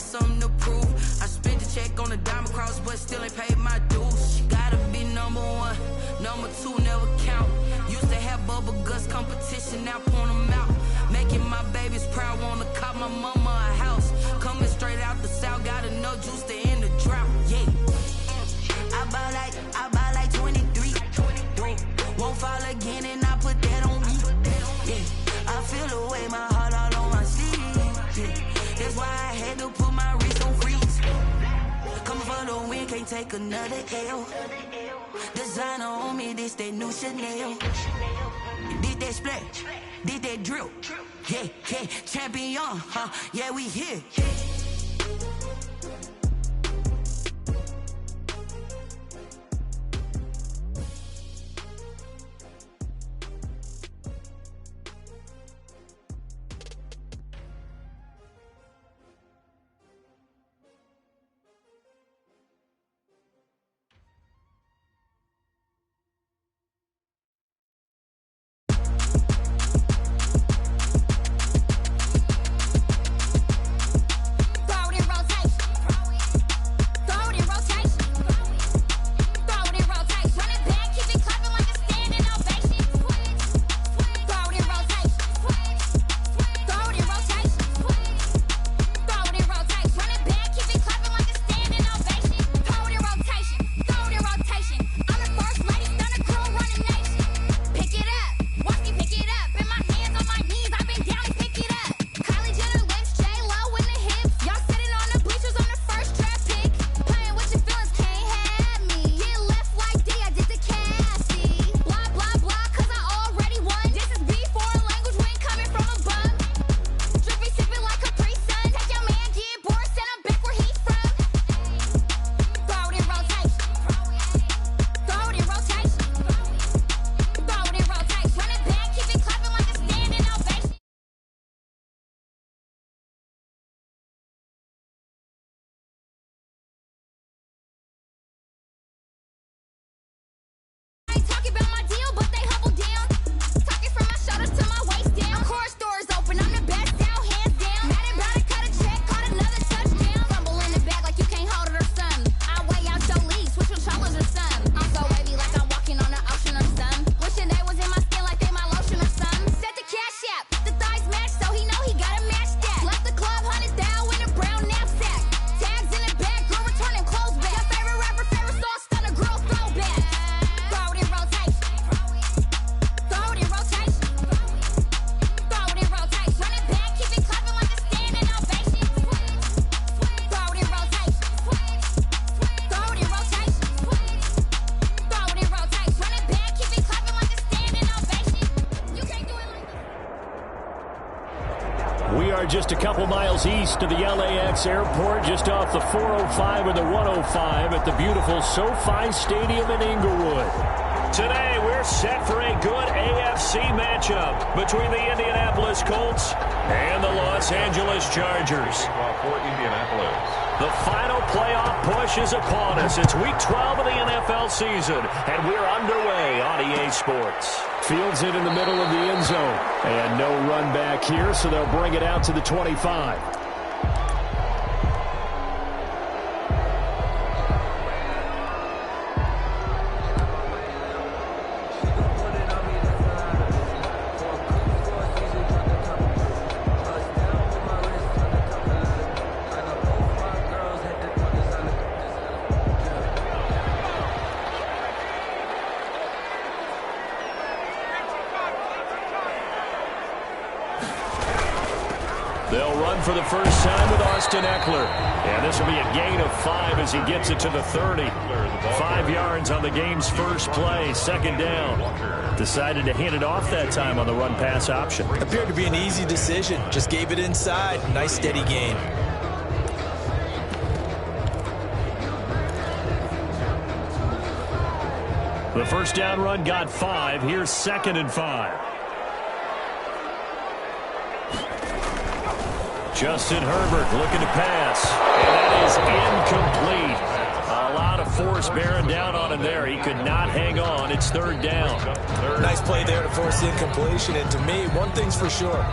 something to prove. I spent the check on the diamond cross, but still ain't paid my dues. She gotta be number one, number two never count. Used to have bubble guts competition, now point them out. Making my babies proud, wanna cop my mama a house. Coming straight out the south, got enough juice to end the drought. Yeah. I buy like 23. Won't fall again, and I put that on me. Yeah. I feel the way, my heart all on my sleeve. Yeah. That's why I had to put my wrist on freeze. Coming for the win, can't take another L. Designer on me, this that new Chanel. Did that splash, did that drill. Yeah, yeah, champion, huh? Yeah, we here. Just a couple miles east of the LAX airport, just off the 405 or the 105 at the beautiful SoFi Stadium in Inglewood. Today, we're set for a good AFC matchup between the Indianapolis Colts and the Los Angeles Chargers. For Indianapolis. The final playoff push is upon us. It's Week 12 of the NFL season, and we're underway on EA Sports. Fields it in the middle of the end zone. And no run back here, so they'll bring it out to the 25. They'll run for the first time with Austin Eckler. And this will be a gain of 5 as he gets it to the 30. 5 yards on the game's first play, second down. Decided to hand it off that time on the run-pass option. Appeared to be an easy decision. Just gave it inside. Nice steady gain. The first down run got 5. Here's 2nd and 5. Justin Herbert looking to pass. And that is incomplete. A lot of force bearing down on him there. He could not hang on. It's 3rd down. Nice play there to force the incompletion. And to me, one thing's for sure.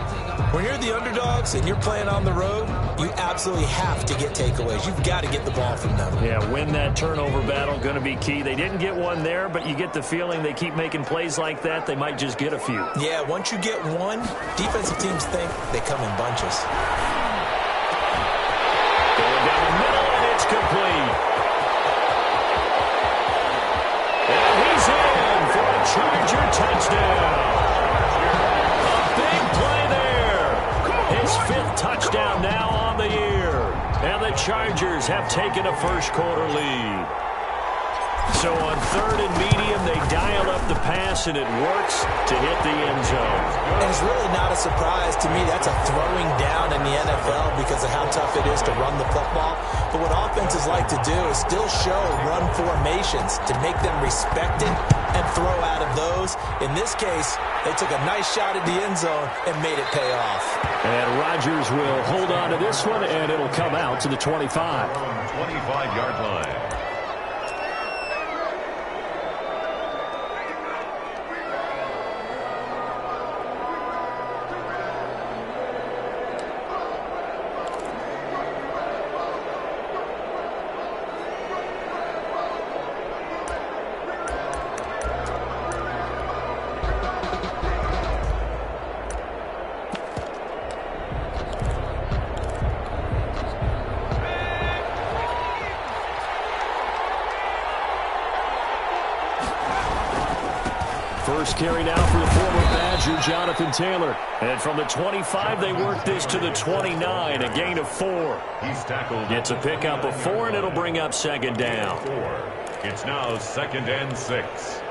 When you're the underdogs and you're playing on the road, you absolutely have to get takeaways. You've got to get the ball from them. Yeah, win that turnover battle, going to be key. They didn't get one there, but you get the feeling they keep making plays like that, they might just get a few. Yeah, once you get one, defensive teams think they come in bunches. Going down the middle, and it's complete. And he's in for a Charger touchdown. A big play there. His 5th touchdown now on the year. And the Chargers have taken a first-quarter lead. So on 3rd and medium, they dial up the pass, and it works to hit the end zone. And it's really not a surprise to me. That's a throwing down in the NFL because of how tough it is to run the football. But what offenses like to do is still show run formations to make them respect it and throw out of those. In this case, they took a nice shot at the end zone and made it pay off. And Rodgers will hold on to this one, and it'll come out to the 25. 25-yard line. First carry now for the former Badger, Jonathan Taylor. And from the 25, they work this to the 29, a gain of 4. He's tackled. Gets a pickup of 4, and it'll bring up 2nd down. 4. It's now 2nd and 6.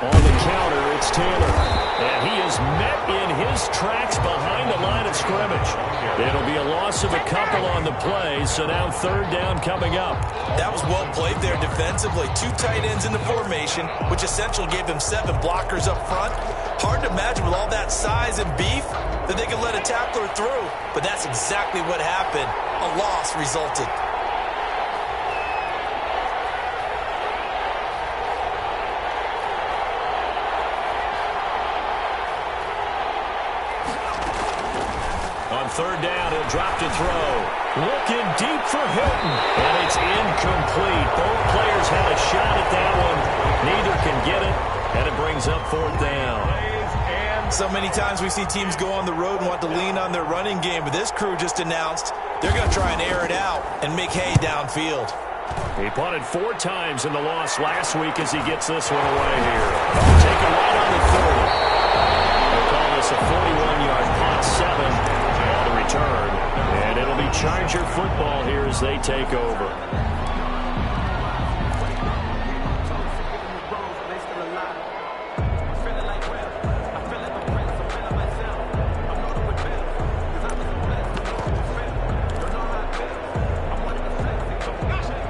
On the counter, it's Taylor. And he is met in his tracks behind the line of scrimmage. It'll be a loss of a couple on the play, so now 3rd down coming up. That was well played there defensively. 2 tight ends in the formation, which essentially gave them 7 blockers up front. Hard to imagine with all that size and beef that they could let a tackler through. But that's exactly what happened. A loss resulted. On 3rd down, he'll drop to throw. Looking deep for Hilton, and it's incomplete. Both players had a shot at that one. Neither can get it, and it brings up 4th down. And so many times we see teams go on the road and want to lean on their running game, but this crew just announced they're going to try and air it out and make hay downfield. He punted 4 times in the loss last week as he gets this one away here. Taken right on the 30. They'll call this a 41-yard punt, 7 on the return. And it'll be Charger football here as they take over.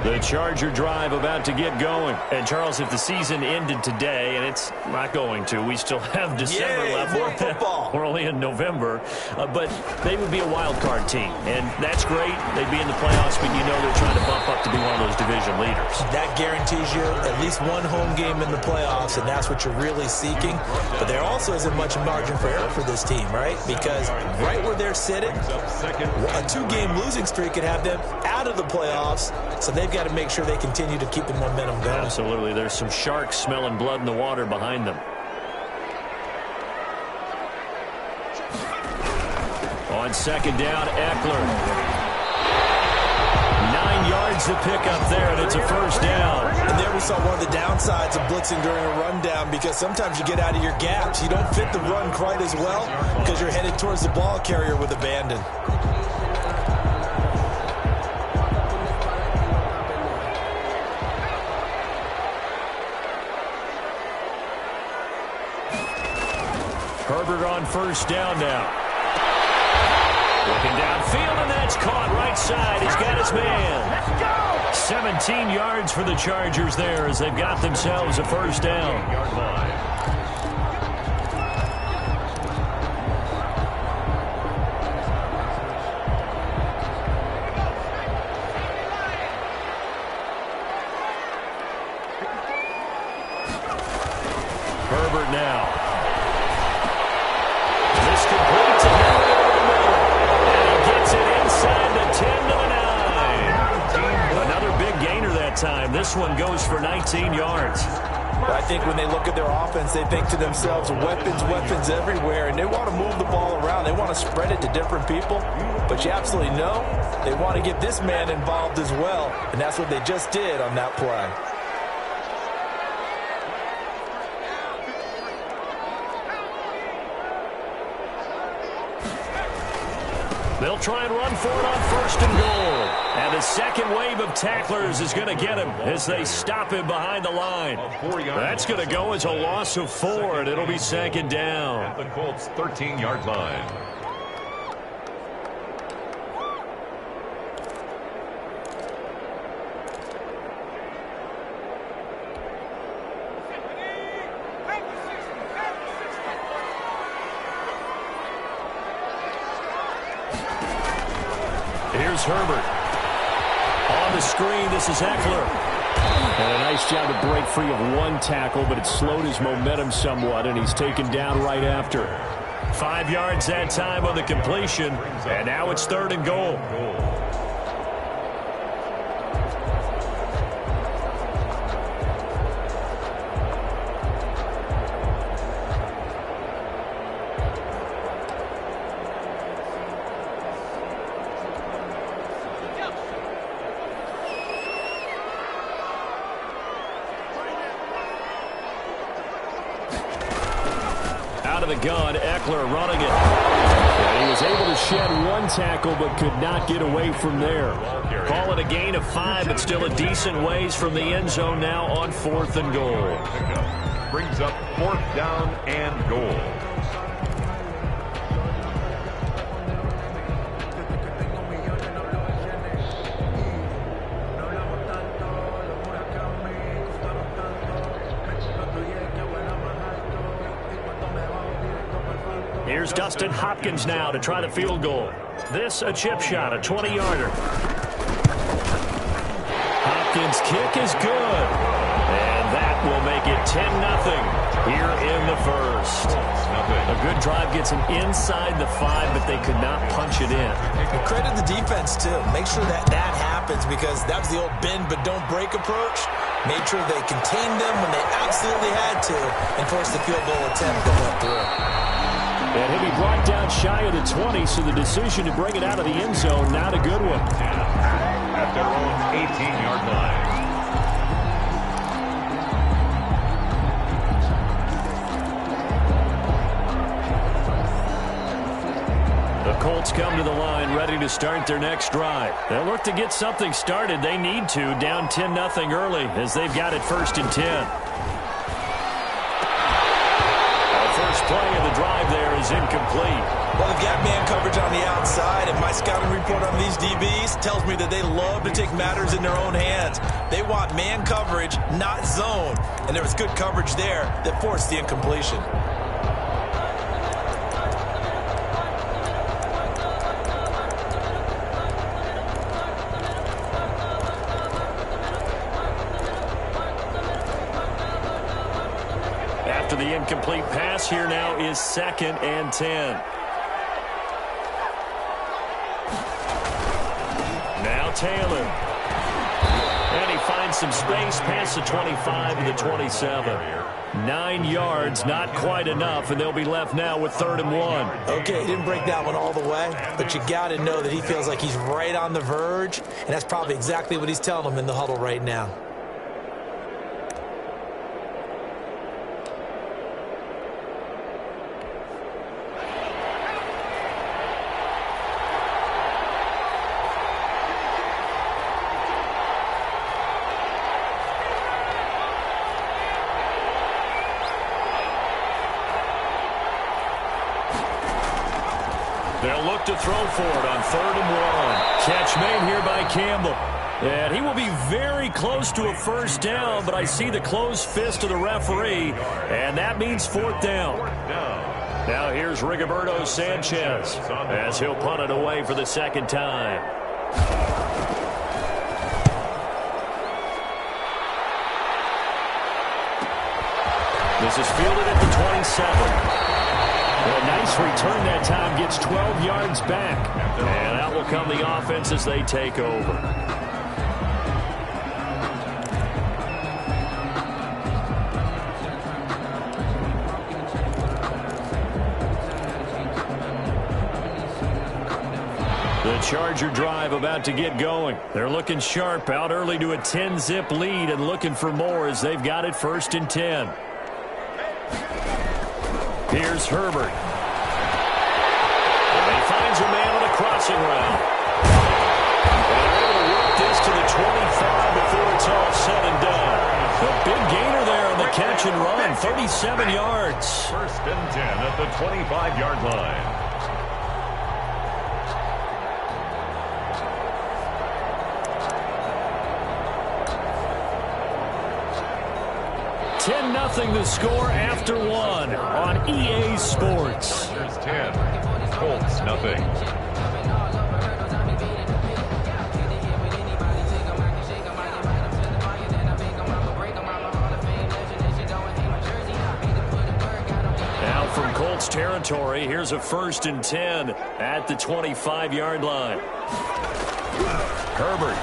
The Charger drive about to get going. And, Charles, if the season ended today, and it's not going to, we still have December left. More football. We're only in November. But they would be a wild card team. And that's great. They'd be in the playoffs, but you know they're trying to bump up to be one of those division leaders. That guarantees you at least one home game in the playoffs, and that's what you're really seeking. But there also isn't much margin for error for this team, right? Because right where they're sitting, a 2-game losing streak could have them out of the playoffs. So they've got to make sure they continue to keep the momentum going. Absolutely. There's some sharks smelling blood in the water behind them. On 2nd down, Eckler. 9 yards to pick up there, and it's a 1st down. And there we saw one of the downsides of blitzing during a rundown, because sometimes you get out of your gaps. You don't fit the run quite as well because you're headed towards the ball carrier with abandon. Herbert on first down now. Looking downfield, and that's caught right side. He's got his man. Let's go! 17 yards for the Chargers there as they've got themselves a first down. Herbert now. This complete to Henry over the middle. And he gets it inside the 10 to the 9. Another big gainer that time. This one goes for 19 yards. I think when they look at their offense, they think to themselves, weapons, weapons everywhere, and they want to move the ball around. They want to spread it to different people, but you absolutely know they want to get this man involved as well, and that's what they just did on that play. They'll try and run for it on first and goal. And the second wave of tacklers is going to get him as they stop him behind the line. That's going to go as a loss of 4, and it'll be second down. At the Colts' 13-yard line. Here's Herbert. On the screen, this is Eckler. And a nice job to break free of one tackle, but it slowed his momentum somewhat, and he's taken down right after. 5 yards that time on the completion, and now it's third and goal. Out of the gun, Eckler running it. And he was able to shed one tackle but could not get away from there. Call it a gain of 5, but still a decent ways from the end zone now on fourth and goal. Brings up fourth down and goal. Here's Dustin Hopkins now to try the field goal. This a chip shot, a 20-yarder. Hopkins' kick is good. And that will make it 10-0 here in the first. A good drive gets him inside the 5, but they could not punch it in. And credit the defense, too. Make sure that happens, because that was the old bend but don't break approach. Made sure they contained them when they absolutely had to and forced the field goal attempt that went through. And he'll be brought down shy of the 20, so the decision to bring it out of the end zone, not a good one. At their own 18-yard line. The Colts come to the line ready to start their next drive. They'll look to get something started. They need to, down 10-0 early as they've got it first and 10. Play of the drive there is incomplete. Well, they've got man coverage on the outside, and my scouting report on these DBs tells me that they love to take matters in their own hands. They want man coverage, not zone. And there was good coverage there that forced the incompletion. After the incomplete pass, here now is second and 10. Now Taylor. And he finds some space past the 25 to the 27. 9 yards, not quite enough, and they'll be left now with 3rd and 1. Okay, he didn't break that one all the way, but you got to know that he feels like he's right on the verge, and that's probably exactly what he's telling them in the huddle right now. They'll look to throw for it on 3rd and 1. Catch made here by Campbell. And he will be very close to a first down, but I see the closed fist of the referee, and that means 4th down. Now here's Rigoberto Sanchez as he'll punt it away for the 2nd time. This is fielded at the 27. Well, nice return that time. Gets 12 yards back. And out will come the offense as they take over. The Charger drive about to get going. They're looking sharp, out early to a 10-zip lead and looking for more as they've got it 1st and 10. Here's Herbert. And he finds a man on a crossing route. And they're able to work this to the 25 before it's all said and done. A big gainer there on the catch and run, 37 yards. 1st and 10 at the 25-yard line. 10-0 the score after 1 on EA Sports. Chargers 10, Colts nothing. Now from Colts territory, here's a 1st and 10 at the 25-yard line. Herbert.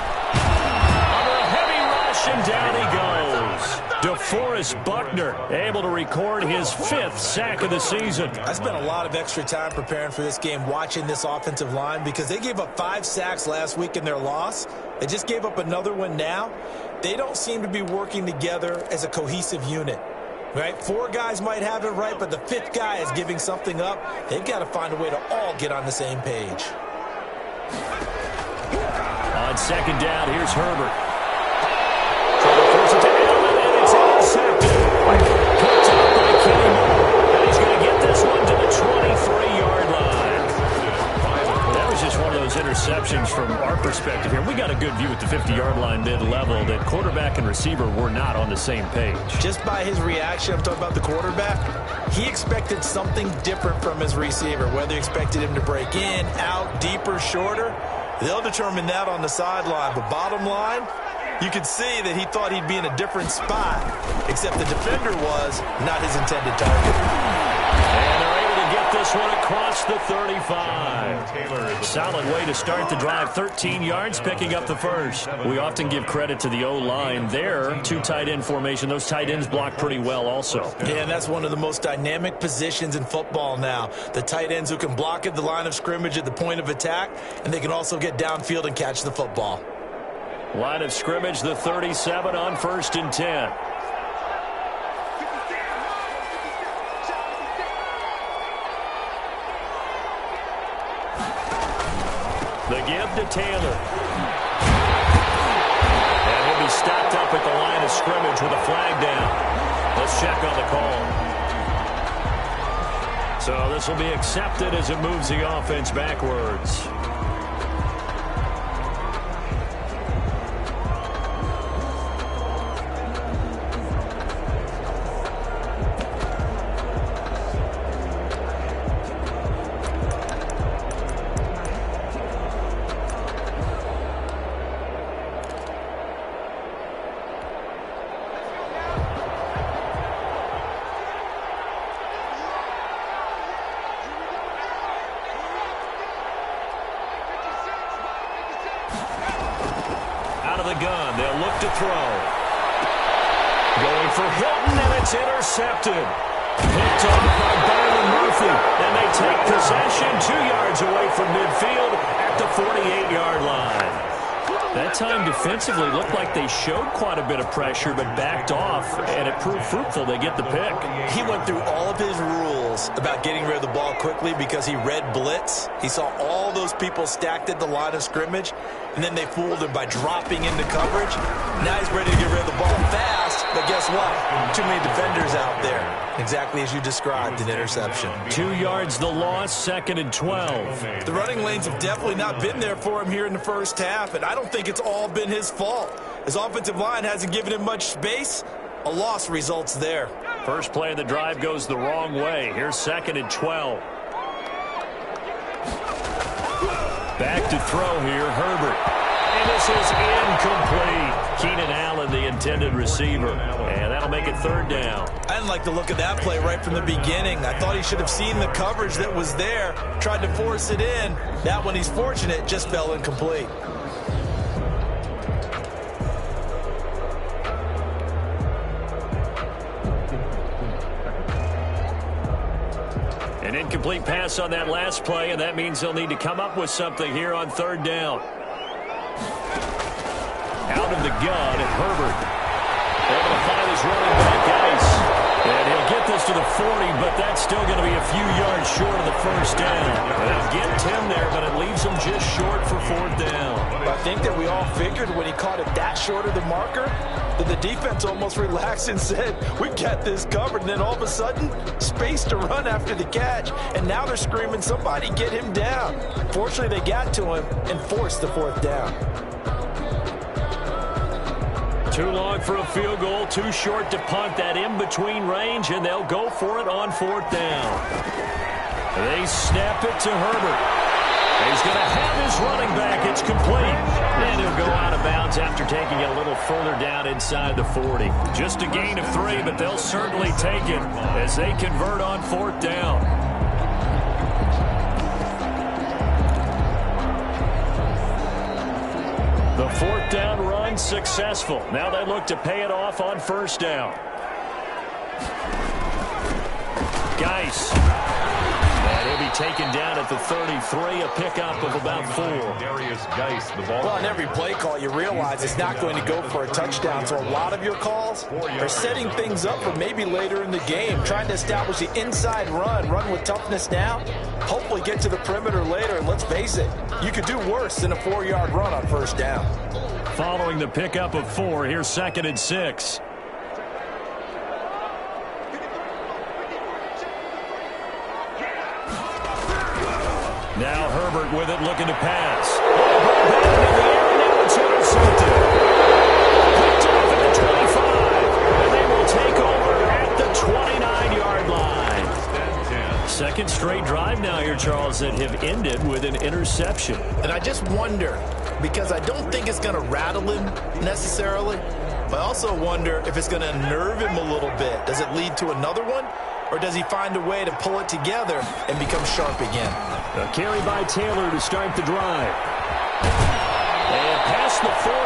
Under a heavy rush, and down he goes. DeForest Buckner able to record his 5th sack of the season. I spent a lot of extra time preparing for this game, watching this offensive line, because they gave up 5 sacks last week in their loss. They just gave up another one now. They don't seem to be working together as a cohesive unit. Right? 4 guys might have it right, but the 5th guy is giving something up. They've got to find a way to all get on the same page. On 2nd down, here's Herbert. Trying to force it to Allen, and it's intercepted. Picked up by Kenny Moore. And he's going to get this one to the 23-yard line. That was just one of those interceptions from our perspective here. We got a good view at the 50-yard line mid-level that quarterback and receiver were not on the same page. Just by his reaction, I'm talking about the quarterback, he expected something different from his receiver, whether he expected him to break in, out, deeper, shorter. They'll determine that on the sideline. But bottom line, you could see that he thought he'd be in a different spot, except the defender was not his intended target. And they're able to get this one across the 35. Solid way to start the drive. 13 yards, picking up the 1st. We often give credit to the O-line there. 2 tight end formation. Those tight ends block pretty well also. Yeah, and that's one of the most dynamic positions in football now. The tight ends who can block at the line of scrimmage at the point of attack, and they can also get downfield and catch the football. Line of scrimmage, the 37 on 1st and 10. The give to Taylor. And he'll be stopped up at the line of scrimmage with a flag down. Let's check on the call. So this will be accepted as it moves the offense backwards. Gun. They'll look to throw. Going for Hilton, and it's intercepted. Picked off by Byron Murphy. And they take possession 2 yards away from midfield at the 48-yard line. That time defensively looked like they showed quite a bit of pressure but backed off, and it proved fruitful. They get the pick. He went through all of his rules principles about getting rid of the ball quickly because he read blitz. He saw all those people stacked at the line of scrimmage, and then they fooled him by dropping into coverage. Now he's ready to get rid of the ball fast, but guess what? Too many defenders out there. Exactly as you described, an interception. 2 yards the loss, 2nd and 12. The running lanes have definitely not been there for him here in the first half, and I don't think it's all been his fault. His offensive line hasn't given him much space. A loss results there. First play of the drive goes the wrong way. Here's 2nd and 12. Back to throw here, Herbert. And this is incomplete. Keenan Allen, the intended receiver. And that'll make it 3rd down. I didn't like the look of that play right from the beginning. I thought he should have seen the coverage that was there, tried to force it in. That one, he's fortunate, just fell incomplete. An incomplete pass on that last play, and that means they'll need to come up with something here on 3rd down. Out of the gun, and Herbert able to find his running back, Geis. And he'll get this to the 40, but that's still going to be a few yards short of the 1st down. They'll get 10 there, but it leaves them just short for 4th down. I think that we all figured when he caught it that short of the marker, that the defense almost relaxed and said, we got this covered. And then all of a sudden, space to run after the catch. And now they're screaming, somebody get him down. Fortunately, they got to him and forced the 4th down. Too long for a field goal, too short to punt. That in-between range, and they'll go for it on 4th down. They snap it to Herbert. He's going to have his running back. It's complete. And he'll go out of bounds after taking it a little further down inside the 40. Just a gain of 3, but they'll certainly take it as they convert on 4th down. The 4th down run successful. Now they look to pay it off on 1st down. Geis. And he'll be taken down at the 33, a pickup of about 4. Darius Geis, the ball. Well, on every play call, you realize it's not going to go for a touchdown. So a lot of your calls are setting things up for maybe later in the game, trying to establish the inside run with toughness now, hopefully get to the perimeter later. And let's face it, you could do worse than a 4-yard run on 1st down. Following the pickup of 4, here's 2nd and 6. Now Herbert with it, looking to pass. Ball in the air, and now it's intercepted. Picked off at the 25, and they will take over at the 29-yard line. 2nd straight drive now here, Charles, that have ended with an interception. And I just wonder, because I don't think it's going to rattle him necessarily, but I also wonder if it's going to unnerve him a little bit. Does it lead to another one? Or does he find a way to pull it together and become sharp again? A carry by Taylor to start the drive. And past the 40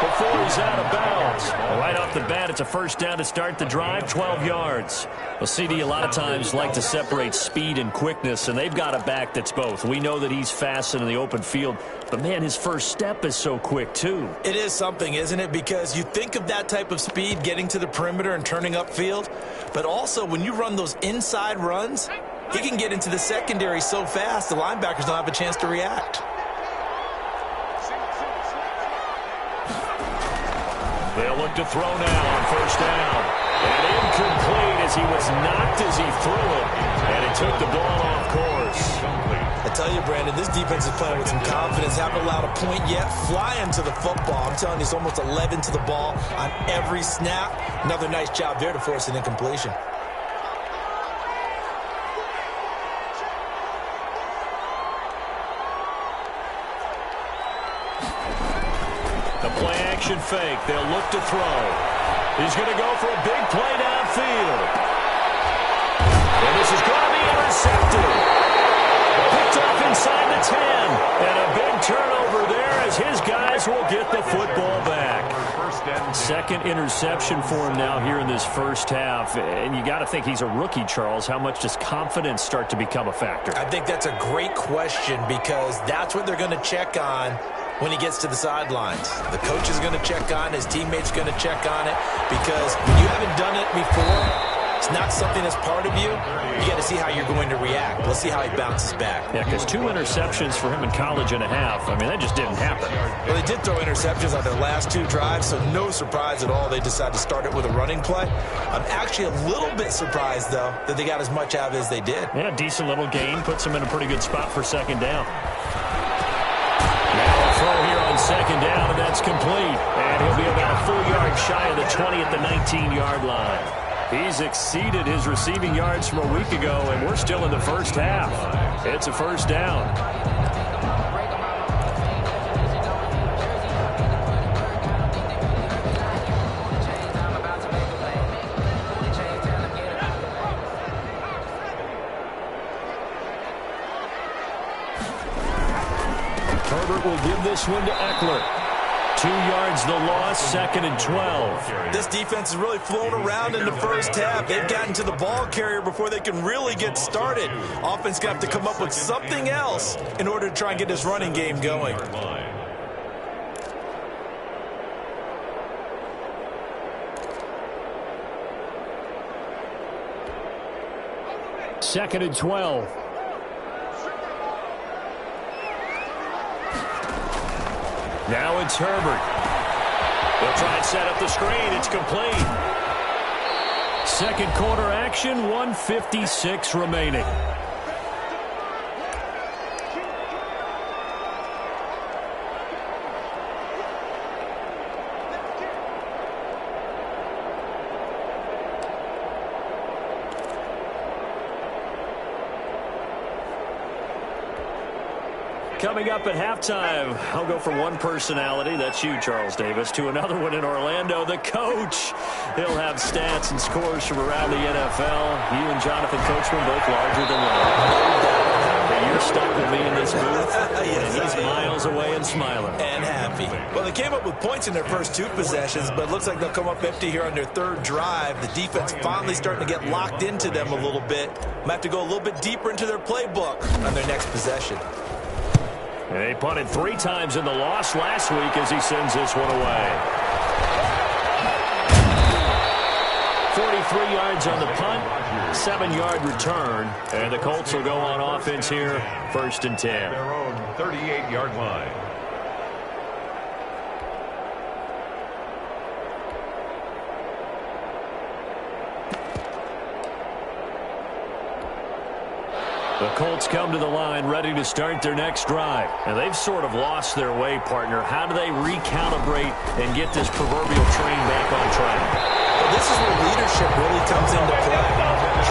before he's out of bounds. Right off the bat, it's a 1st down to start the drive, 12 yards. Well, CD a lot of times like to separate speed and quickness, and they've got a back that's both. We know that he's fast in the open field, but, man, his first step is so quick, too. It is something, isn't it? Because you think of that type of speed getting to the perimeter and turning upfield, but also when you run those inside runs, he can get into the secondary so fast the linebackers don't have a chance to react. They'll look to throw now on 1st down. And incomplete as he was knocked as he threw it. And it took the ball off course. I tell you, Brandon, this defense is playing with some confidence. Haven't allowed a point yet. Flying to the football. I'm telling you, it's almost 11 to the ball on every snap. Another nice job there to force an incompletion. The play action fake. They'll look to throw. He's going to go for a big play downfield. And this is going to be intercepted. Picked off inside the 10. And a big turnover there as his guys will get the football back. 2nd interception for him now here in this 1st half. And you got to think he's a rookie, Charles. How much does confidence start to become a factor? I think that's a great question because that's what they're going to check on when he gets to the sidelines. The coach is going to check on, his teammates going to check on it, because when you haven't done it before, it's not something that's part of you, you got to see how you're going to react. Let's see how he bounces back. Yeah, because 2 interceptions for him in college and a half. I mean, that just didn't happen. Well, they did throw interceptions on their last 2 drives, so no surprise at all they decided to start it with a running play. I'm actually a little bit surprised, though, that they got as much out of it as they did. Yeah, decent little gain. Puts them in a pretty good spot for second down. Now a throw here on second down, and that's complete. And he'll be about a full yard shy of the 20 at the 19-yard line. He's exceeded his receiving yards from a week ago, and we're still in the first half. It's a first down. Herbert will give this one to Eckler. 2 yards the loss, 2nd and 12. This defense is really flown around in the first half. They've gotten to the ball carrier before they can really get started. Offense going to have to come up with something else in order to try and get this running game going. Second and 12. Now it's Herbert. They'll try and set up the screen. It's complete. Second quarter action, 1:56 remaining. Coming up at halftime, I'll go from one personality, that's you, Charles Davis, to another one in Orlando, the coach. He'll have stats and scores from around the NFL. You and Jonathan Coachman both larger than life. But you're stuck with me in this booth, and he's miles away and smiling. And happy. Well, they came up with points in their first 2 possessions, but it looks like they'll come up empty here on their 3rd drive. The defense finally starting to get locked into them a little bit. Might have to go a little bit deeper into their playbook on their next possession. They punted 3 times in the loss last week as he sends this one away. 43 yards on the punt, 7-yard return, and the Colts will go on offense here, 1st and 10. Their own 38-yard line. The Colts come to the line ready to start their next drive. And they've sort of lost their way, partner. How do they recalibrate and get this proverbial train back on track? Well, this is where leadership really comes into play.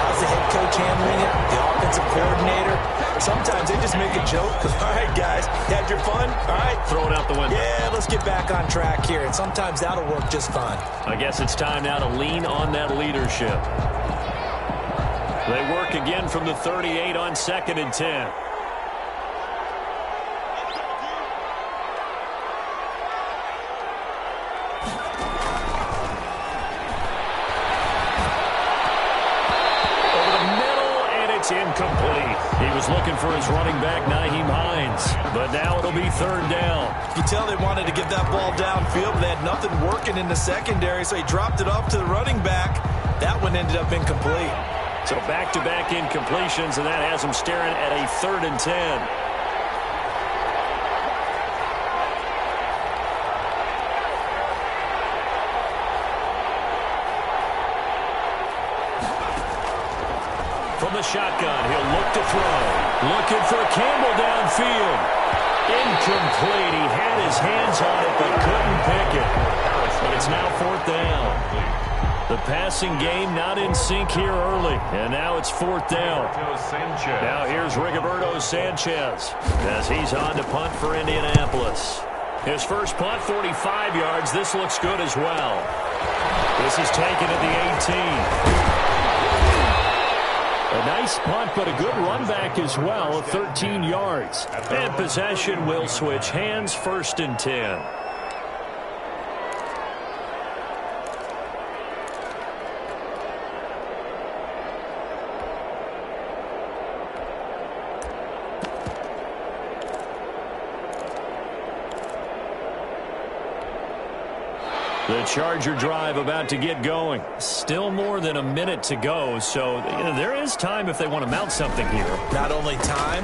How's the head coach handling it? The offensive coordinator? Sometimes they just make a joke. All right, guys, you had your fun? All right. Throw it out the window. Yeah, let's get back on track here. And sometimes that'll work just fine. I guess it's time now to lean on that leadership. They work again from the 38 on 2nd and 10. Incomplete. He was looking for his running back, Nyheim Hines. But now it'll be 3rd down. You tell they wanted to get that ball downfield, but they had nothing working in the secondary, so he dropped it off to the running back. That one ended up incomplete. So back-to-back incompletions, and that has him staring at a 3rd and 10. From the shotgun, he'll look to throw. Looking for Campbell downfield. Incomplete. He had his hands on it, but couldn't pick it. But it's now 4th down. The passing game not in sync here early. And now it's 4th down. Now here's Rigoberto Sanchez as he's on to punt for Indianapolis. His first punt, 45 yards. This looks good as well. This is taken at the 18. A nice punt, but a good run back as well of 13 yards. And possession will switch hands, 1st and 10. The Charger drive about to get going. Still more than a minute to go, so there is time if they want to mount something here. Not only time,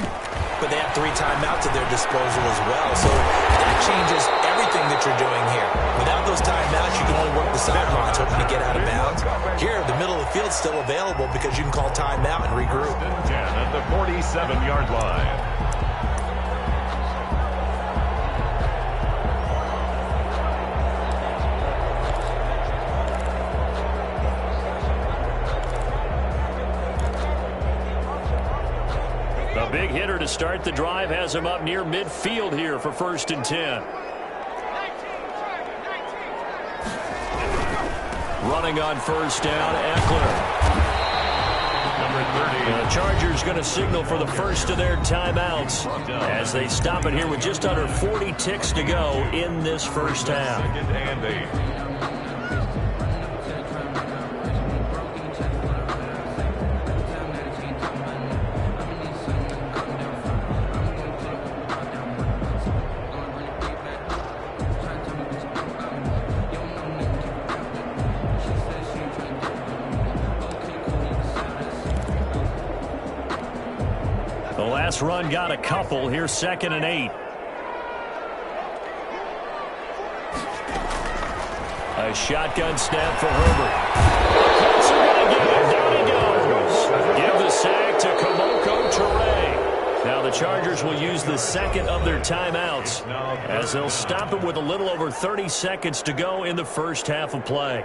but they have 3 timeouts at their disposal as well. So that changes everything that you're doing here. Without those timeouts, you can only work the sidelines, hoping to get out of bounds. Here, the middle of the field's still available because you can call timeout and regroup. 10 at the 47-yard line. A big hitter to start the drive has him up near midfield here for 1st and 10. Running on 1st down, Eckler. Number 30. The Chargers going to signal for the first of their timeouts as they stop it here with just under 40 ticks to go in this first half. 2nd and 8. Last run got a couple. Here's 2nd and 8. A shotgun snap for Herbert. Colts are going to get it. Down he goes. Give the sack to Kamoko Toure. Now the Chargers will use the second of their timeouts as they'll stop it with a little over 30 seconds to go in the first half of play.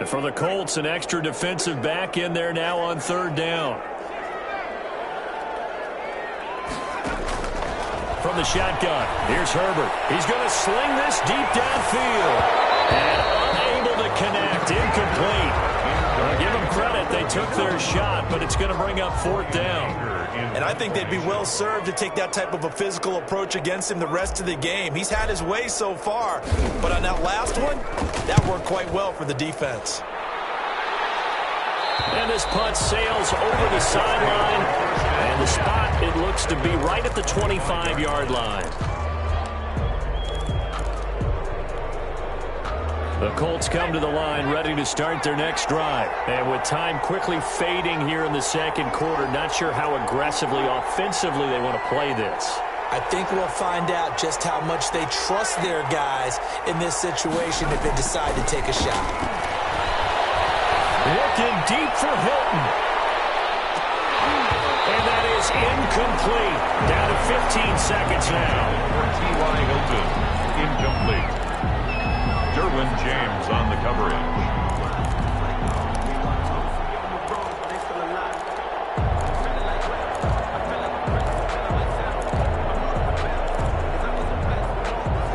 For the Colts, an extra defensive back in there now on 3rd down. From the shotgun, here's Herbert. He's going to sling this deep downfield. And unable to connect, incomplete. I'll give them credit, they took their shot, but it's going to bring up 4th down. And I think they'd be well served to take that type of a physical approach against him the rest of the game. He's had his way so far, but on that last one, that worked quite well for the defense. And this punt sails over the sideline, and the spot, it looks to be right at the 25-yard line. The Colts come to the line ready to start their next drive. And with time quickly fading here in the second quarter, not sure how aggressively, offensively they want to play this. I think we'll find out just how much they trust their guys in this situation if they decide to take a shot. Looking deep for Hilton. And that is incomplete. Down to 15 seconds now. For T.Y. Hilton, incomplete. Derwin James on the coverage.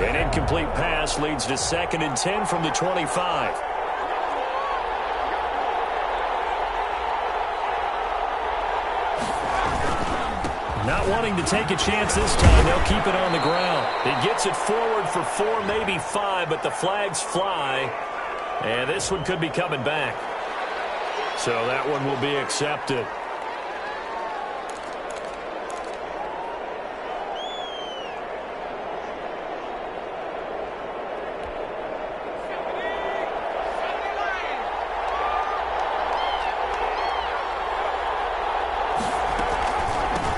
An incomplete pass leads to 2nd and 10 from the 25. Not wanting to take a chance this time, they'll keep it on the ground. He gets it forward for 4, maybe 5, but the flags fly. And this one could be coming back. So that one will be accepted.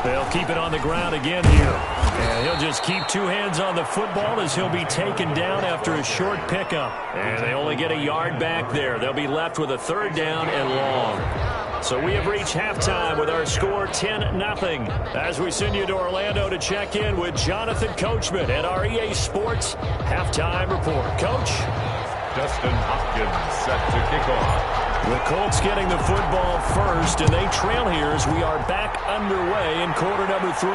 They'll keep it on the ground again here. And he'll just keep 2 hands on the football as he'll be taken down after a short pickup. And they only get a yard back there. They'll be left with a 3rd down and long. So we have reached halftime with our score 10-0. As we send you to Orlando to check in with Jonathan Coachman at our EA Sports Halftime Report. Coach? Dustin Hopkins set to kick off. The Colts getting the football first, and they trail here as we are back underway in quarter number 3.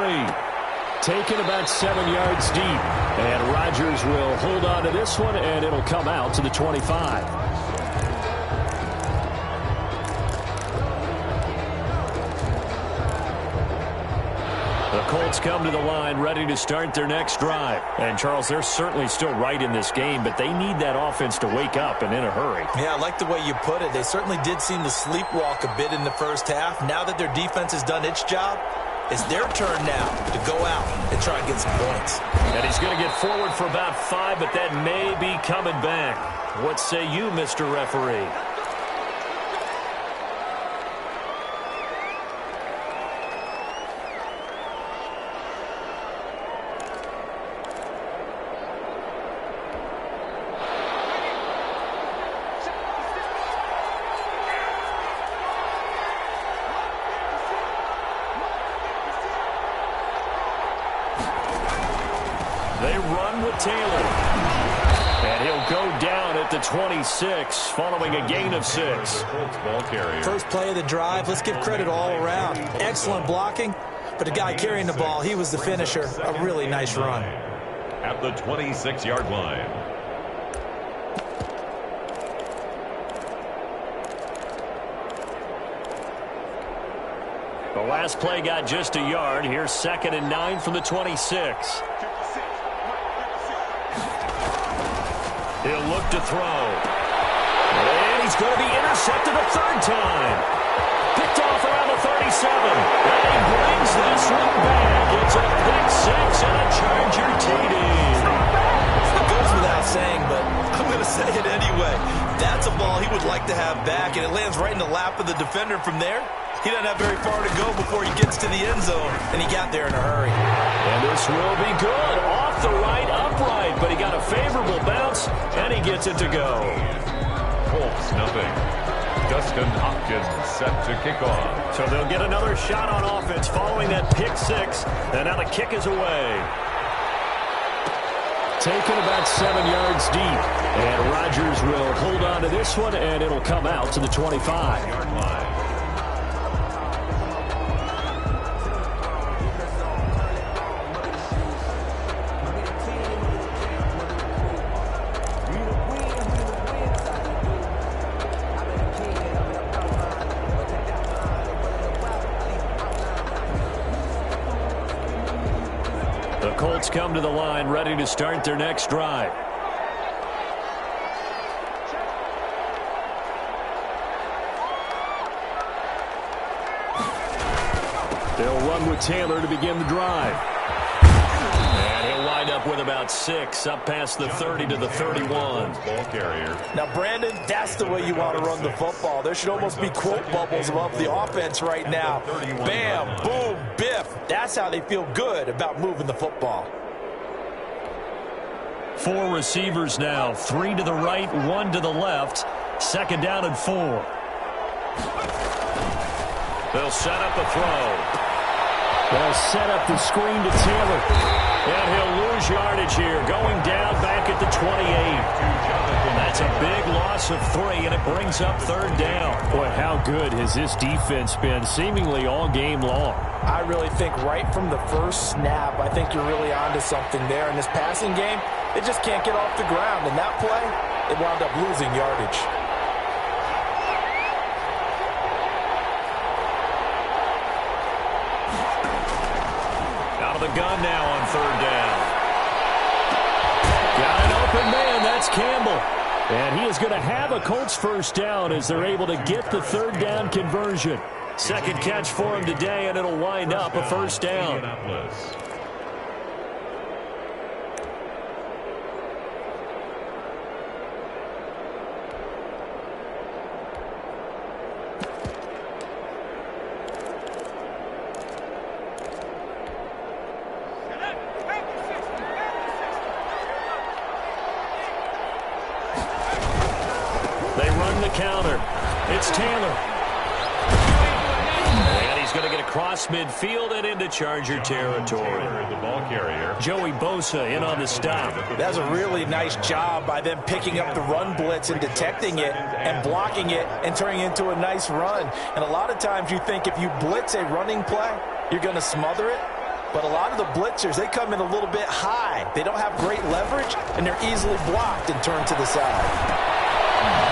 Taken about 7 yards deep, and Rodgers will hold on to this one, and it'll come out to the 25. The Colts Colts come to the line ready to start their next drive. And, Charles, they're certainly still right in this game, but they need that offense to wake up and in a hurry. Yeah, I like the way you put it. They certainly did seem to sleepwalk a bit in the first half. Now that their defense has done its job, it's their turn now to go out and try and get some points. And he's going to get forward for about 5, but that may be coming back. What say you, Mr. Referee? They run with Taylor. And he'll go down at the 26 following a gain of 6. First play of the drive, let's give credit all around. Excellent blocking, but the guy carrying the ball, he was the finisher. A really nice run. At the 26-yard line. The last play got just a yard. Here's 2nd and 9 from the 26. He'll look to throw. And he's going to be intercepted a 3rd time. Picked off around the 37. And he brings this one back. It's a pick 6 and a Charger TD. It goes without saying, but I'm going to say it anyway. That's a ball he would like to have back, and it lands right in the lap of the defender from there. He doesn't have very far to go before he gets to the end zone, and he got there in a hurry. And this will be good. Off the right, upright, but he got a favorable bounce, and he gets it to go. Colts nothing. Dustin Hopkins set to kick off. So they'll get another shot on offense following that pick 6, and now the kick is away. Taken about 7 yards deep, and Rodgers will hold on to this one, and it'll come out to the 25-yard line. The Colts come to the line ready to start their next drive. They'll run with Taylor to begin the drive. And he'll wind up with about 6, up past the 30 to the 31. Ball carrier. Now, Brandon, that's the way you want to run the football. There should almost be quote bubbles above the offense right now. Bam, boom, biff. That's how they feel good about moving the football. 4 receivers now, 3 to the right, 1 to the left. 2nd down and 4. They'll set up the throw. They'll set up the screen to Taylor. And he'll lose yardage here, going down back at the 28. That's a big loss of 3, and it brings up 3rd down. Boy, how good has this defense been seemingly all game long? I really think right from the first snap, I think you're really onto something there. In this passing game, they just can't get off the ground. In that play, they wound up losing yardage. Out of the gun now on 3rd down. Got an open man. That's Campbell. And he is going to have a Colts 1st down as they're able to get the 3rd down conversion. 2nd catch for him today, and it'll wind up a 1st down. They run the counter. It's Taylor. And he's going to get across midfield and into Charger territory. The ball carrier. Joey Bosa in on the stop. That's a really nice job by them picking up the run blitz and detecting it and blocking it and turning it into a nice run. And a lot of times you think if you blitz a running play, you're going to smother it. But a lot of the blitzers, they come in a little bit high. They don't have great leverage, and they're easily blocked and turned to the side.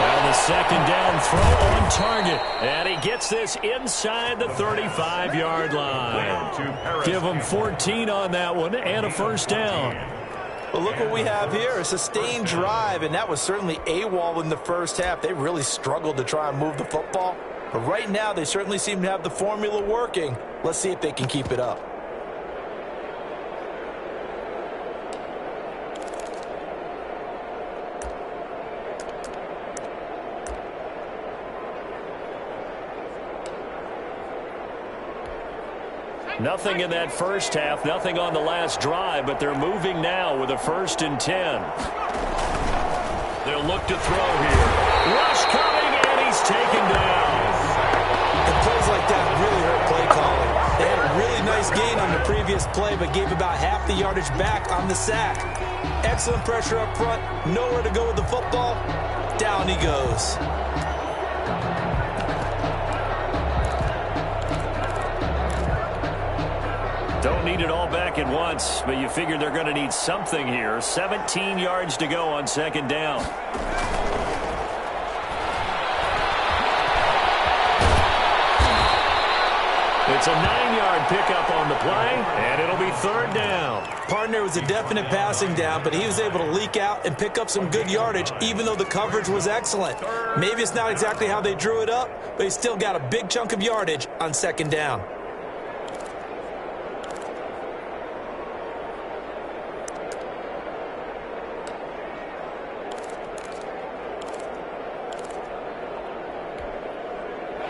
Well, the second down throw on target. And he gets this inside the 35-yard line. Give him 14 on that one and a first down. Well, look what we have here, a sustained drive, and that was certainly AWOL in the first half. They really struggled to try and move the football. But right now, they certainly seem to have the formula working. Let's see if they can keep it up. Nothing in that first half, nothing on the last drive, but they're moving now with a 1st and 10. They'll look to throw here. Rush coming, and he's taken down. And plays like that really hurt play calling. They had a really nice gain on the previous play, but gave about half the yardage back on the sack. Excellent pressure up front, nowhere to go with the football. Down he goes. Don't need it all back at once, but you figure they're going to need something here. 17 yards to go on 2nd down. It's a 9-yard pickup on the play, and it'll be 3rd down. Partner was a definite passing down, but he was able to leak out and pick up some good yardage, even though the coverage was excellent. Maybe it's not exactly how they drew it up, but he still got a big chunk of yardage on 2nd down.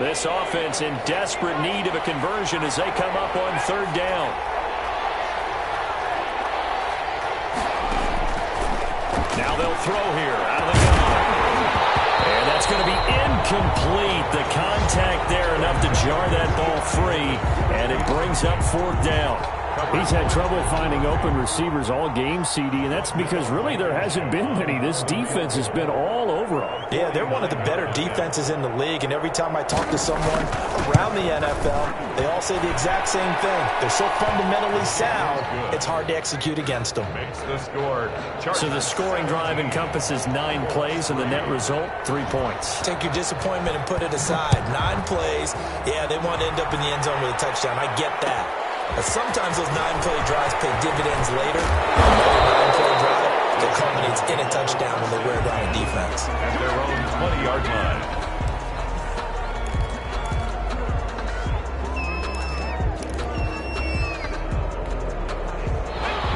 This offense in desperate need of a conversion as they come up on 3rd down. Now they'll throw here out of the gun. And that's going to be incomplete. The contact there enough to jar that ball free, and it brings up 4th down. He's had trouble finding open receivers all game, CD, and that's because really there hasn't been many. This defense has been all over them. Yeah, they're one of the better defenses in the league, and every time I talk to someone around the NFL, they all say the exact same thing. They're so fundamentally sound, it's hard to execute against them. So the scoring drive encompasses 9 plays, and the net result, 3 points. Take your disappointment and put it aside. 9 plays, yeah, they want to end up in the end zone with a touchdown. I get that. But sometimes those 9-play drives pay dividends later. Another 9-play drive that culminates in a touchdown when they wear down a defense. At their own 20-yard line.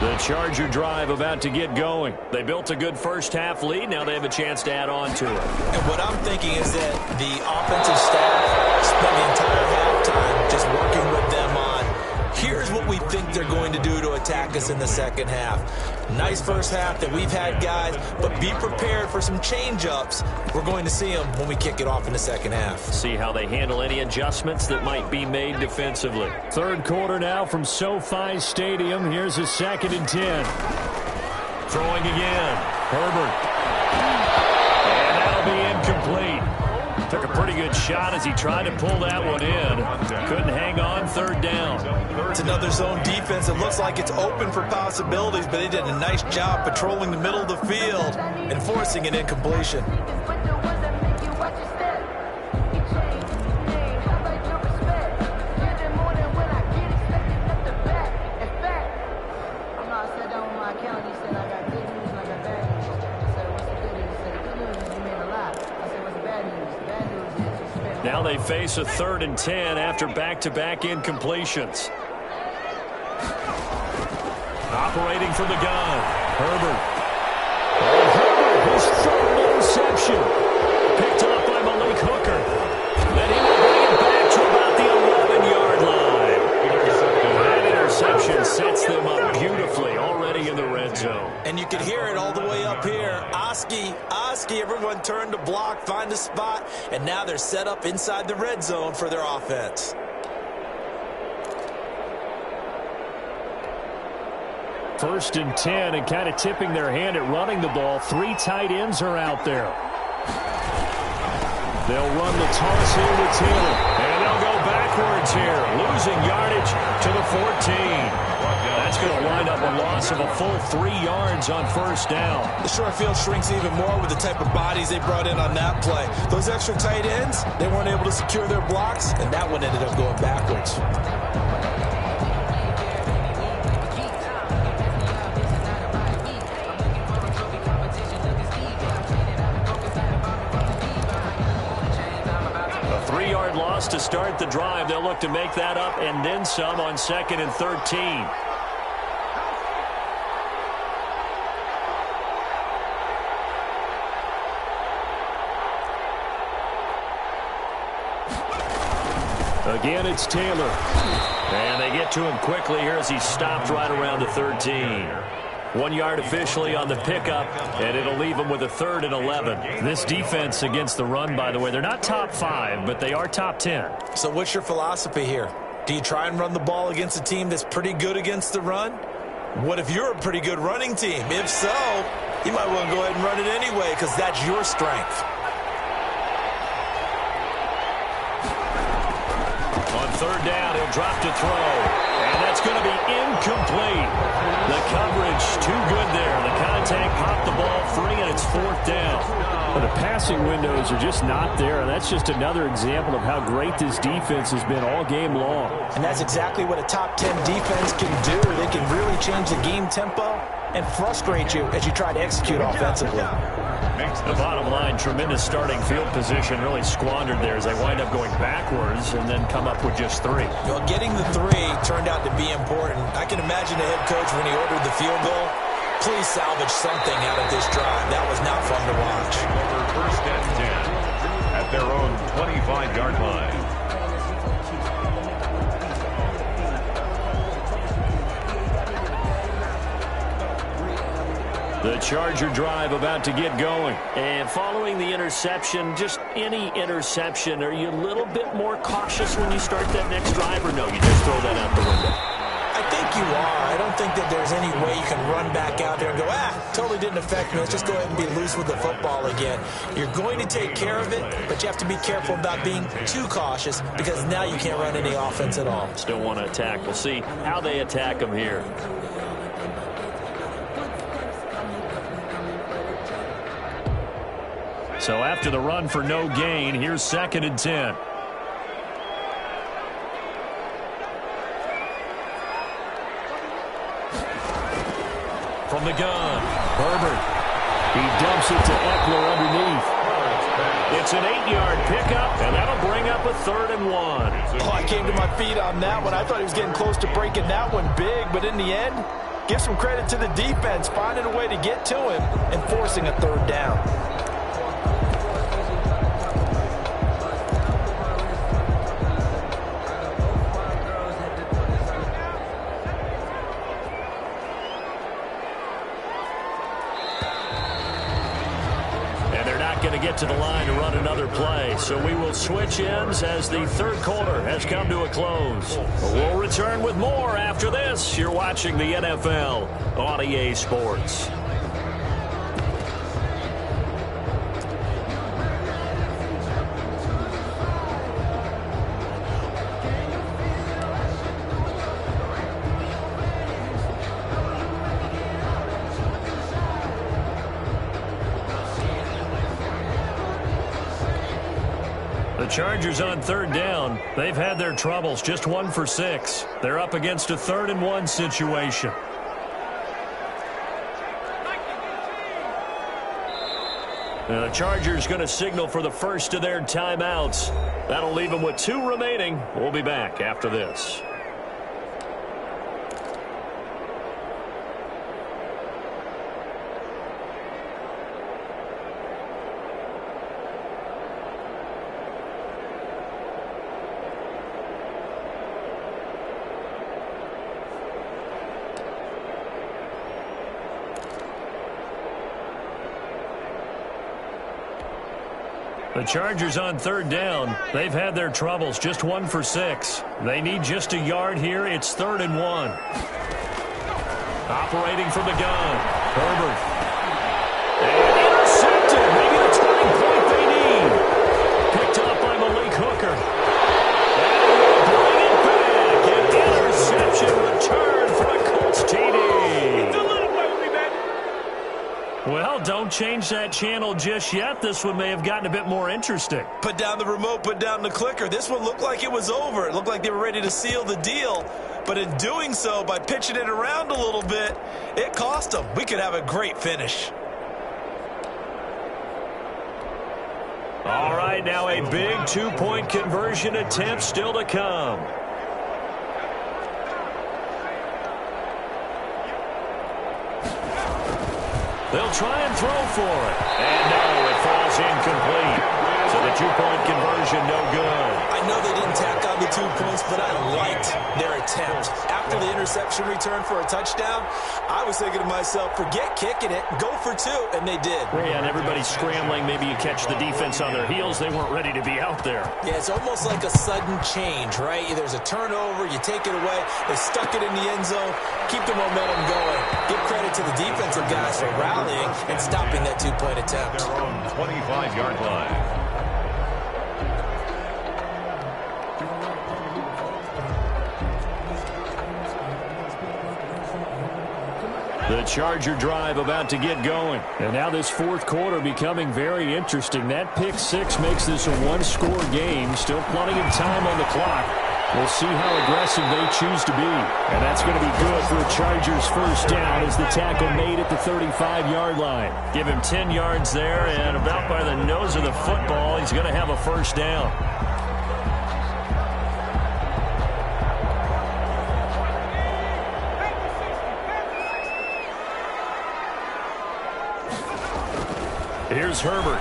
The Charger drive about to get going. They built a good first half lead. Now they have a chance to add on to it. And what I'm thinking is that the offensive staff spent the entire halftime just working with them on, here's what we think they're going to do to attack us in the second half. Nice first half that we've had, guys, but be prepared for some change-ups. We're going to see them when we kick it off in the second half. See how they handle any adjustments that might be made defensively. 3rd quarter now from SoFi Stadium. Here's a 2nd and 10. Throwing again. Herbert. And that'll be incomplete. Took a pretty good shot as he tried to pull that one in. Couldn't hang on. 3rd down. It's another zone defense. It looks like it's open for possibilities, but they did a nice job patrolling the middle of the field and forcing an incompletion. Now they face a 3rd and 10 after back-to-back incompletions. Operating from the gun, Herbert. And Herbert, his 3rd interception. Picked off by Malik Hooker. Then he will bring it back to about the 11-yard line. That interception sets them up beautifully already in the red zone. And you can hear it all the way up here. Oski, everyone turned to block, find a spot, and now they're set up inside the red zone for their offense. 1st and 10, and kind of tipping their hand at running the ball. 3 tight ends are out there. They'll run the toss here with Taylor. And they'll go back backwards here, losing yardage to the 14. That's going to wind up a loss of a full 3 yards on first down. The short field shrinks even more with the type of bodies they brought in on that play. Those extra tight ends, they weren't able to secure their blocks, and that one ended up going backwards. A 3-yard loss to start the drive. They'll look to make that up and then some on 2nd and 13. Again, it's Taylor. And they get to him quickly here as he stopped right around the 13. 1 yard officially on the pickup, and it'll leave him with a 3rd and 11. This defense against the run, by the way, they're not top 5, but they are top 10. So what's your philosophy here? Do you try and run the ball against a team that's pretty good against the run? What if you're a pretty good running team? If so, you might want to go ahead and run it anyway because that's your strength. On 3rd down, he'll drop to throw. And that's going to be incomplete. The coverage too good there. The contact popped the ball free, and it's 4th down. Well, the passing windows are just not there, and that's just another example of how great this defense has been all game long. And that's exactly what a top 10 defense can do. They can really change the game tempo and frustrate you as you try to execute offensively. The bottom line, tremendous starting field position, really squandered there as they wind up going backwards and then come up with just 3. Well, getting the 3 turned out to be important. I can imagine the head coach when he ordered the field goal. Please salvage something out of this drive. That was not fun to watch. Over 1st and 10 at their own 25-yard line. The Charger drive about to get going. And following the interception, just any interception, are you a little bit more cautious when you start that next drive, or no, you just throw that out the window? I think you are. I don't think that there's any way you can run back out there and go, totally didn't affect me. Let's just go ahead and be loose with the football again. You're going to take care of it, but you have to be careful about being too cautious because now you can't run any offense at all. Still want to attack. We'll see how they attack them here. So after the run for no gain, here's 2nd and 10. From the gun, Herbert. He dumps it to Eckler underneath. It's an 8-yard pickup, and that'll bring up a 3rd and 1. Oh, I came to my feet on that one. I thought he was getting close to breaking that one big, but in the end, give some credit to the defense, finding a way to get to him and forcing a 3rd down. Going to get to the line to run another play. So we will switch ends as the 3rd quarter has come to a close. We'll return with more after this. You're watching the NFL on EA Sports. The Chargers on 3rd down. They've had their troubles, just 1 for 6. They're up against a 3rd and 1 situation. The Chargers going to signal for the first of their timeouts. That'll leave them with 2 remaining. We'll be back after this. The Chargers on 3rd down. They've had their troubles, just 1 for 6. They need just a yard here. It's 3rd and 1. Operating from the gun, Herbert. And intercepted. Maybe the turning point they need. Picked up by Malik Hooker. And don't change that channel just yet, this one may have gotten a bit more interesting. Put down the remote, put down the clicker. This one looked like it was over. It looked like they were ready to seal the deal. But in doing so, by pitching it around a little bit, it cost them. We could have a great finish. All right, now a big two-point conversion attempt still to come. They'll try and throw for it. And no, it falls incomplete. So the two-point conversion, no good. I know they didn't tack on the 2 points, but I liked their attempt. After the interception return for a touchdown, I was thinking to myself, forget kicking it, go for 2, and they did. Yeah, and everybody's scrambling. Maybe you catch the defense on their heels. They weren't ready to be out there. Yeah, it's almost like a sudden change, right? There's a turnover, you take it away, they stuck it in the end zone, keep the momentum going. Give credit to the defensive guys for rallying and stopping that 2-point attempt. Their own 25-yard line. The Charger drive about to get going. And now this fourth quarter becoming very interesting. That pick six makes this a one-score game. Still plenty of time on the clock. We'll see how aggressive they choose to be. And that's going to be good for a Chargers first down as the tackle made at the 35-yard line. Give him 10 yards there, and about by the nose of the football, he's going to have a first down. Here's Herbert.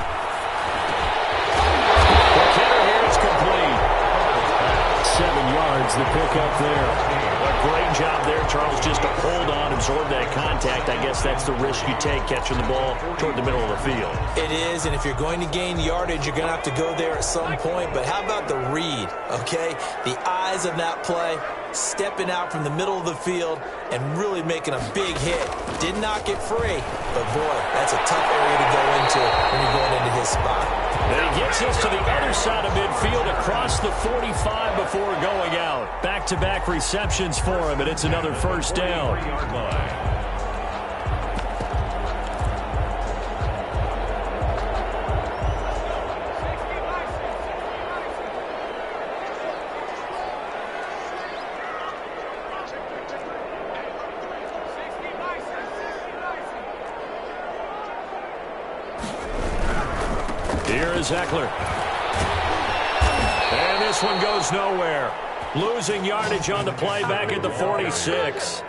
The kicker here is complete. 7 yards, the pickup there. A great job there, Charles, just to hold on, absorb that contact. I guess that's the risk you take catching the ball toward the middle of the field. It is, and if you're going to gain yardage, you're going to have to go there at some point. But how about the read, okay? The eyes of that play, stepping out from the middle of the field and really making a big hit. Did not get free, but boy, that's a tough area to go into when you're going into his spot. And he gets us to the other side of midfield across the 45 before going out. Back-to-back receptions for him, and it's another first down. Here is Eckler. And this one goes nowhere. Losing yardage on the play back at the 46.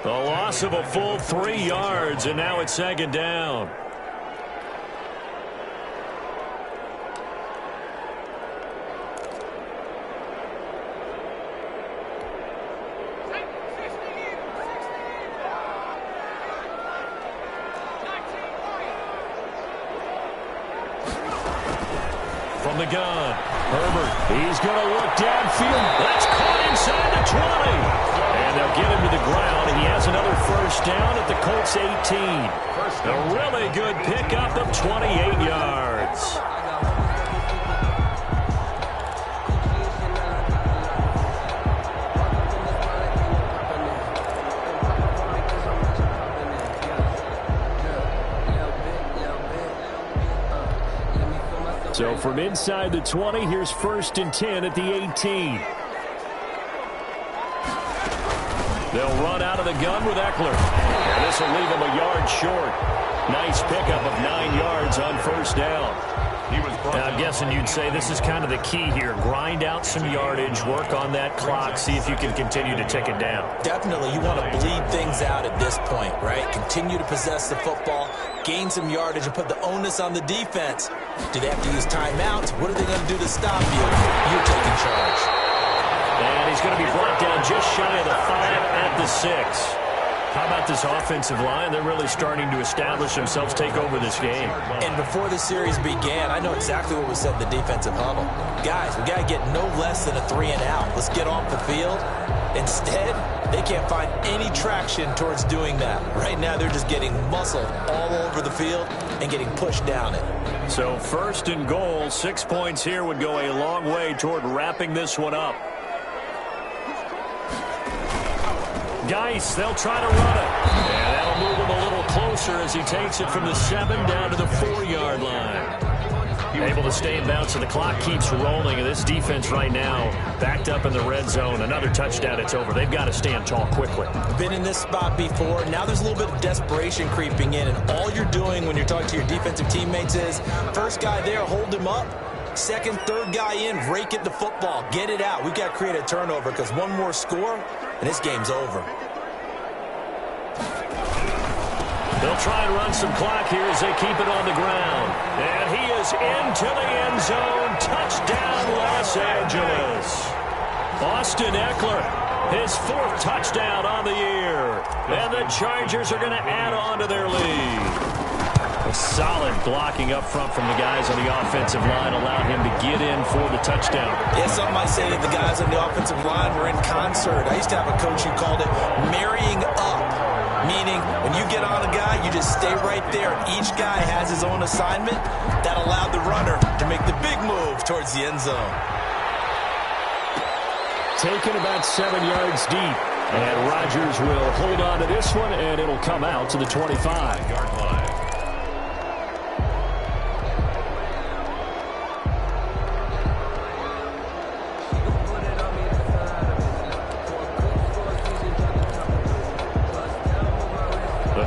The loss of a full 3 yards, and now it's second down. From the gun, Herbert, he's going to look downfield. That's caught inside the 20. And they'll get him to the ground, and he has another first down at the Colts 18. A really good pickup of 28 yards. So from inside the 20, here's 1st and 10 at the 18. They'll run out of the gun with Eckler. And this will leave him a yard short. Nice pickup of 9 yards on first down. Now, I'm guessing you'd say this is kind of the key here. Grind out some yardage, work on that clock, see if you can continue to tick it down. Definitely, you want to bleed things out at this point, right? Continue to possess the football, gain some yardage, and put the onus on the defense. Do they have to use timeouts? What are they going to do to stop you? You're taking charge. And he's going to be brought down just shy of the 5 at the 6. How about this offensive line? They're really starting to establish themselves, take over this game. And before the series began, I know exactly what was said in the defensive huddle. Guys, we got to get no less than a 3 and out. Let's get off the field. Instead, they can't find any traction towards doing that. Right now, they're just getting muscled all over the field and getting pushed down it. So 1st and goal, 6 points here would go a long way toward wrapping this one up. Geis, they'll try to run it. And that'll move him a little closer as he takes it from the 7 down to the 4-yard line. Able to stay in bounds, and the clock keeps rolling. And this defense right now backed up in the red zone. Another touchdown, it's over. They've got to stand tall quickly. Been in this spot before. Now there's a little bit of desperation creeping in. And all you're doing when you're talking to your defensive teammates is, first guy there, hold him up. Second, third guy in, rake at the football. Get it out. We've got to create a turnover because one more score, and this game's over. They'll try and run some clock here as they keep it on the ground. And he is into the end zone. Touchdown, Los Angeles. Austin Eckler, his 4th touchdown on the year. And the Chargers are going to add on to their lead. A solid blocking up front from the guys on the offensive line allowed him to get in for the touchdown. Yeah, some might say that the guys on the offensive line were in concert. I used to have a coach who called it marrying up. Meaning, when you get on a guy, you just stay right there. Each guy has his own assignment. That allowed the runner to make the big move towards the end zone. Taken about 7 yards deep. And Rodgers will hold on to this one, and it'll come out to the 25-yard line.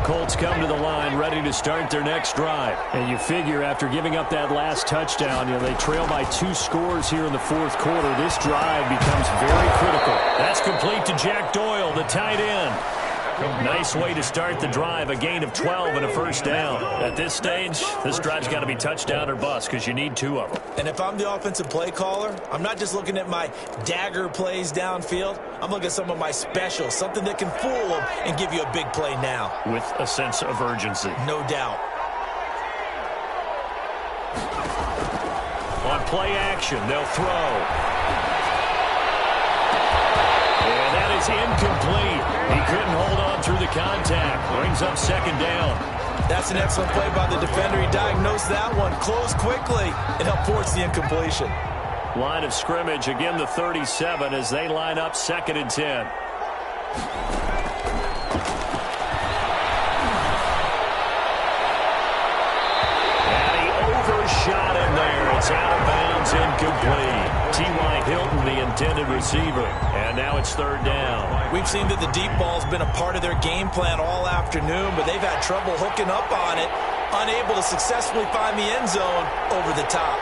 Colts come to the line ready to start their next drive. And you figure after giving up that last touchdown, they trail by 2 scores here in the 4th quarter. This drive becomes very critical. That's complete to Jack Doyle, the tight end. Nice way to start the drive, a gain of 12 and a first down. At this stage, this drive's got to be touchdown or bust because you need 2 of them. And if I'm the offensive play caller, I'm not just looking at my dagger plays downfield. I'm looking at some of my specials, something that can fool them and give you a big play now. With a sense of urgency. No doubt. On play action, they'll throw. And that is incomplete. He couldn't hold on through the contact. Brings up 2nd down. That's an excellent play by the defender. He diagnosed that one, closed quickly, and helped force the incompletion. Line of scrimmage, again the 37 as they line up 2nd and 10. And he overshot him there. It's out of bounds, incomplete. T.Y. Hilton, the intended receiver. And now it's 3rd down. We've seen that the deep ball's been a part of their game plan all afternoon, but they've had trouble hooking up on it, unable to successfully find the end zone over the top.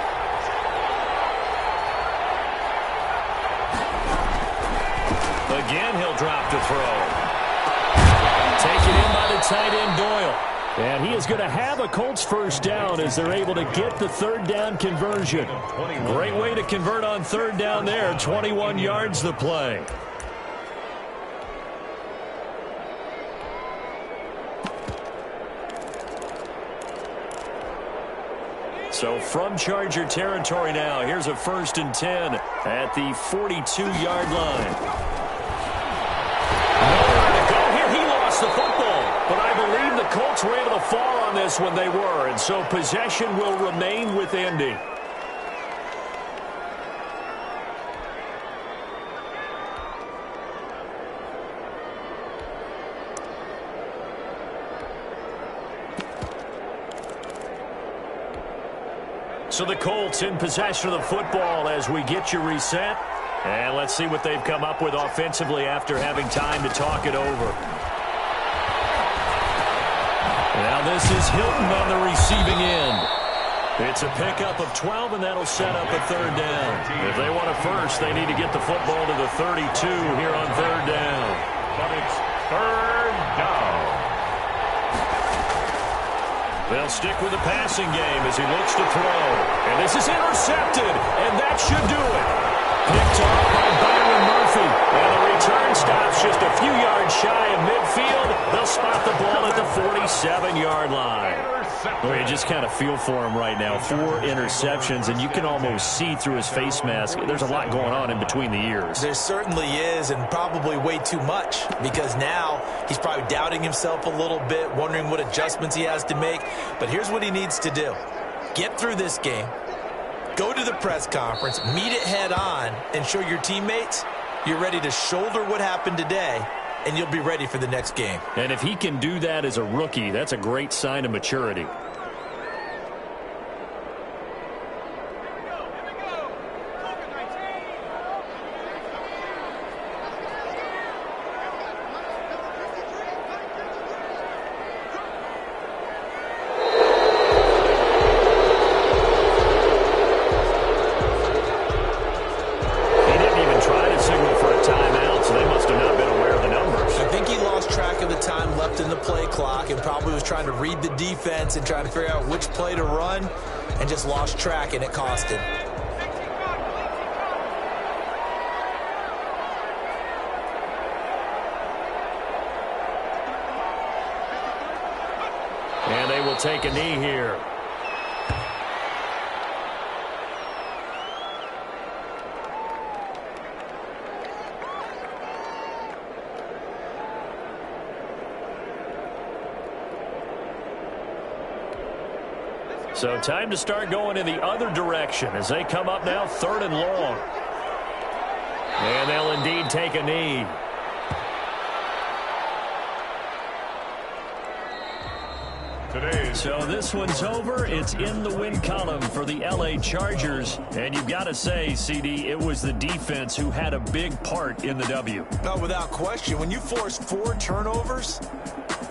Again, he'll drop to throw. Taken in by the tight end, Doyle. And he is going to have a Colts first down as they're able to get the 3rd down conversion. Great way to convert on 3rd down there. 21 yards the play. So from Charger territory now, here's a 1st and 10 at the 42-yard line. Nowhere to go here. He lost the football. But I believe the Colts were able to fall on this when they were. And so possession will remain with Indy. So the Colts in possession of the football as we get you reset. And let's see what they've come up with offensively after having time to talk it over. Now this is Hilton on the receiving end. It's a pickup of 12, and that'll set up a 3rd down. If they want a first, they need to get the football to the 32 here on 3rd down. But it's 3rd down. They'll stick with the passing game as he looks to throw. And this is intercepted, and that should do it. Picked off by Byron Murphy. And the return stops just a few yards shy of midfield. They'll spot the ball at the 47-yard line. Well, you just kind of feel for him right now. 4 interceptions, and you can almost see through his face mask. There's a lot going on in between the ears. There certainly is, and probably way too much, because now he's probably doubting himself a little bit, wondering what adjustments he has to make. But here's what he needs to do. Get through this game, go to the press conference, meet it head on, and show your teammates you're ready to shoulder what happened today and you'll be ready for the next game. And if he can do that as a rookie, that's a great sign of maturity. Trying to read the defense and trying to figure out which play to run, and just lost track, and it cost him. And they will take a knee here. So time to start going in the other direction as they come up now 3rd and long. And they'll indeed take a knee. So this one's over. It's in the win column for the LA Chargers. And you've got to say, CD, it was the defense who had a big part in the W. No, without question. When you force 4 turnovers,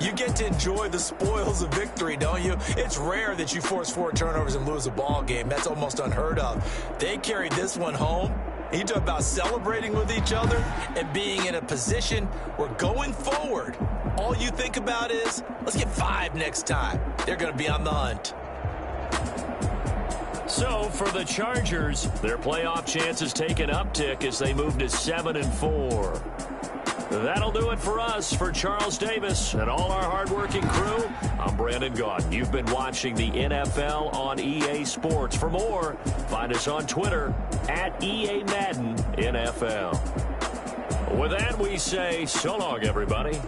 you get to enjoy the spoils of victory, don't you? It's rare that you force 4 turnovers and lose a ball game. That's almost unheard of. They carried this one home. You talk about celebrating with each other and being in a position where going forward, all you think about is, let's get 5 next time. They're going to be on the hunt. So for the Chargers, their playoff chances take an uptick as they move to 7-4. That'll do it for us. For Charles Davis and all our hardworking crew, I'm Brandon Gaudin. You've been watching the NFL on EA Sports. For more, find us on Twitter at EA Madden NFL. With that, we say so long, everybody.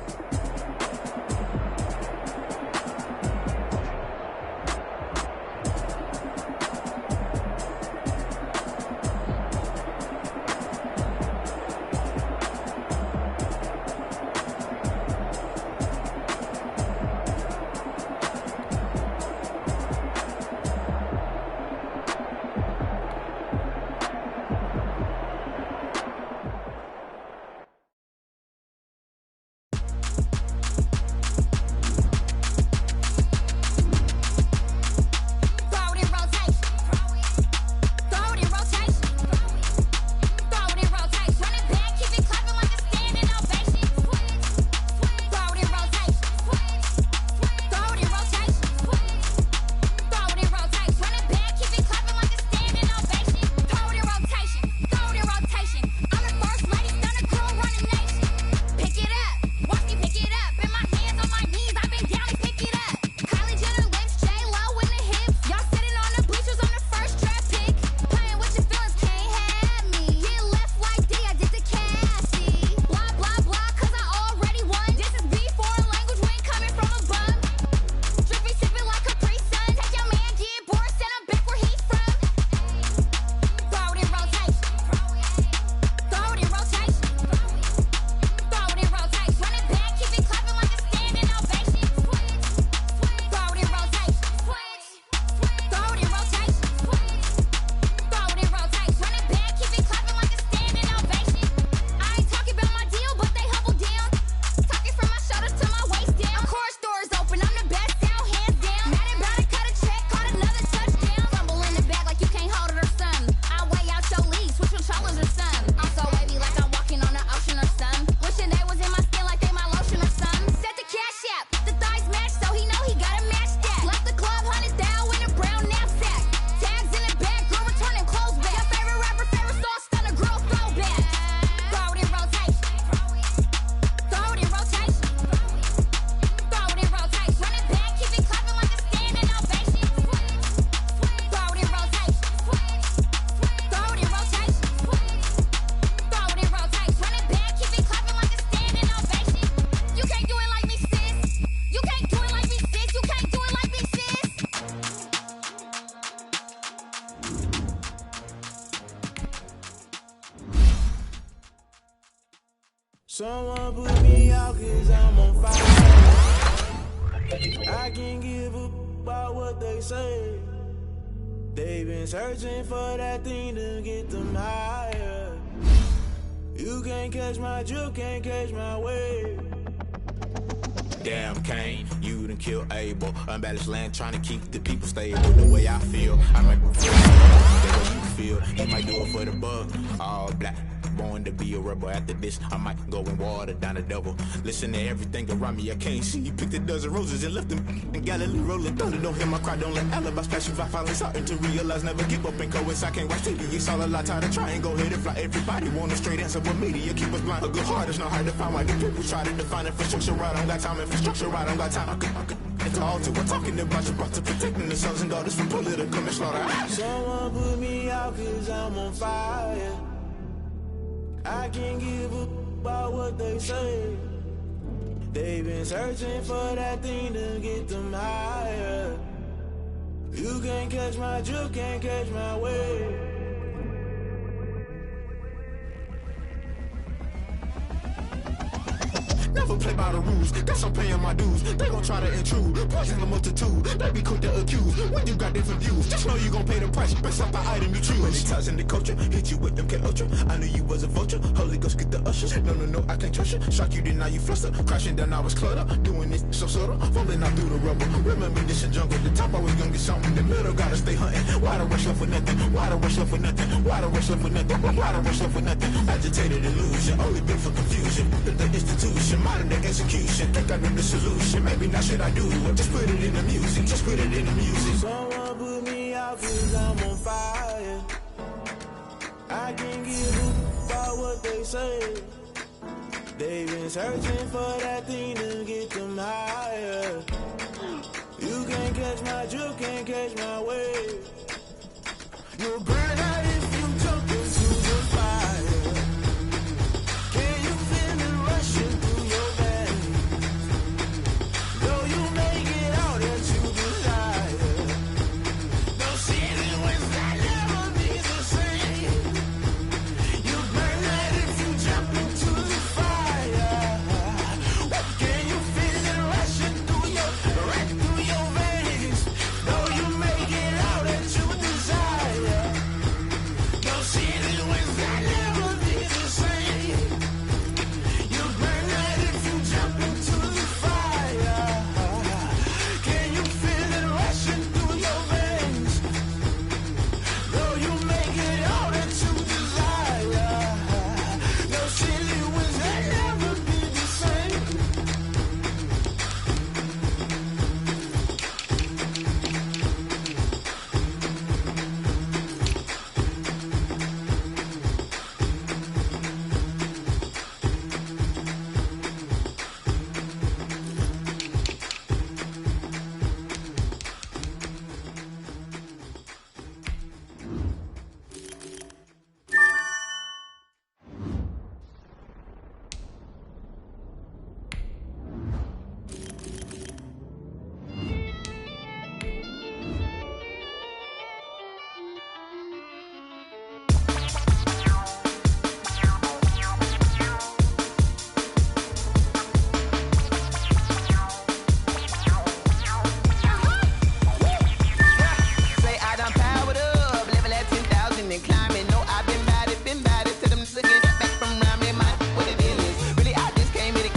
Someone put me out 'cause I'm on fire. I can't give a about what they say. They've been searching for that thing to get them higher. You can't catch my drift, can't catch my wave. Damn, Kane, you done killed Abel. Unbalanced land, trying to keep the people stable. The way I feel, I might feel the way you feel. You might do it for the bug. All black, born to be a rebel. After this, I might go and water down the devil. Listen to everything around me, I can't see. Picked a dozen roses and left them in Galilee rolling thunder. Don't hear my cry, don't let alibis pass you. I finally starting to realize, never give up and coast. I can't watch TV, it's all a lot. Tired of trying, go ahead and fly. Everybody want a straight answer, but media keep us blind. A good heart is not hard to find. Why the people try to define infrastructure right? I don't got time, infrastructure right, I don't got time. I could it's all to we're talking about you, about to protecting the sons and daughters from political and slaughter. Someone put me out 'cause I'm on fire. I can't give a about what they say. They've been searching for that thing to get them higher. You can't catch my drift, can't catch my wave. Never play by the rules, guess I'm paying my dues. They gon' try to intrude, poison the multitude. They be quick to accuse, when you got different views. Just know you gon' pay the price, based off the item you choose. When it ties in the culture, hit you with MK Ultra. I knew you was a vulture, Holy Ghost get the ushers. No, I can't trust you. Shock you, then now you fluster. Crashing down, I was cluttered. Doing this so subtle, falling out through the rubble. Remember this a jungle, the top always gonna get something. The middle gotta stay hunting. Why the rush left for nothing? Why the rush left for nothing? Why the rush left for nothing? Why the rush left for nothing? Agitated illusion, only built for confusion. The institution, modern day execution. Think I know the solution. Maybe not should I do it? Just put it in the music. Just put it in the music. Someone put me out 'cause I'm on fire. I can't give a about what they say. They've been searching for that thing to get them higher. You can't catch my drift, can't catch my wave. You'll burn out if you jump into the fire. Can you feel it rushing through your veins? Though you make it out that you desire. No season when that never be the same. You burn out if you jump into the fire. Can you feel it rushing through your veins? Though you make it out that you desire. No season when that never be the same. You burn out if you jump into the fire. Can you feel it rushing through your veins? Though you make it all that you desire. No silly winds that never be the same. Say I done powered up, level at 10,000 and climbing. No, I've been bad it to them niggas back from around me. My what the deal is? Really, I just came here to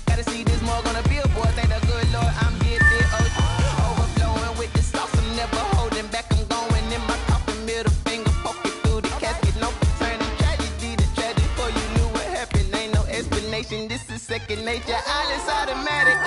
gotta see this more gonna be a boy. Thank the good Lord, I'm gifted. Overflowing with the sauce, I'm never holding back. I'm going in my coffin, middle finger poking through the casket. No turning tragedy to tragedy. Before you knew what happened, ain't no explanation. This is second nature. All is automatic.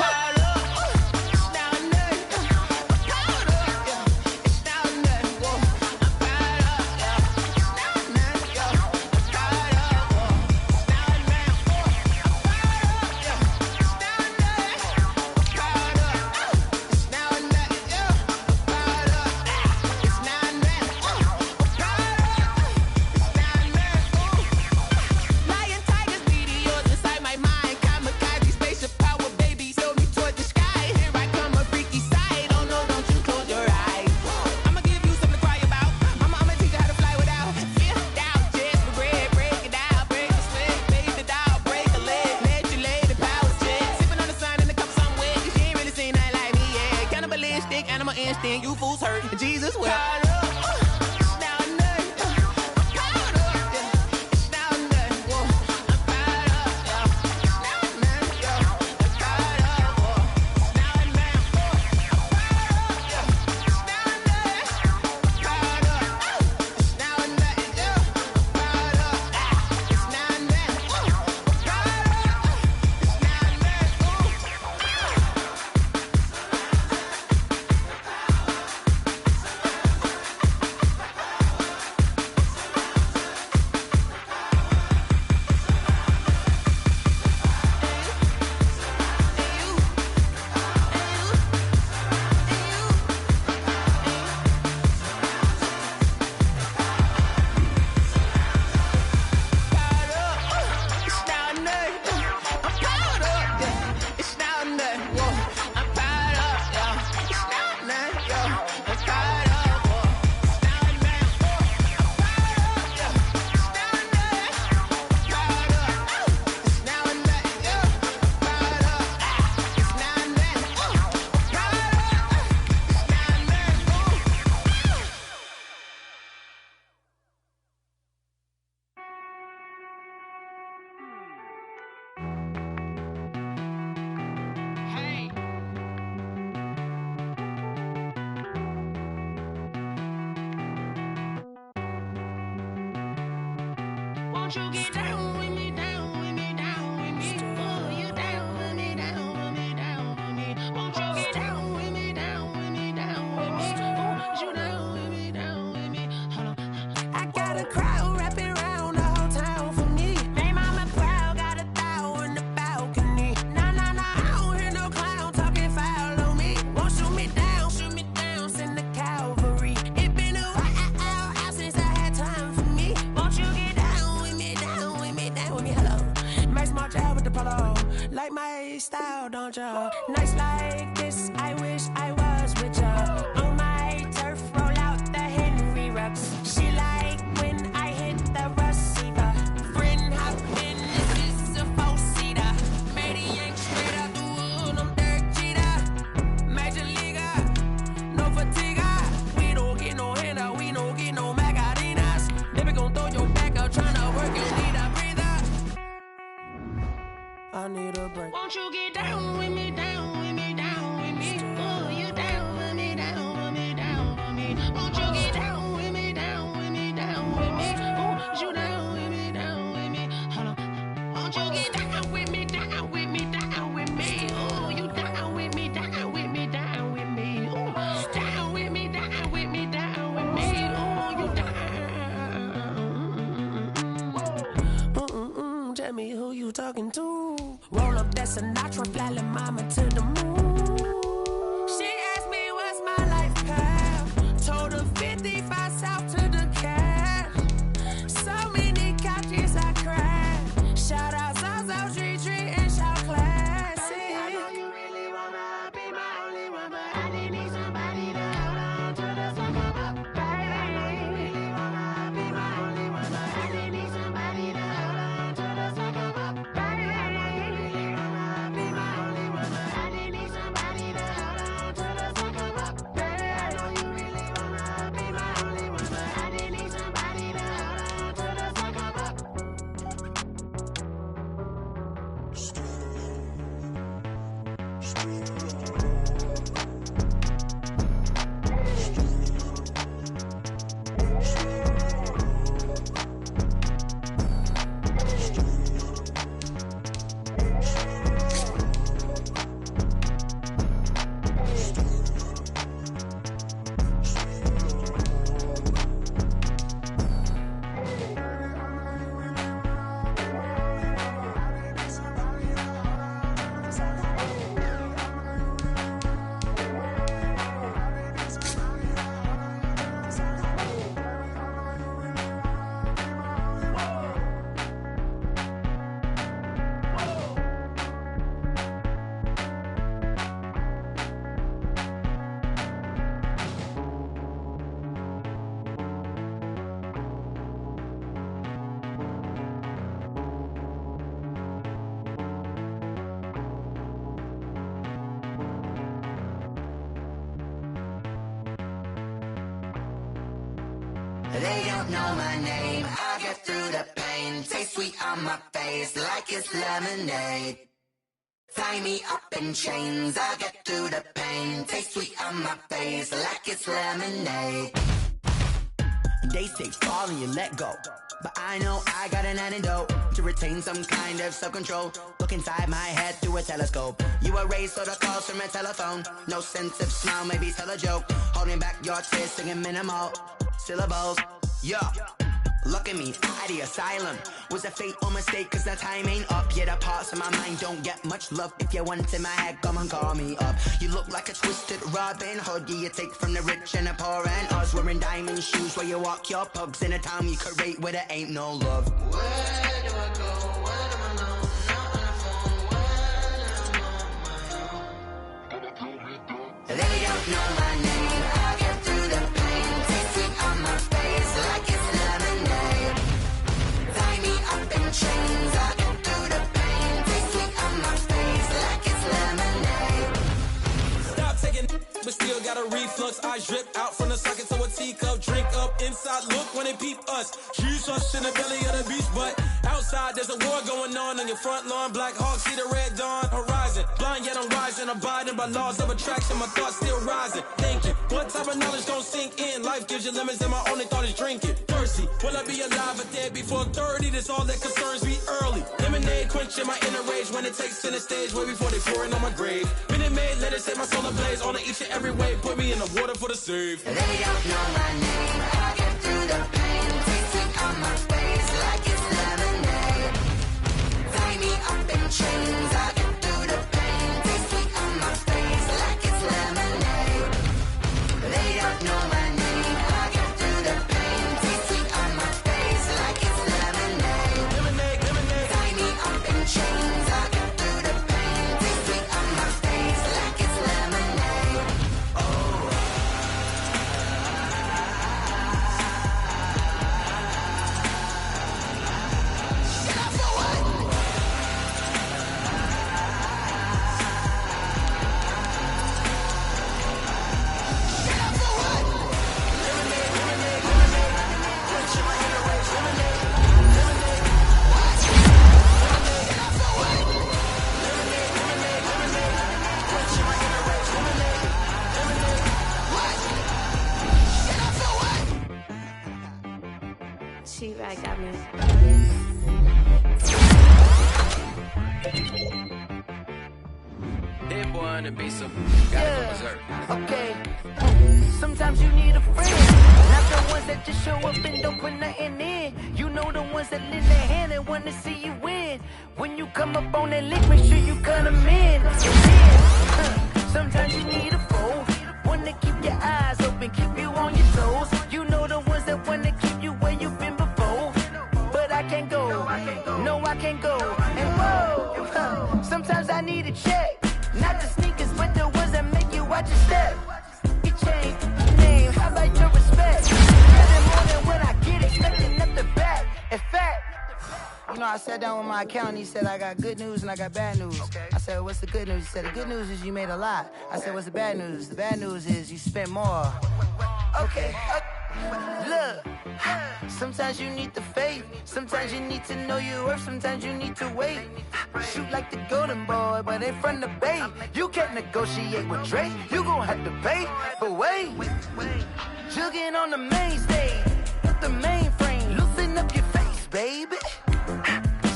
Lion, tigers, meteors inside my mind. Kamikaze, spaceship power, baby. Show me towards hurt. Jesus wept. Won't you get down with me, down with me, down with me? Oh, you down with me, down with me, down with me. Won't you get down with me, down with me, down with me? Oh, you down with me, down with me? Hold on. I got a crowd wrapping around the whole town for me. Hey, mama proud, got a thou in the balcony. Nah, I don't hear no clown talking foul on me. Won't shoot me down, send the cavalry. It been a while since I had time for me. Won't you get down with me, down with me, down with me? Hello. Max March out with the polo. Like my style, don't ya? Nights like this, I wish I was with ya. On my turf, roll out the Henry Rux. She like when I hit the receiver. Friend hop in, this is a four-seater. Made a yank straight out the wood, I'm Derek Jeter. Major leaguer, no fatigue. We don't get no handout, we don't get no Magarinas. Never gon' throw your back out, tryna work, you need a breather. I need a break. Won't you get down with me, down with me, down with me? Oh, you down with me, down with me, down with me? Won't you get down with me, down with me, down with me? Oh, you down with me, down with me? Hold on. Won't you get down with me, down with me, down with me? Oh, you down with me, down with me, down with me? Oh, down with me, down with me, down with me? Oh, you down. Tell me who you talking to. Roll up that Sinatra, fly la mama to the moon. She asked me what's my life path. Told her 55 south to the cat. So many couches I cried. Shout out South Tree and shout classy. I know you really wanna be my only one, but I didn't need somebody to hold on to the sun come up. Baby, I know you really wanna be my only one, but I didn't need somebody to hold on to the sun come up. Baby, I know you really wanna be my only one, but I didn't need somebody to They don't know my name. I get through the pain. Taste sweet on my face like it's lemonade. Tie me up in chains. I get through the pain. Taste sweet on my face like it's lemonade. They say fall and you let go, but I know I got an antidote to retain some kind of self-control. Look inside my head through a telescope. You erase all the calls from a telephone. No sense of smile, maybe tell a joke. Holding back your tears, singing minimal syllables. Yeah, look at me, out the asylum. Was a fate or mistake, cause the time ain't up. Yet the parts of my mind don't get much love. If you want in my head, come and call me up. You look like a twisted Robin Hood. You take from the rich and the poor and us. Wearing diamond shoes where you walk your pugs in a town you create where there ain't no love. Where do I go? Where do I know? Not on the phone. Where am I on my own? They don't know my name. I get through the pain. Taste sweet on my face like it's lemonade. Tie me up in chains. I get through the pain. Taste sweet on my face like it's lemonade. Stop taking, but still got a reflux. I drip out from the socket to a teacup. Drink up inside, look when they peep us. Shoes us in the belly of the beach, but outside there's a war going on your front lawn. Black Hawk see the red dawn horizon. Blind yet I'm rising, abiding by laws of attraction. My thoughts still rising. Thinking, what type of knowledge don't sink in? Life gives you lemons and my only thought is drinking. Thirsty, will I be alive or dead before 30? That's all that concerns me early. Lemonade quenching my inner rage when it takes center stage way before they pour it on my grave. Minute Maid, let it set my soul ablaze. On each and every way, put me in the water for the save. They don't know my name. I get through the pain. Taste sweet on my face like it's lemonade. Tie me up in chains. I get through the pain. Taste sweet on my face like it's lemonade. They don't know my name. I get through the pain. Taste sweet on my face like it's lemonade. Lemonade, lemonade. Tie me up in chains. I get through the pain. Taste sweet on my face like it's lemonade. T-Rag got me. That boy on the beat, so gotta go berserk. Okay. Sometimes you need a friend, not the ones that just show up and don't put nothing in. You know the ones that lend their hand and want to see you win. When you come up on that lick, make sure you cut them in. And then, sometimes you need a foe, one to keep your eyes open, keep you on your toes. You know the ones that want to keep you where you've been before. But I can't go, no I can't go. And whoa, sometimes I need a check. Not the sneakers, but the ones that make you watch your step. Your chain, your name, how about your respect? Getting more than when I get expecting up the back. In fact, you know, I sat down with my accountant. He said, I got good news and I got bad news. Okay. I said, what's the good news? He said, the good news is you made a lot. I said, what's the bad news? The bad news is you spent more. Okay. Look, sometimes you need the faith. Sometimes you need to know your worth. Sometimes you need to wait. Shoot like the golden boy, but in front of the bay. You can't negotiate with Drake. You gon' have to pay. But wait, jugging on the main stage. With the mainframe, loosen up your face, baby.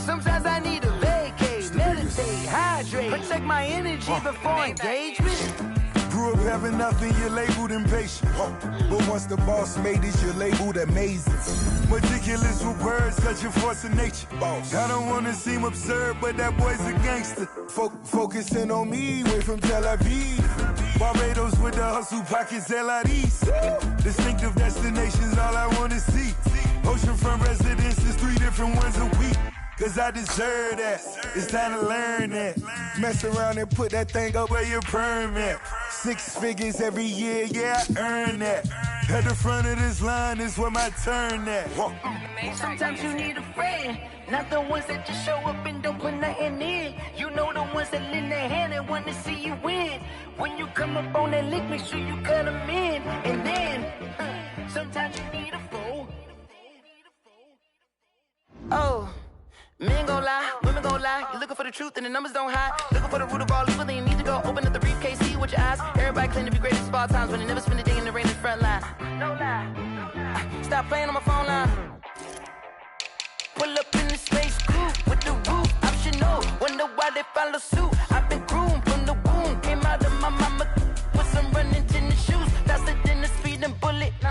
Sometimes I need a vacate, meditate, hydrate, protect my energy before engagement. Grew up having nothing, you're labeled impatient. But once the boss made it, you're labeled amazing. Meticulous with words, such a force of nature. I don't wanna seem absurd, but that boy's a gangster. Focusing on me, way from Tel Aviv. Barbados with the hustle pockets, LIDs. Distinctive destinations, all I wanna see. Oceanfront residences, 3 different ones a week. Cause I deserve that, it's time to learn that. Mess around and put that thing up where your permit. 6 figures every year, yeah, I earn that. At the front of this line is where my turn at. Sometimes you need a friend, not the ones that just show up and don't put nothing in. You know the ones that lend their hand and want to see you win. When you come up on that lick, make sure you cut them in. And then, sometimes you need a foe, Oh, men gon' lie, women gon' lie. You looking for the truth and the numbers don't hide. Looking for the root of all evil, then you need to go open up the briefcase, see with your eyes. Everybody claim to be greatest of all times, but they never spend a day in the rain in the front line. No lie. Stop playing on my phone line. Pull up in the space coupe with the roof optional. Wonder why they follow suit. I've been groomed from the womb. Came out of my mama with some running tennis shoes. Faster than the speeding bullet. Nah,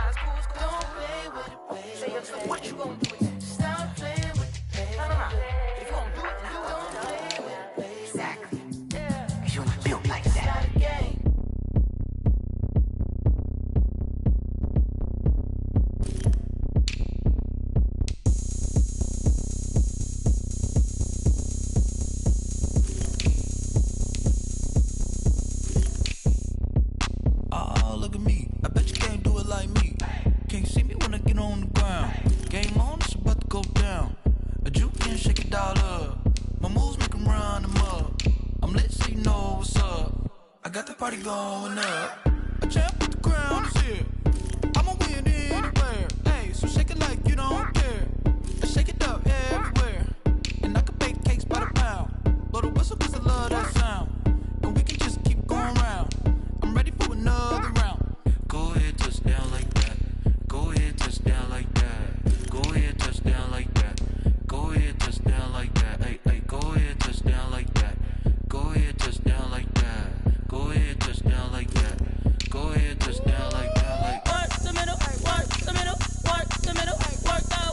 it's cool, it's cool. Don't play with it, play. Say what you gon' do with it? Stop playing with it, play. Nah. If you gon' do it, you don't play with it, play. Exactly. Yeah. Cause you ain't built like that. It's not a game. Party going up. A champ with the crown is here. I'ma win anywhere. Hey, so shake it like you don't care. And shake it up everywhere. And I can bake cakes by the pound. Blow the whistle cause I love that sound. And we can just keep going round. I'm ready for another round. Go ahead, touch down like that. Go ahead, touch down like that. Go ahead, touch down like that. Go ahead, touch down like that. Hey, go ahead, touch down like that. Go ahead, touch down like that. Go ahead, touch down like that. Go ahead, touch down like that. Like work the middle, work the middle, work the middle, work the middle, work the middle, work the middle, work the middle,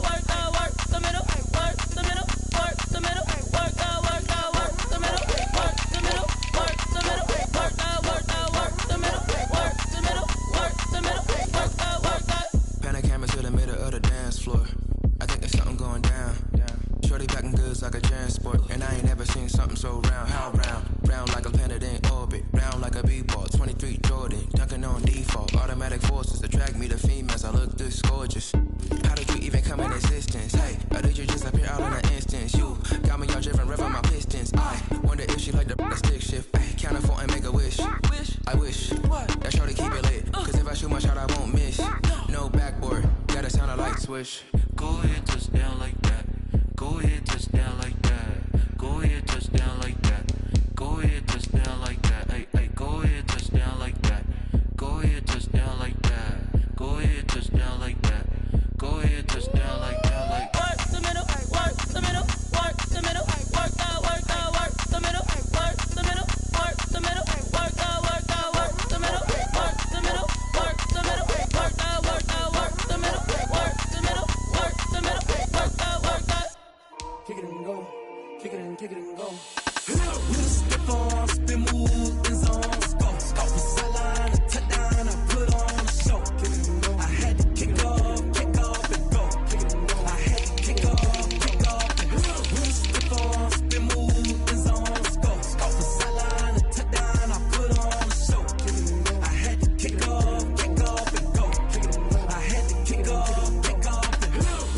work the middle, work the middle, work the middle, work the middle, work the middle, work the. Pan a camera to the middle of the dance floor. I think there's something going down. Shorty backing goods like a transport, and I ain't never seen something so round. How round? Round like a planet in orbit, round like a b-ball. 23 Jordan, dunking on default. Automatic forces attract me to females. I look this gorgeous. How did you even come in existence? Hey, or did you just appear out in an instance? You got me all driven, revving my pistons. I wonder if she like the stick shift. Hey, count it 4 and make a wish. I wish that shorty keep it lit. Cause if I shoot my shot, I won't miss. No backboard, gotta sound a light switch. Go ahead, touch down like that. Go ahead, touch down like that. Go ahead, touch down like that. Go ahead, touch down like that. Hey, go ahead, touch down like that. Go ahead, touch down like that. Go ahead, touch down like that. Go ahead, touch down like that. Like work the middle, work the middle, work the middle, work the middle, work the middle, work the middle, work the middle, work the middle, work the middle, work the middle, work the middle, work the middle, work the middle, work the. Kick it and go, kick it and go. Step on, spin, move, and zone, go. Off the sideline, touchdown, I put on a show. I had to kick off and go. I had to kick off and go. Step on, spin, move, and zone, go. Off the sideline, touchdown, I put on a show. I had to kick off and go. I had to kick off and go.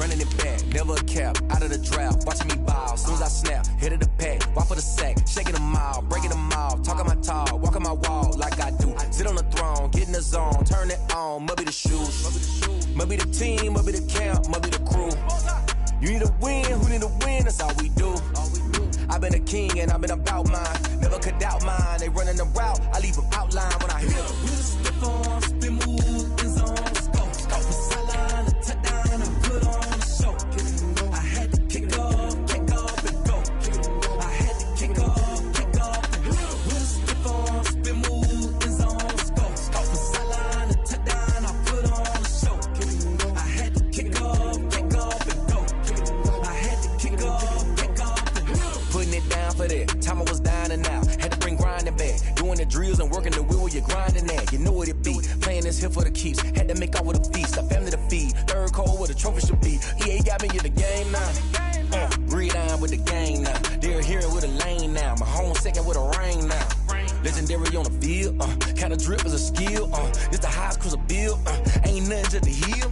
Running it back, never a cap, out of the drought, watching me ball. Soon as I snap, hit of the pack, walk for the sack, shaking them all, breaking them off, talking my talk, walking my wall like I do. Sit on the throne, get in the zone, turn it on, must be the shoes, must be the team, must be the camp, must be the crew. You need a win, who need a win, that's all we do. I've been a king and I've been about mine, never could doubt mine. They running the route, I leave them outline when I hit them. Step on, spin, move, and zone, go. Off the sideline, touchdown, I put on a show. I had to kick off and go. I had to kick off and go. Step on, spin, move, and zone, go. Off the sideline, touchdown, I put on a show. I had to kick off and go. I had to kick off and go. Putting it down for that, time I was down and out. Had to bring grinding back, doing the drills and working the wheel where you're grinding at. You know what it be, playing this here for the keeps. Had to make out with a feast, a family to feed. Third cold where the trophy should be. EA got me in the game now. Breed on with the game now. They're here with a lane now. My home second with a ring now. Legendary on the field, kinda drip is a skill. It's the highest cruiser bill, ain't nothing to the hill.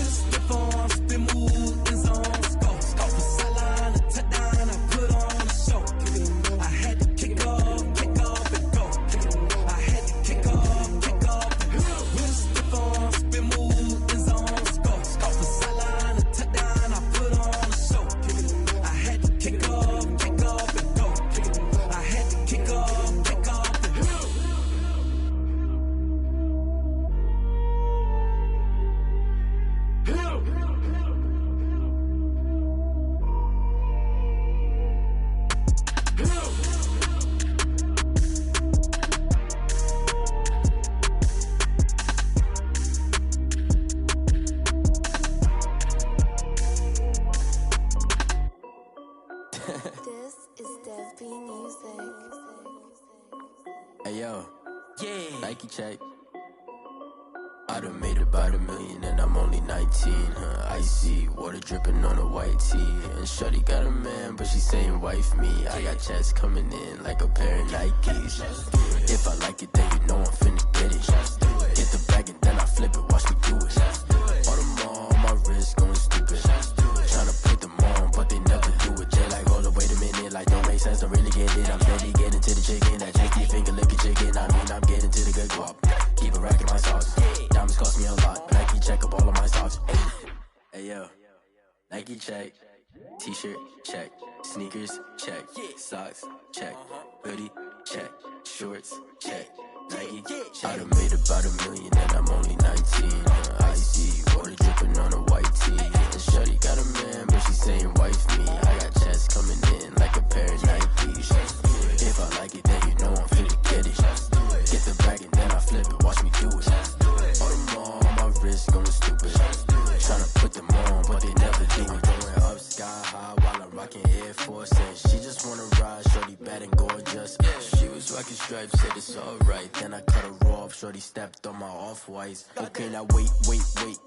Step on, spin, move, and zone, go. Off the sideline, touchdown, I put on a show. I had to kick off and go. I had to kick off and go. Step on, spin, move, and zone, go. Off the sideline, touchdown, I put on a show. This is Dev B Music. Hey yo, yeah. Nike check. I done made about $1 million and I'm only 19. Icy water dripping on a white tee. And shorty got a man, but she saying wife me. I got checks coming in like a pair of Nikes. If I like it, then you know I'm finna get it. Get the bag and then I flip it, watch me do it. All them on my wrist going stupid. Tryna put them on, but they never do it. They like, hold up, wait a minute, like don't make sense, don't really get it. I'm steady getting to the chicken, that tasty finger licking chicken. I mean, I'm getting to the good guap. Keep a rack in my socks. Diamonds cost me a lot, but Nike check up all of my stocks. Hey yo, Nike check. T-shirt check. Sneakers check. Socks check. Hoodie check. Shorts check. Nike I done made about $1 million and I'm only 19. Icy water dripping on a white tee. And shorty got a man, but she saying wife me. I got checks coming in like a pair of Nikes. If I like it, then you know I'm finna get it. Get the bag and then I flip it, watch me do it. All them on my wrist going stupid. Tryna put them on, but they never do it. Going up sky high while I'm rocking Air Force. And she just wanna ride, shorty bad and gorgeous. She was rocking stripes, said it's alright. Then I cut her off, shorty stepped on my off-whites. Okay, now wait.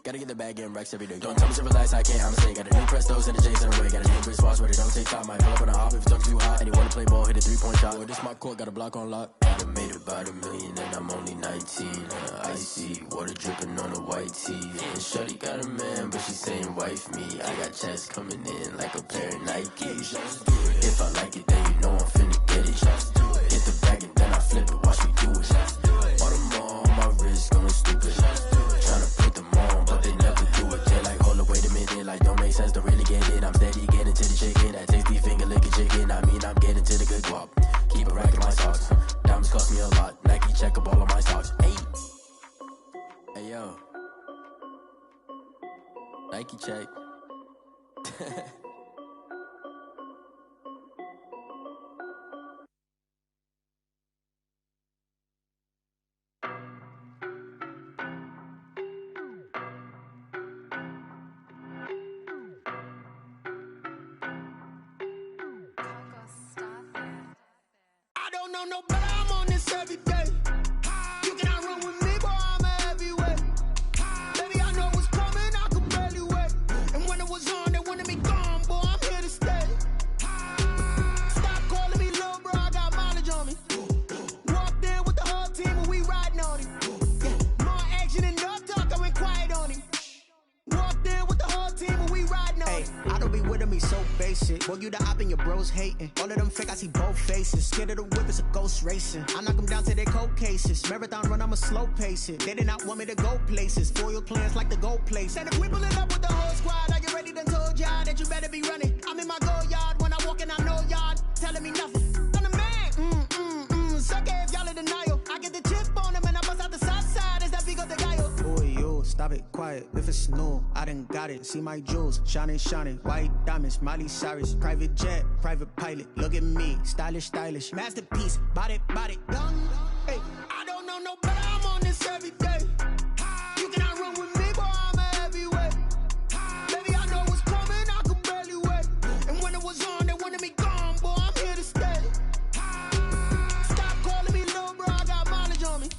Gotta get the bag in racks every day. Don't tell me to relax, I can't, I'ma say. Got a new Prestos and a J's in the way. Got a new Chris Watch, but it don't take time. Might pull up on a hop if it's too hot. And you wanna play ball, hit a 3-point shot. Or this my court, got a block on lock. I done made about $1 million and I'm only 19. Icy water dripping on a white tee. And shorty got a man, but she saying wife me. I got checks coming in like a pair of Nikes. If I like it, then you know I'm finna get it. Get the bag and then I flip it, watch me do it. All them on my wrist going stupid. Tryna put them on, but they never do it. They like, hold up, wait a minute, like don't make sense, don't really get it. I'm steady getting to the chicken, that tasty finger licking chicken. I mean, I'm getting to the good guap. Keep a rack in my socks. Diamonds cost me a lot. Nike check up all of my stocks. Hey yo, Nike check. I don't know no better, I'm on this every day. You cannot run with me, boy, I'm a heavyweight. Baby, I know what's coming, I could barely wait. And when it was on, they wanted me gone, boy, I'm here to stay. Stop calling me little bro, I got mileage on me. Walked in with the whole team and we riding on him. More action and no talk, I went quiet on him. Walked in with the whole team and we riding on him. I don't be with him, he's so basic. Boy, you the op and your bros hating. All of them fake, I see both faces. Scared of the whip, it's a ghost racing. I knock them down to their cold cases. Marathon run, I'ma slow pace it. They did not want me to go places. Foil plans like the gold place. And if we pulling up with the whole squad, are you ready? Done told y'all that you better be running. I'm in my go yard when I walk in, I know y'all telling me nothing. I'm the man. Suck it if y'all in denial. I get the chip on them and I bust out the south side. Is that big of the guy? Boy, yo, stop it, quiet. If it's new, I done got it. See my jewels, shining. White diamonds, Miley Cyrus. Private jet, private pilot. Look at me, stylish. Masterpiece, body, done. Hey, I don't know no better, I'm on this every day. You cannot run with me, boy, I'm a heavyweight. Baby, I know what's coming, I could barely wait. And when it was on, they wanted me gone, boy, I'm here to stay. Stop calling me little bro, I got mileage on me.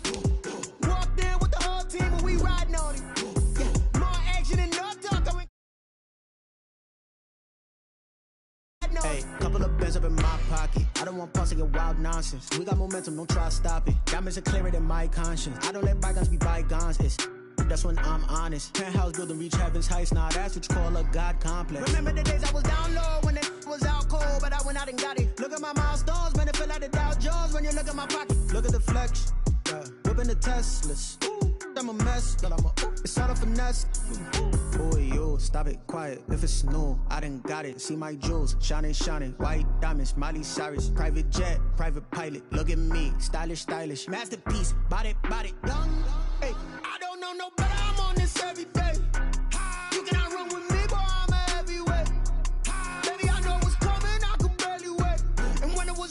Walked in with the whole team and we riding on him. More action and no talk, I went. Hey, couple of bands up in my pocket. I don't want pause to get wild nonsense. We got momentum, don't try to stop it. Diamonds are clearer than my conscience. I don't let bygones be bygones. That's when I'm honest. Penthouse building reach heaven's heights. Nah, that's what you call a God complex. Remember the days I was down low when it was out cold, but I went out and got it. Look at my milestones, man, it feel like the Dow Jones when you look at my pocket. Look at the flex, yeah. Whipping the Teslas. I'm a mess, but it's all a finesse. Boy, yo, stop it, quiet. If it's new, I done got it. See my jewels, shining. White diamonds, Miley Cyrus. Private jet, private pilot. Look at me, stylish. Masterpiece, body, done. Hey, I don't know no better, I'm on this every day. You cannot run with me, boy, I'm a heavyweight. Baby, I know what's coming, I could barely wait. And when it was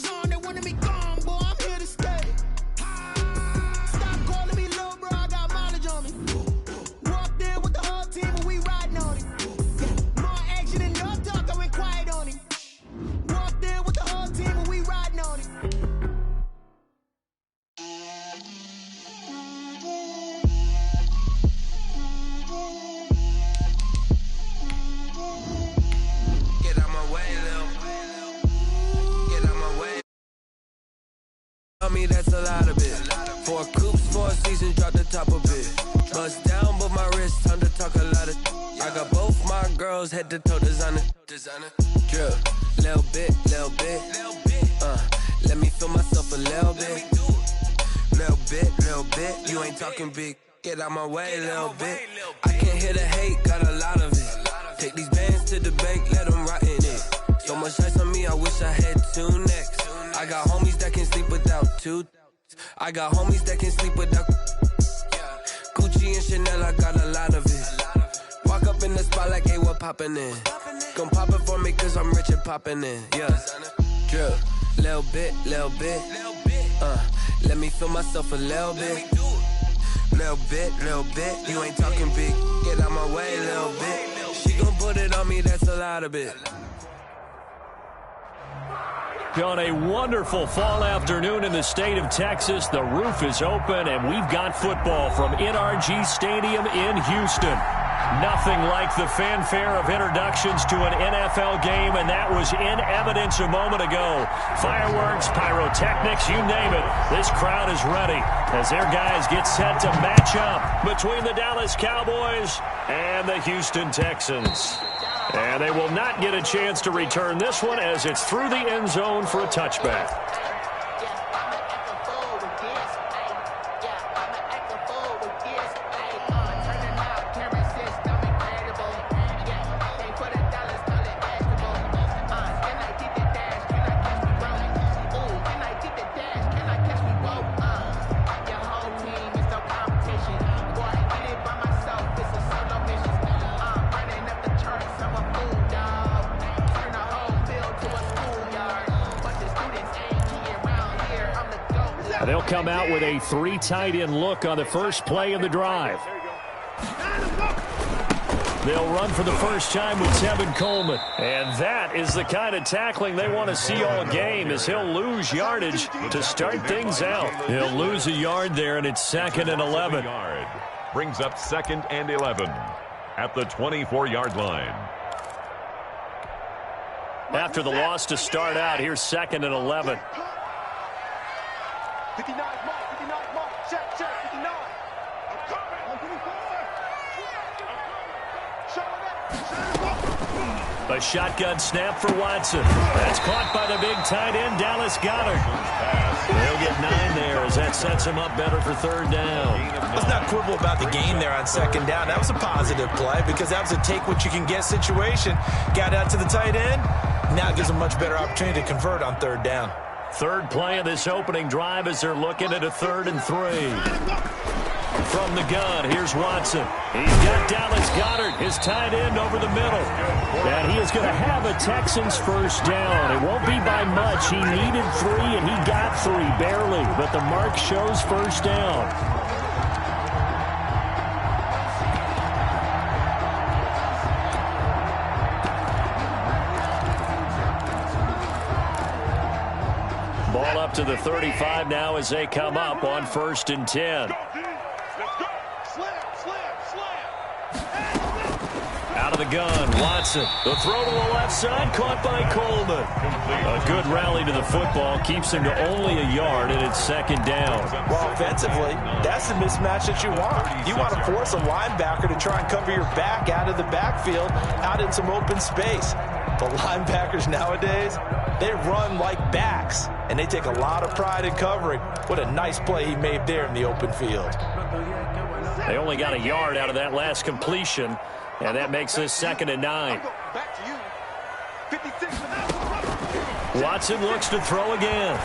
me, that's a lot of it. 4 coops, 4 seasons, drop the top of it. Bust down, but my wrist, time to talk a lot of. I got both my girls head to toe designer. Drip, little bit. Let me feel myself a little bit. Little bit. You ain't talking big. Get out my way, little bit. I can't hear the hate, got a lot of it. Take these bands to the bank, let them rot in it. So much ice on me, I wish I had 2 necks. I got homies that can sleep without 2. I got homies that can sleep without. Gucci and Chanel, I got a lot of it. Walk up in the spot like, hey, what poppin' in? Gon' pop it for me, cause I'm rich and poppin' in. Yeah. Drip, little bit. Let me feel myself a little bit. Little bit. You ain't talking big. Get out my way, little bit. She gon' put it on me, that's a lot of it. On a wonderful fall afternoon in the state of Texas, the roof is open, and we've got football from NRG Stadium in Houston. Nothing like the fanfare of introductions to an NFL game, and that was in evidence a moment ago. Fireworks, pyrotechnics, you name it. This crowd is ready as their guys get set to match up between the Dallas Cowboys and the Houston Texans. And they will not get a chance to return this one as it's through the end zone for a touchback. They'll come out with a 3 tight end look on the first play of the drive. They'll run for the first time with Tevin Coleman. And that is the kind of tackling they want to see all game, as he'll lose yardage to start things out. He'll lose a yard there, and it's 2nd and 11. Brings up 2nd and 11 at the 24-yard line. After the loss to start out, here's 2nd and 11. 59 mark, check, 59. I'm coming. A shotgun snap for Watson. That's caught by the big tight end, Dallas Goedert. They'll get 9 there as that sets him up better for 3rd down. Let's not quibble about the gain there on 2nd down. That was a positive play because that was a take-what-you-can-get situation. Got out to the tight end. Now it gives them a much better opportunity to convert on 3rd down. 3rd play of this opening drive as they're looking at a 3rd and 3. From the gun, here's Watson. He's got Dallas Goedert, his tight end, over the middle. And he is going to have a Texans first down. It won't be by much. He needed 3, and he got 3, barely. But the mark shows first down. Ball up to the 35 now as they come up on 1st and 10. Out of the gun, Watson. The throw to the left side, caught by Coleman. A good rally to the football keeps him to only a yard, and it's 2nd down. Well, offensively, that's the mismatch that you want. You want to force a linebacker to try and cover your back out of the backfield, out in some open space. The linebackers nowadays, they run like backs, and they take a lot of pride in covering. What a nice play he made there in the open field. They only got a yard out of that last completion, and that makes this 2nd and 9. Watson looks to throw again.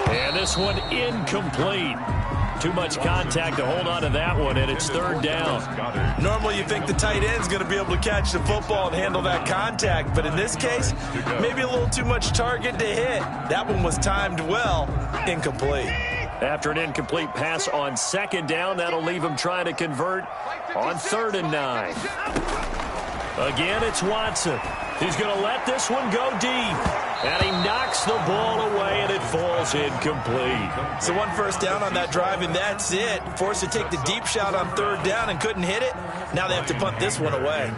And this one incomplete. Too much contact to hold on to that one, and it's 3rd down. Normally you think the tight end's going to be able to catch the football and handle that contact, but in this case, maybe a little too much target to hit. That one was timed well, incomplete. After an incomplete pass on 2nd down, that'll leave him trying to convert on 3rd and 9. Again, it's Watson. He's going to let this one go deep. And he knocks the ball away, and it falls incomplete. So 1 first down on that drive, and that's it. Forced to take the deep shot on 3rd down and couldn't hit it. Now they have to punt this one away.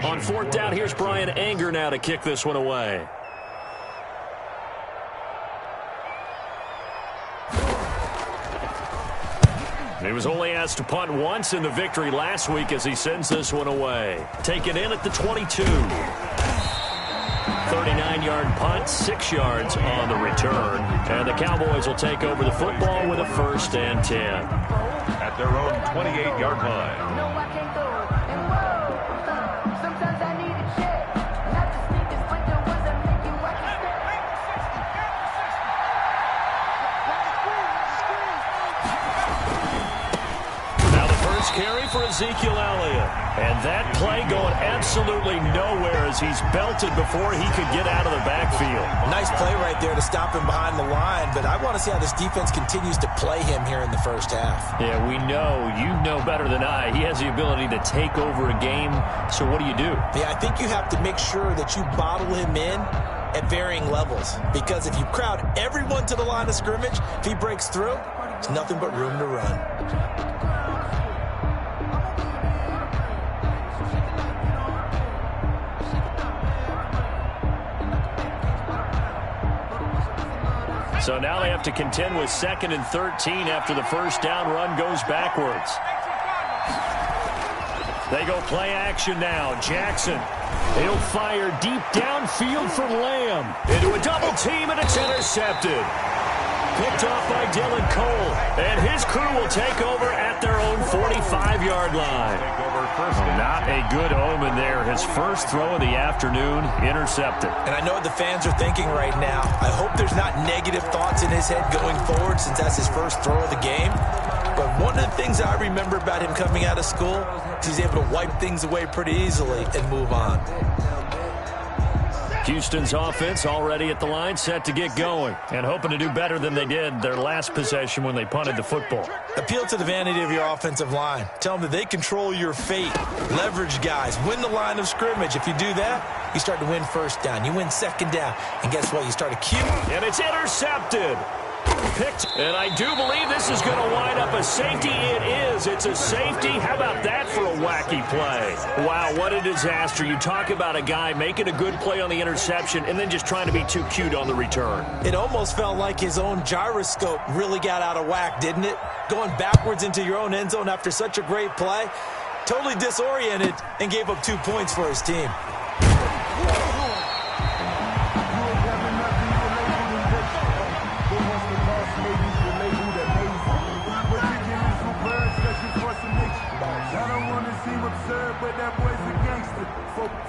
On 4th down, here's Brian Anger now to kick this one away. He was only asked to punt once in the victory last week as he sends this one away. Taken in at the 22. 39-yard punt, 6 yards on the return. And the Cowboys will take over the football with a 1st and 10. At their own 28-yard line. No, I can't go. And whoa, sometimes I need a check. Not the sneakers, but the ones that make you watch your step. Now the first carry for Ezekiel Elliott. And that play going absolutely nowhere as he's belted before he could get out of the backfield. Nice play right there to stop him behind the line, but I want to see how this defense continues to play him here in the first half. Yeah, we know. You know better than I. He has the ability to take over a game, so what do you do? Yeah, I think you have to make sure that you bottle him in at varying levels, because if you crowd everyone to the line of scrimmage, if he breaks through, there's nothing but room to run. So now they have to contend with 2nd and 13 after the first down run goes backwards. They go play action now. Jackson. He'll fire deep downfield for Lamb. Into a double team, and it's intercepted. Picked off by Dylan Cole. And his crew will take over at their own 45-yard line. Not a good omen there. His first throw of the afternoon, intercepted. And I know what the fans are thinking right now. I hope there's not negative thoughts in his head going forward since that's his first throw of the game. But one of the things I remember about him coming out of school is he's able to wipe things away pretty easily and move on. Houston's offense already at the line, set to get going, and hoping to do better than they did their last possession when they punted the football. Appeal to the vanity of your offensive line. Tell them that they control your fate. Leverage guys. Win the line of scrimmage. If you do that, you start to win first down. You win second down. And guess what? You start a queue. And it's intercepted. Picked. And I do believe this is going to wind up a safety. It is. It's a safety. How about that for a wacky play? Wow, what a disaster. You talk about a guy making a good play on the interception and then just trying to be too cute on the return. It almost felt like his own gyroscope really got out of whack, didn't it? Going backwards into your own end zone after such a great play. Totally disoriented and gave up 2 points for his team. But that boy's a gangster.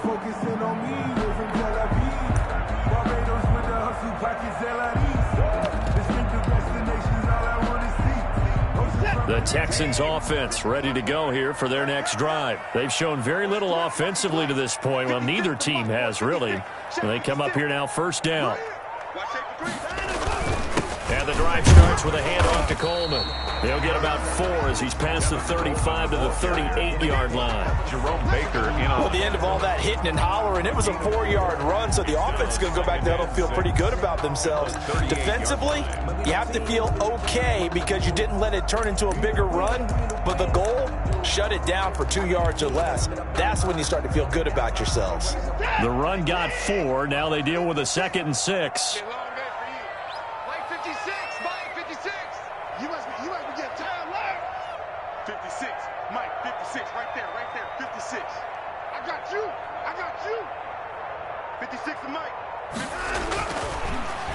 Focusing on me, we're from Tel Aviv. Barbados with the hustle pockets, LIDs. Distinctive destinations, all I want to see. The Texans offense ready to go here for their next drive. They've shown very little offensively to this point. Well, neither team has really. And they come up here now, first down. And the drive starts with a handoff to Coleman. He'll get about 4 as he's past the 35 to the 38-yard line. Jerome Baker in on. Well, the end of all that hitting and hollering, it was a 4-yard run, so the offense is going to go back there and feel pretty good about themselves. Defensively, you have to feel okay because you didn't let it turn into a bigger run, but the goal, shut it down for 2 yards or less. That's when you start to feel good about yourselves. The run got 4. Now they deal with a 2nd and 6.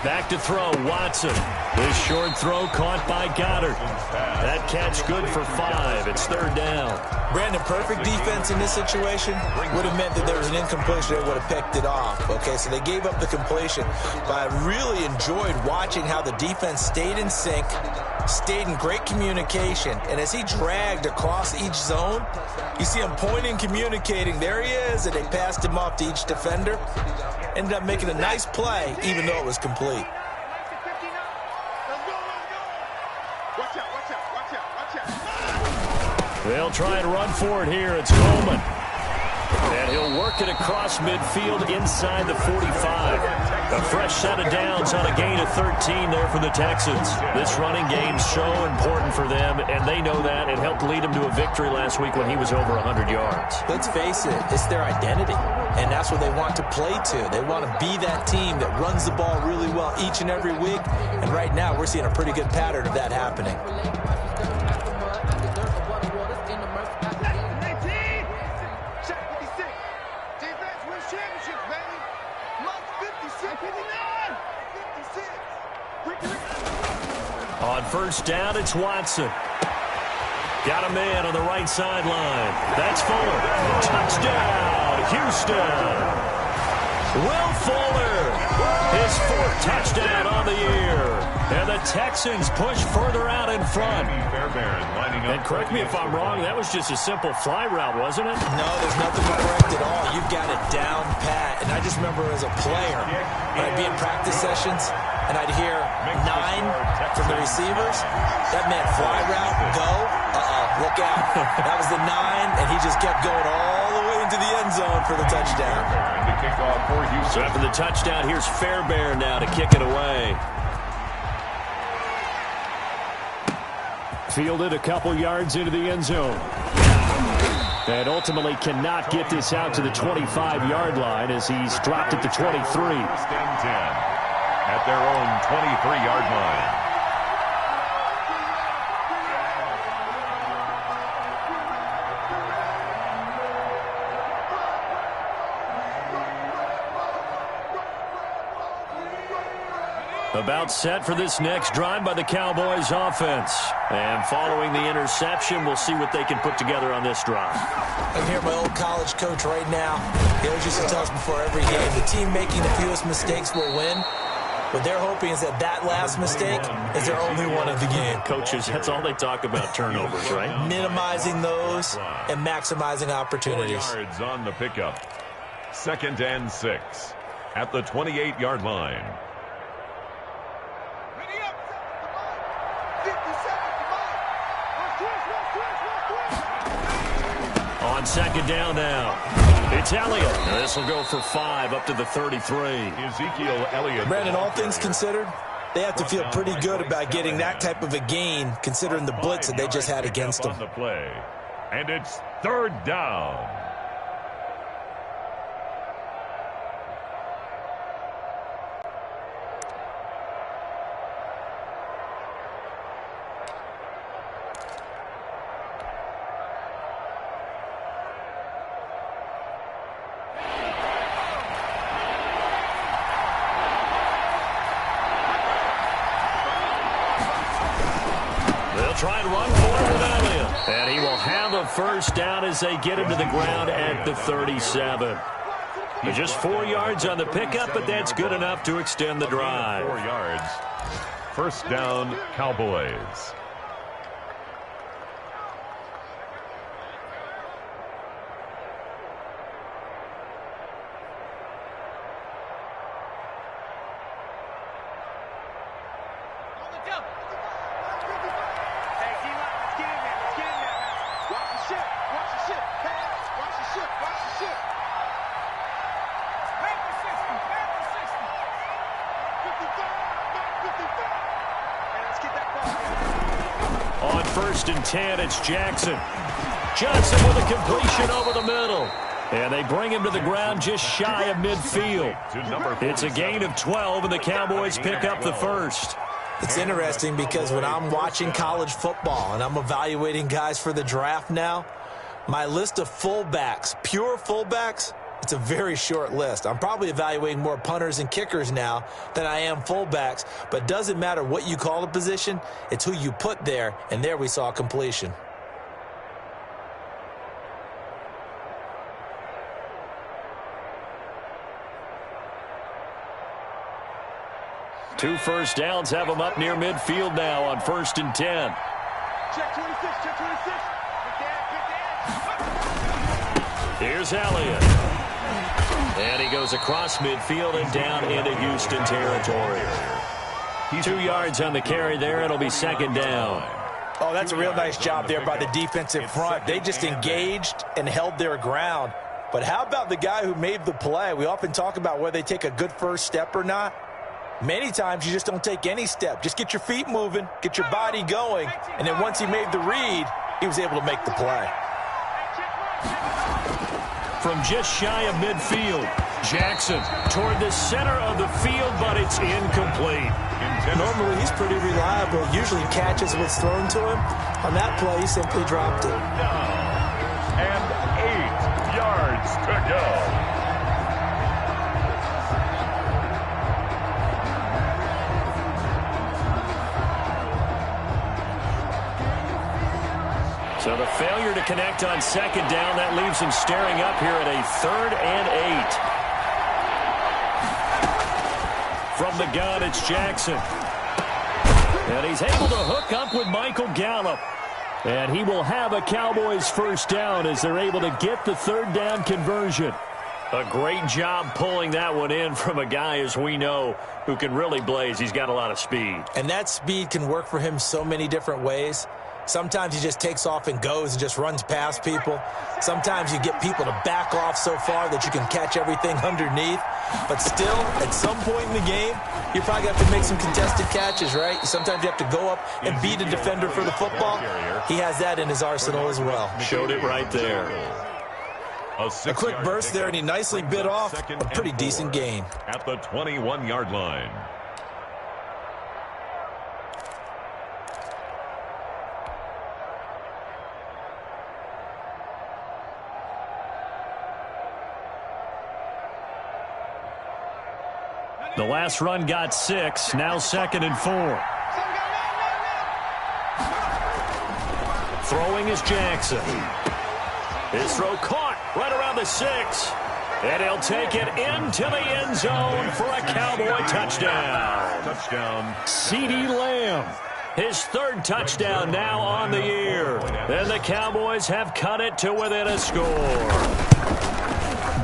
Back to throw, Watson. This short throw caught by Goddard. That catch good for 5. It's 3rd down. Brandon, perfect defense in this situation would have meant that there was an incompletion. They would have picked it off. Okay, so they gave up the completion. But I really enjoyed watching how the defense stayed in sync, stayed in great communication. And as he dragged across each zone, you see him pointing, communicating. There he is, and they passed him off to each defender. Ended up making a nice play, even though it was complete. They'll try and run for it here. It's Coleman. And he'll work it across midfield inside the 45. A fresh set of downs on a gain of 13 there for the Texans. This running game's so important for them, and they know that. It helped lead them to a victory last week when he was over 100 yards. Let's face it, it's their identity, and that's what they want to play to. They want to be that team that runs the ball really well each and every week, and right now we're seeing a pretty good pattern of that happening. On first down, it's Watson. Got a man on the right sideline. That's Fuller. Touchdown, Houston. Will Fuller, his 4th touchdown on the year. And the Texans push further out in front. And correct me if I'm wrong, that was just a simple fly route, wasn't it? No, there's nothing correct at all. You've got it down pat. And I just remember as a player, when I'd be in practice sessions, and I'd hear 9 from the receivers. That meant fly route, go, look out. That was the 9, and he just kept going all the way into the end zone for the touchdown. So after the touchdown, here's Fairbairn now to kick it away. Fielded a couple yards into the end zone. And ultimately cannot get this out to the 25-yard line as he's dropped at the 23. At their own 23-yard line. About set for this next drive by the Cowboys offense. And following the interception, we'll see what they can put together on this drive. I hear my old college coach right now. He always used to tell us before every game, the team making the fewest mistakes will win. What they're hoping is that last mistake is their only one of the game. Coaches, that's all they talk about, turnovers, right? Minimizing those and maximizing opportunities. 4 yards on the pickup. 2nd and 6 at the 28-yard line. On 2nd down now. It's Elliott. This will go for 5 up to the 33. Ezekiel Elliott. Brandon, all things considered, they have to feel pretty good about getting that type of a gain considering the blitz that they just had against them. On the play. And it's 3rd down. Try and run for it with Elliott. And he will have a first down as they get him to the ground at the 37. Just 4 yards on the pickup, but that's good enough to extend the drive. 4 yards. First down, Cowboys. On 1st and 10, it's Jackson. Johnson with a completion over the middle. And they bring him to the ground just shy of midfield. It's a gain of 12, and the Cowboys pick up the first. It's interesting because when I'm watching college football and I'm evaluating guys for the draft now, my list of fullbacks, pure fullbacks, it's a very short list. I'm probably evaluating more punters and kickers now than I am fullbacks, but it doesn't matter what you call the position, it's who you put there, and there we saw completion. Two first downs have them up near midfield now on 1st and 10. Check 26, check 26. Here's Elliott. And he goes across midfield and down into Houston territory. 2 yards on the carry there. It'll be 2nd down. Oh, that's a real nice job there by the defensive front. They just engaged and held their ground. But how about the guy who made the play? We often talk about whether they take a good first step or not. Many times you just don't take any step. Just get your feet moving, get your body going, and then once he made the read, he was able to make the play. From just shy of midfield, Jackson toward the center of the field, but it's incomplete. Normally he's pretty reliable, usually catches what's thrown to him. On that play, he simply dropped it. And 8 yards to go. With a failure to connect on second down, that leaves him staring up here at a 3rd and 8. From the gun, it's Jackson. And he's able to hook up with Michael Gallup. And he will have a Cowboys first down as they're able to get the 3rd down conversion. A great job pulling that one in from a guy, as we know, who can really blaze. He's got a lot of speed. And that speed can work for him so many different ways. Sometimes he just takes off and goes and just runs past people. Sometimes you get people to back off so far that you can catch everything underneath. But still, at some point in the game, you probably have to make some contested catches, right? Sometimes you have to go up and beat a defender for the football. He has that in his arsenal as well. Showed it right there. A quick burst there, and he nicely bit off a pretty decent gain. At the 21-yard line. The last run got 6, now 2nd and 4. Throwing is Jackson. His throw caught right around the 6. And he'll take it into the end zone for a Cowboy touchdown. Touchdown. CeeDee Lamb. His 3rd touchdown now on the year. And the Cowboys have cut it to within a score.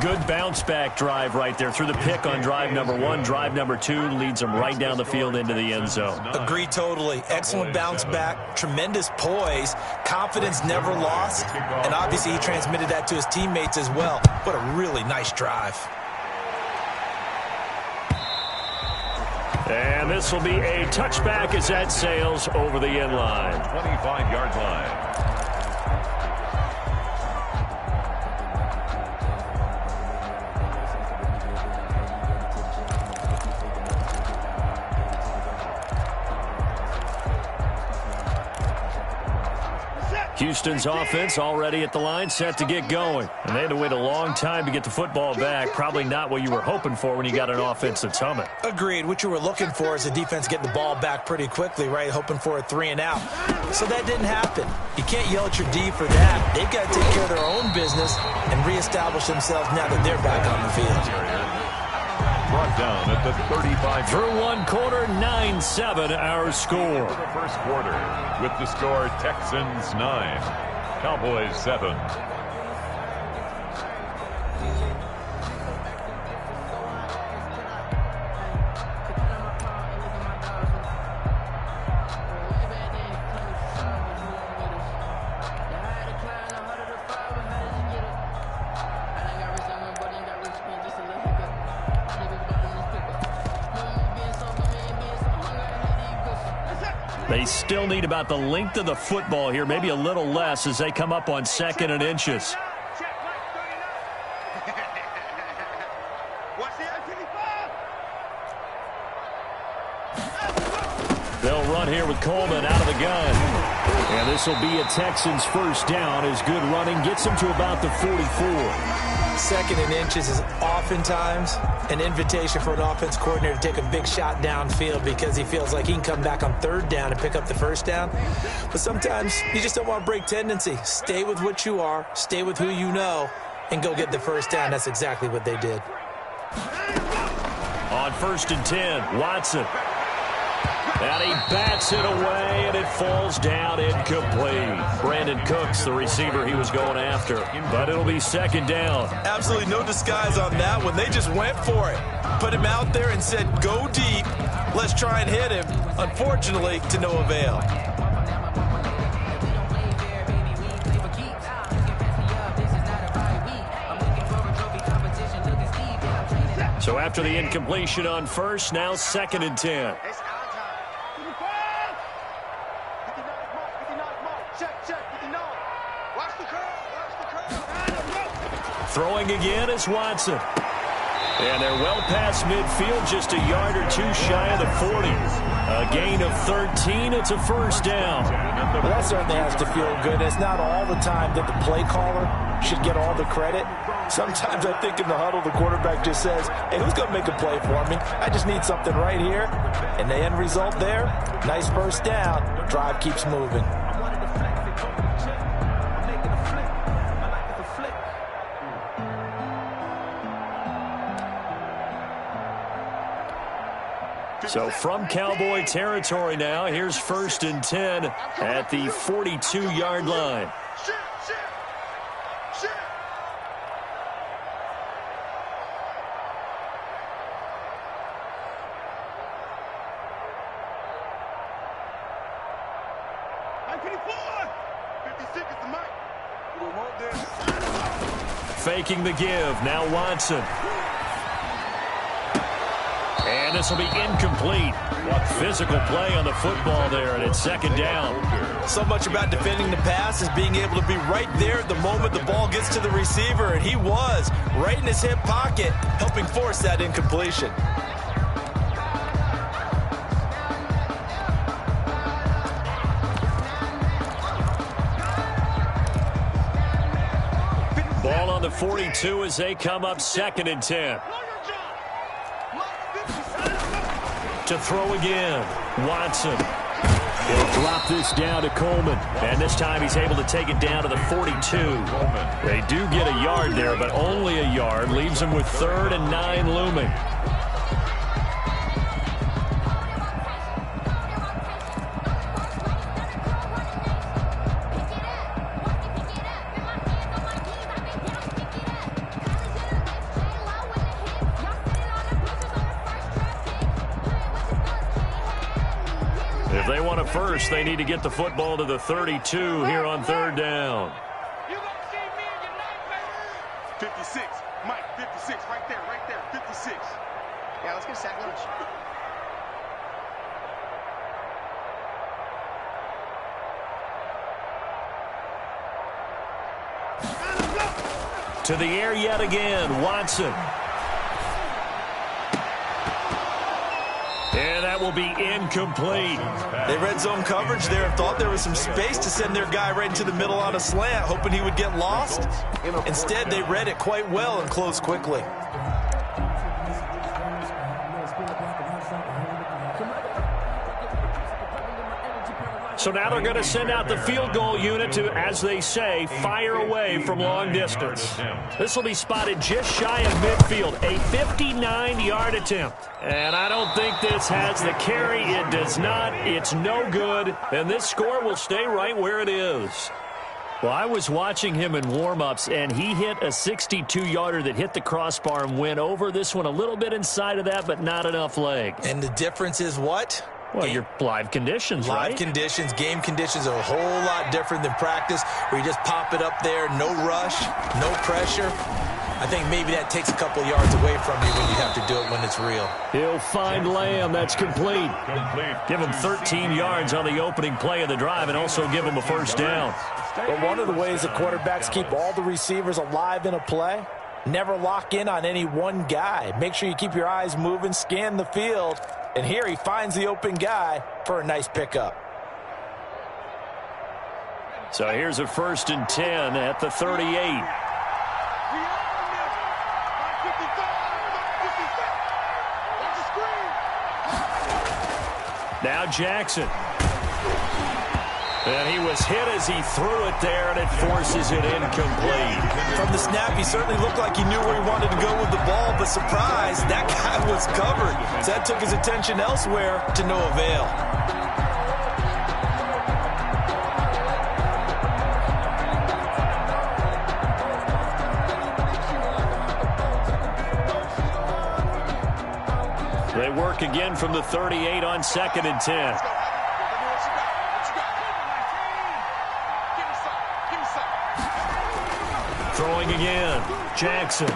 Good bounce-back drive right there. Through the pick on drive number 1. Drive number 2 leads them right down the field into the end zone. Agree totally. Excellent bounce-back. Tremendous poise. Confidence never lost. And obviously he transmitted that to his teammates as well. What a really nice drive. And this will be a touchback as that sails over the end line. 25-yard line. Houston's offense already at the line, set to get going. And they had to wait a long time to get the football back. Probably not what you were hoping for when you got an offense that's humming. Agreed. What you were looking for is the defense getting the ball back pretty quickly, right? Hoping for a 3 and out. So that didn't happen. You can't yell at your D for that. They've got to take care of their own business and reestablish themselves now that they're back on the field. Brought down at the 35. Through one quarter, 9-7 our score. The first quarter with the score Texans 9, Cowboys 7. They still need about the length of the football here, maybe a little less as they come up on 2nd and inches. They'll run here with Coleman out of the gun. And this will be a Texans first down as good running gets them to about the 44. 2nd and inches is oftentimes an invitation for an offense coordinator to take a big shot downfield because he feels like he can come back on 3rd down and pick up the first down. But sometimes you just don't want to break tendency. Stay with what you are, stay with who you know, and go get the first down. That's exactly what they did. On 1st and 10, Watson. And he bats it away, and it falls down incomplete. Brandon Cooks, the receiver he was going after. But it'll be 2nd down. Absolutely no disguise on that one. They just went for it. Put him out there and said, go deep. Let's try and hit him. Unfortunately, to no avail. So after the incompletion on 1st, now 2nd and 10. Throwing again is Watson. And they're well past midfield, just a yard or 2 shy of the 40. A gain of 13, it's a first down. Well, that certainly has to feel good. It's not all the time that the play caller should get all the credit. Sometimes I think in the huddle, the quarterback just says, hey, who's going to make a play for me? I just need something right here. And the end result there, nice first down. Drive keeps moving. So from Cowboy territory now, here's 1st and 10 at the 42-yard line. Faking the give. Now Watson. And this will be incomplete. Physical play on the football there, and it's 2nd down. So much about defending the pass is being able to be right there at the moment the ball gets to the receiver, and he was right in his hip pocket, helping force that incompletion. Ball on the 42 as they come up 2nd and 10. To throw again, Watson. He'll drop this down to Coleman. And this time he's able to take it down to the 42. They do get a yard there, but only a yard. Leaves them with 3rd and 9 looming. If they want a first, they need to get the football to the 32 here on 3rd down. 56, Mike, 56, right there, 56. Yeah, let's get a sack lunch. To the air yet again, Watson. And that will be incomplete. They red zone coverage there and thought there was some space to send their guy right into the middle on a slant, hoping he would get lost. Instead, they read it quite well and closed quickly. So now they're going to send out the field goal unit to, as they say, fire away from long distance. This will be spotted just shy of midfield, a 59-yard attempt. And I don't think this has the carry. It does not. It's no good. And this score will stay right where it is. Well, I was watching him in warm-ups, and he hit a 62-yarder that hit the crossbar and went over. This one a little bit inside of that, but not enough leg. And the difference is what? Well, your live conditions, right? Live conditions, game conditions are a whole lot different than practice, where you just pop it up there, no rush, no pressure. I think maybe that takes a couple yards away from you when you have to do it when it's real. He'll find Lamb. That's complete. Give him 13 yards on the opening play of the drive and also give him a 1st down. But one of the ways that quarterbacks keep all the receivers alive in a play, never lock in on any one guy. Make sure you keep your eyes moving, scan the field. And here he finds the open guy for a nice pickup. So here's a 1st and 10 at the 38. Now Jackson. And he was hit as he threw it there, and it forces it incomplete. From the snap, he certainly looked like he knew where he wanted to go with the ball, but surprise, that guy was covered. So that took his attention elsewhere to no avail. They work again from the 38 on 2nd and 10. Throwing again, Jackson.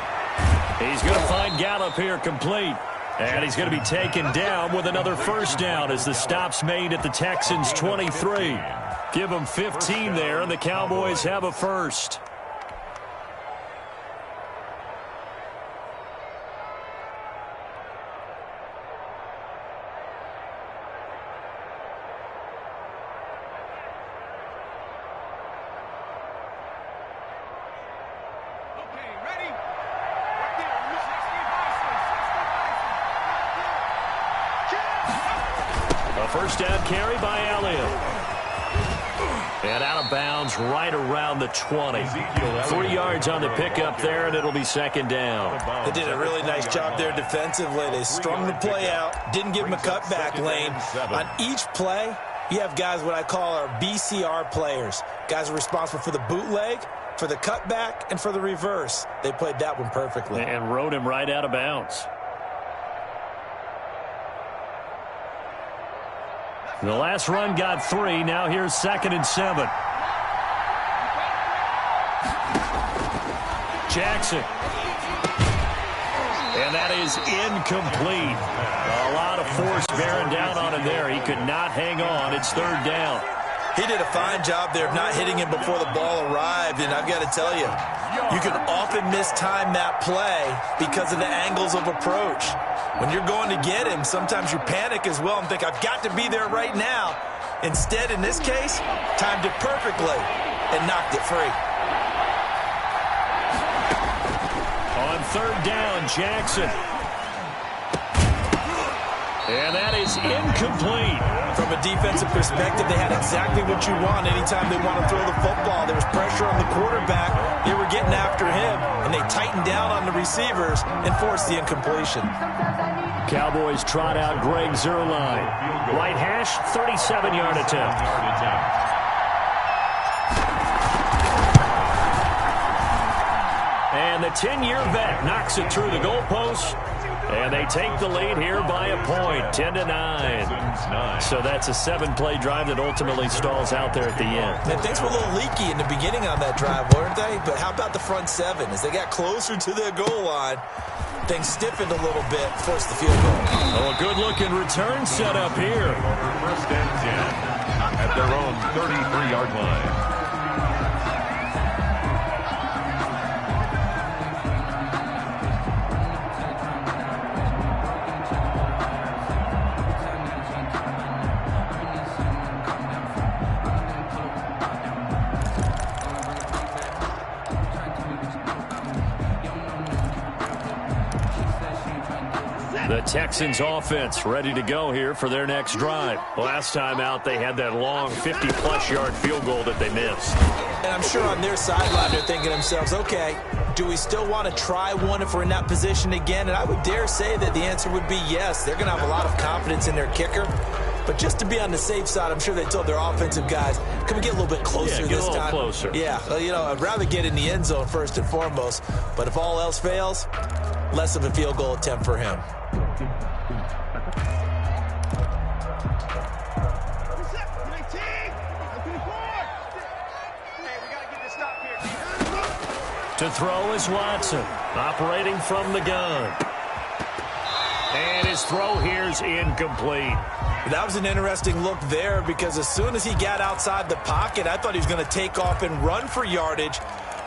He's going to find Gallup here complete. And he's going to be taken down with another 1st down as the stop's made at the Texans' 23. Give them 15 there, and the Cowboys have a 1st. A 1st down carry by Elliott. And out of bounds right around the 20. 3 yards on the pickup there, and it'll be second down. They did a really nice job there defensively. They strung the play out, didn't give him a cutback lane. On each play, you have guys what I call our BCR players. Guys are responsible for the bootleg, for the cutback, and for the reverse. They played that one perfectly. And rode him right out of bounds. The last run got 3. Now here's 2nd and 7. Jackson. And that is incomplete. A lot of force bearing down on him there. He could not hang on. It's 3rd down. He did a fine job there of not hitting him before the ball arrived, and I've got to tell you, you can often mistime that play because of the angles of approach. When you're going to get him, sometimes you panic as well and think, I've got to be there right now. Instead, in this case, timed it perfectly and knocked it free. On 3rd down, Jackson. And that is incomplete. From a defensive perspective, they had exactly what you want anytime they want to throw the football. There was pressure on the quarterback. They were getting after him, and they tightened down on the receivers and forced the incompletion. Cowboys trot out Greg Zuerlein. Right hash, 37-yard attempt. And the 10-year vet knocks it through the goalpost. And they take the lead here by a point, 10-9. So that's a 7-play drive that ultimately stalls out there at the end. And things were a little leaky in the beginning on that drive, weren't they? But how about the front 7? As they got closer to their goal line, things stiffened a little bit, forced the field goal. Oh, a good-looking return set up here. 1st and 10 at their own 33-yard line. The Texans offense ready to go here for their next drive. Last time out, they had that long 50-plus yard field goal that they missed. And I'm sure on their sideline, they're thinking to themselves, okay, do we still want to try one if we're in that position again? And I would dare say that the answer would be yes. They're going to have a lot of confidence in their kicker. But just to be on the safe side, I'm sure they told their offensive guys, can we get a little bit closer this time? Get a little closer. Yeah, well, you know, I'd rather get in the end zone first and foremost. But if all else fails, less of a field goal attempt for him. To throw is Watson, operating from the gun. And his throw here's incomplete. That was an interesting look there because as soon as he got outside the pocket, I thought he was going to take off and run for yardage.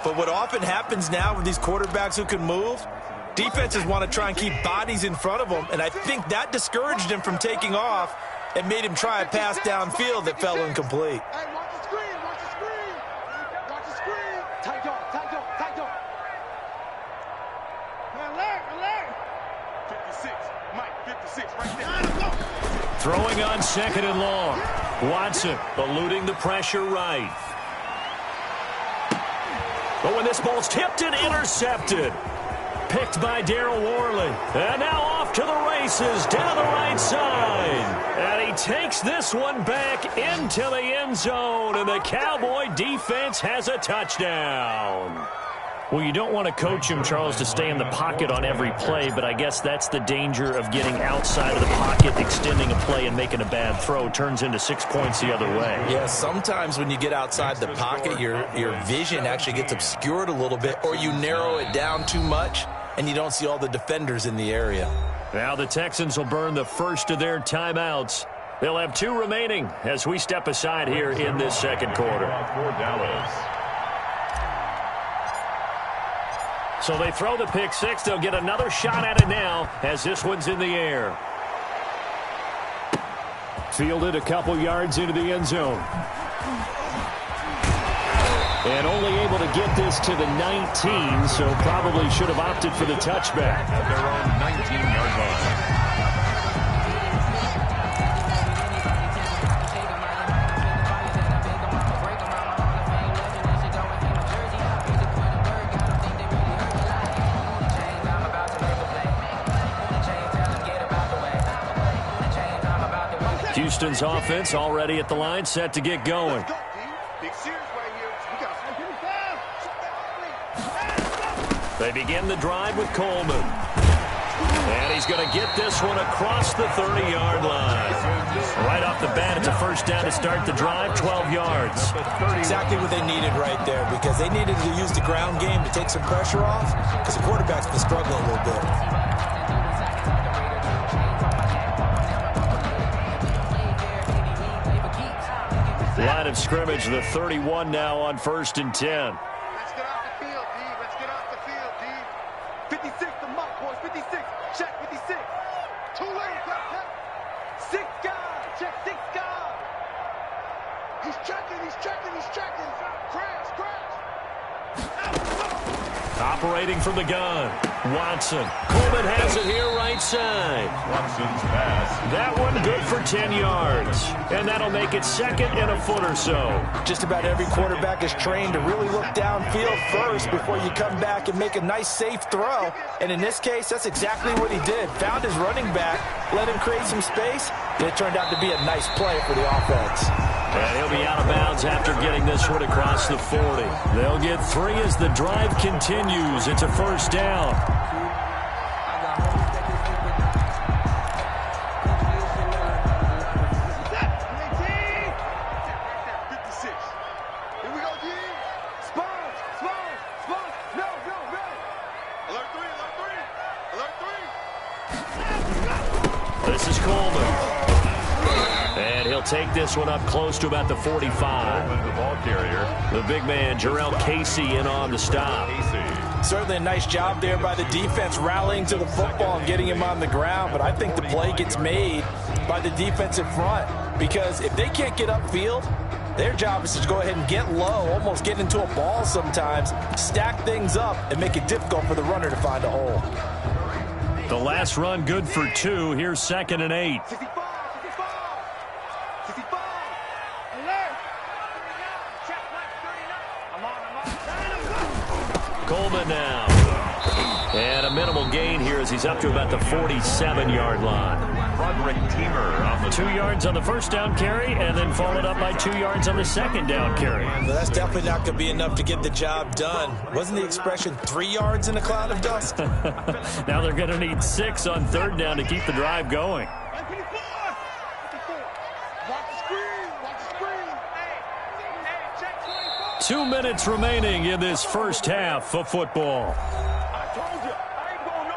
But what often happens now with these quarterbacks who can move, defenses want to try and keep bodies in front of them, and I think that discouraged him from taking off and made him try a pass downfield that fell incomplete. Hey, watch the screen, watch the screen. Watch the screen. Tight dog, tight dog, tight dog. Alert. 56, Mike, 56, right there. Throwing on 2nd and long. Watson eluding the pressure right. But when this ball's tipped and intercepted. Picked by Darryl Worley. And now off to the races down the right side. And he takes this one back into the end zone. And the Cowboy defense has a touchdown. Well, you don't want to coach him, Charles, to stay in the pocket on every play, but I guess that's the danger of getting outside of the pocket, extending a play, and making a bad throw. Turns into 6 points the other way. Yeah, sometimes when you get outside the pocket, your vision actually gets obscured a little bit, or you narrow it down too much, and you don't see all the defenders in the area. Now the Texans will burn the first of their timeouts. They'll have 2 remaining as we step aside here in this second quarter. For Dallas. So they throw the pick 6. They'll get another shot at it now as this one's in the air. Fielded a couple yards into the end zone. And only able to get this to the 19, so probably should have opted for the touchback. At their own 19-yard line. Houston's offense already at the line, set to get going. They begin the drive with Coleman. And he's going to get this one across the 30-yard line. Right off the bat, it's a first down to start the drive, 12 yards. Exactly what they needed right there, because they needed to use the ground game to take some pressure off, because the quarterback's been struggling a little bit. Line of scrimmage, the 31 now on 1st and 10. Let's get off the field, D. Let's get off the field, D. 56, the mark, boys. 56. Check 56. Too late. 6 guys. Check 6 guys. He's checking. Crash. Operating from the gun. Watson. Coleman has it here right side. Watson's pass. That one good for 10 yards. And that'll make it second and a foot or so. Just about every quarterback is trained to really look downfield first before you come back and make a nice, safe throw. And in this case, that's exactly what he did. Found his running back, let him create some space, and it turned out to be a nice play for the offense. And he'll be out of bounds after getting this one across the 40. They'll get 3 as the drive continues. It's a first down. This is Coleman. And he'll take this one up close to about the 45. Coleman, the ball carrier. The big man, Jarrell Casey, in on the stop. Certainly a nice job there by the defense rallying to the football and getting him on the ground, but I think the play gets made by the defensive front, because if they can't get upfield, their job is to go ahead and get low, almost get into a ball sometimes, stack things up, and make it difficult for the runner to find a hole. The last run good for 2. Here's 2nd and 8. Coleman now. And a minimal gain here as he's up to about the 47-yard line. Roderick Teamer on the 2 yards on the first down carry, and then followed up by 2 yards on the second down carry. Well, that's definitely not going to be enough to get the job done. Wasn't the expression 3 yards in a cloud of dust? Now they're going to need 6 on 3rd down to keep the drive going. 2 minutes remaining in this first half of football. I told you, I ain't going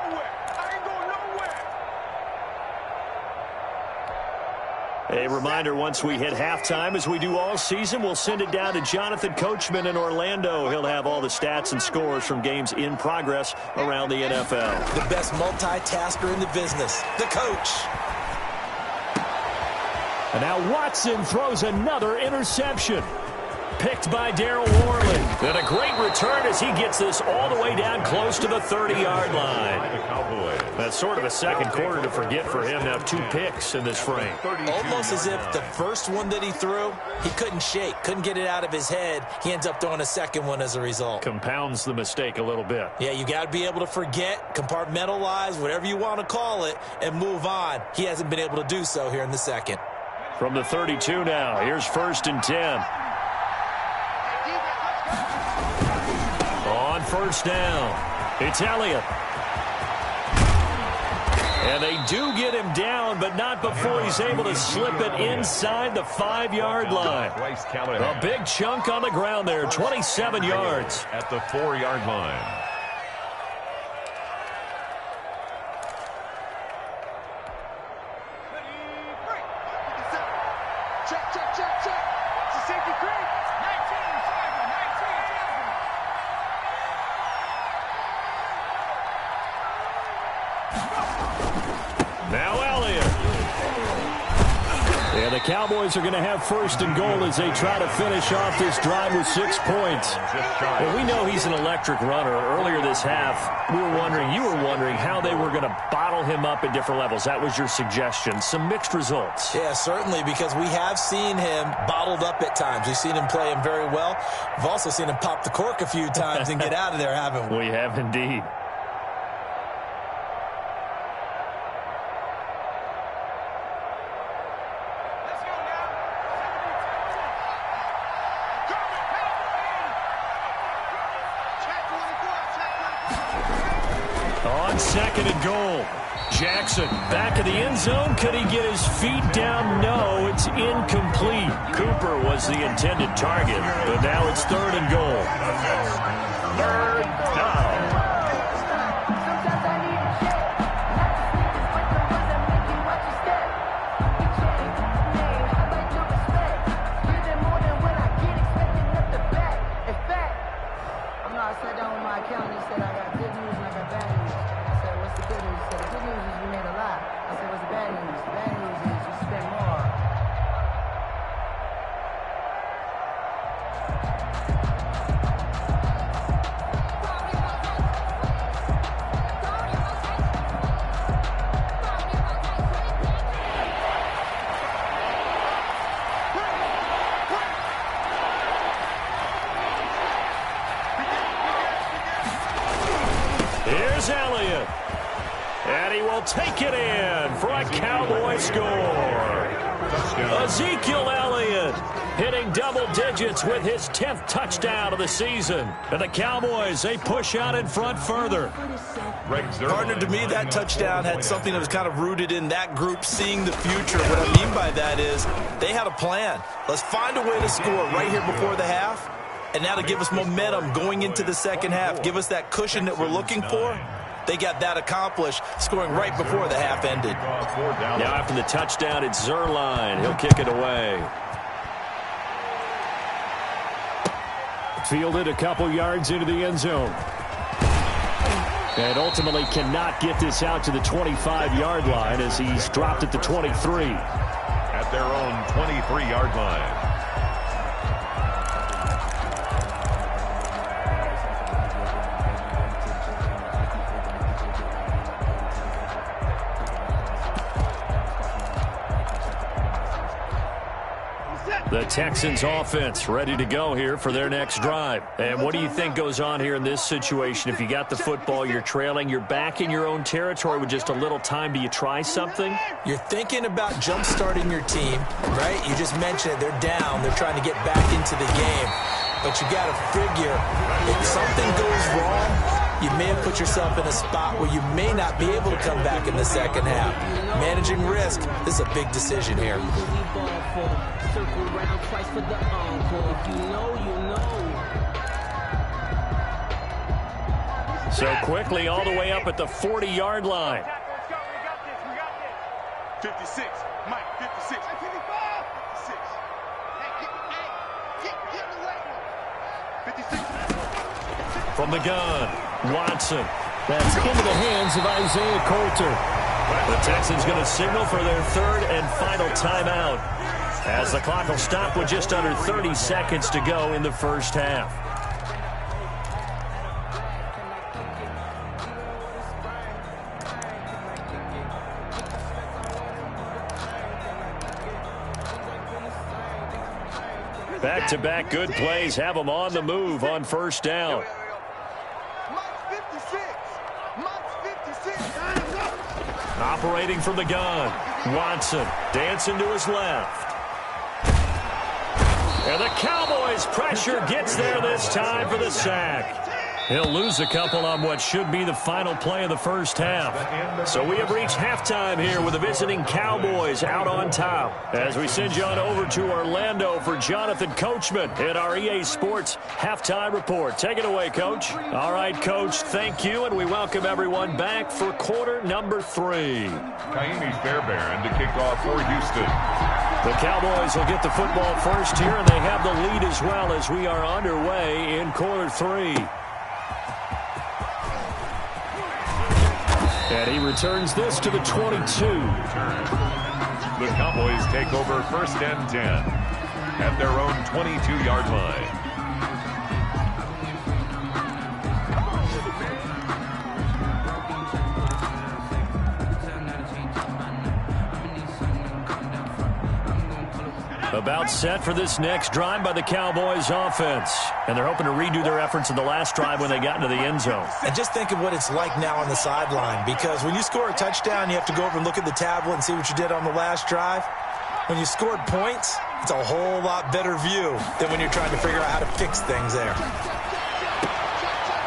nowhere. A reminder, once we hit halftime, as we do all season, we'll send it down to Jonathan Coachman in Orlando. He'll have all the stats and scores from games in progress around the NFL. The best multitasker in the business, the coach. And now Watson throws another interception. Picked by Darryl Worley. And a great return as he gets this all the way down close to the 30-yard line. That's sort of a second quarter to forget for him. Now 2 picks in this frame. Almost as if the first one that he threw, he couldn't shake, couldn't get it out of his head. He ends up throwing a second one as a result. Compounds the mistake a little bit. Yeah, you got to be able to forget, compartmentalize, whatever you want to call it, and move on. He hasn't been able to do so here in the second. From the 32 now, here's 1st and 10. On 1st down, it's Elliott. And they do get him down, but not before he's able to slip it inside the 5-yard line. A big chunk on the ground there, 27 yards. At the 4-yard line. Check. It's a safety creek. 19, Now Elliott. And the Cowboys are going to have 1st and goal as they try to finish off this drive with 6 points. Well, we know he's an electric runner. Earlier this half, you were wondering how they were going to bottle him up at different levels. That was your suggestion. Some mixed results. Yeah, certainly, because we have seen him bottled up at times. We've seen him play him very well. We've also seen him pop the cork a few times and get out of there, haven't we? We have indeed. on 2nd and goal. Jackson back in the end zone. Could he get his feet down? No, it's incomplete. Cooper was the intended target, but now it's 3rd and goal. 3rd down. I sat down with my accountant and said I got good news and I got bad news. I said, what's the good news? He said, the good news is you made a lot. I said, what's the bad news? The bad news is you spent more. Here's Elliott. And he will take it in for a Cowboy score. Ezekiel Elliott hitting double digits with his 10th touchdown of the season. And the Cowboys, they push out in front further. Partner, to me, that touchdown had something that was kind of rooted in that group seeing the future. What I mean by that is they had a plan. Let's find a way to score right here before the half. And now to give us momentum going into the second half, give us that cushion that we're looking for. They got that accomplished, scoring right before the half ended. Now after the touchdown, it's Zerline. He'll kick it away. Fielded a couple yards into the end zone. And ultimately cannot get this out to the 25-yard line as he's dropped at the 23. At their own 23-yard line. The Texans offense ready to go here for their next drive. And what do you think goes on here in this situation? If you got the football, you're trailing, you're back in your own territory with just a little time. Do you try something? You're thinking about jump-starting your team, right? You just mentioned it. They're down. They're trying to get back into the game. But you got to figure if something goes wrong, you may have put yourself in a spot where you may not be able to come back in the second half. Managing risk, this is a big decision here. Circle round twice for the encore. If you know, you know. So quickly all the way up at the 40-yard line. We got this. 56. Mike, 56. 55. 56. Hey, 56. From the gun, Watson. That's into the hands of Isaiah Coulter. The Texans going to signal for their 3rd and final timeout, as the clock will stop with just under 30 seconds to go in the first half. Back-to-back good plays have them on the move on first down. Operating from the gun, Watson dancing to his left. And the Cowboys' pressure gets there this time for the sack. He'll lose a couple on what should be the final play of the first half. So we have reached halftime here with the visiting Cowboys out on top. As we send you on over to Orlando for Jonathan Coachman in our EA Sports Halftime Report. Take it away, Coach. All right, Coach, thank you, and we welcome everyone back for quarter number 3. Kaimi Fairbairn to kick off for Houston. The Cowboys will get the football first here, and they have the lead as well as we are underway in quarter 3. And he returns this to the 22. The Cowboys take over 1st and 10 at their own 22-yard line. About set for this next drive by the Cowboys offense. And they're hoping to redo their efforts in the last drive when they got into the end zone. And just think of what it's like now on the sideline, because when you score a touchdown, you have to go over and look at the tablet and see what you did on the last drive. When you scored points, it's a whole lot better view than when you're trying to figure out how to fix things there.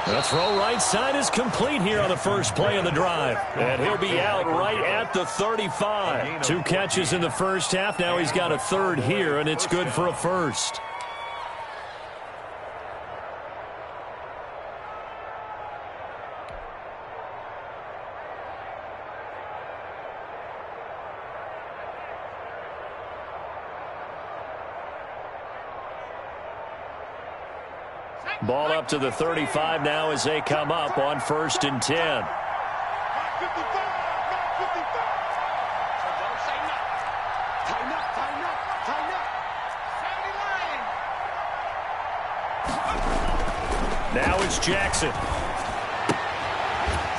The throw right side is complete here on the first play of the drive. And he'll be out right at the 35. 2 catches in the first half. Now he's got a third here, and it's good for a first. Ball up to the 35 now as they come up on 1st and 10. Now it's Jackson.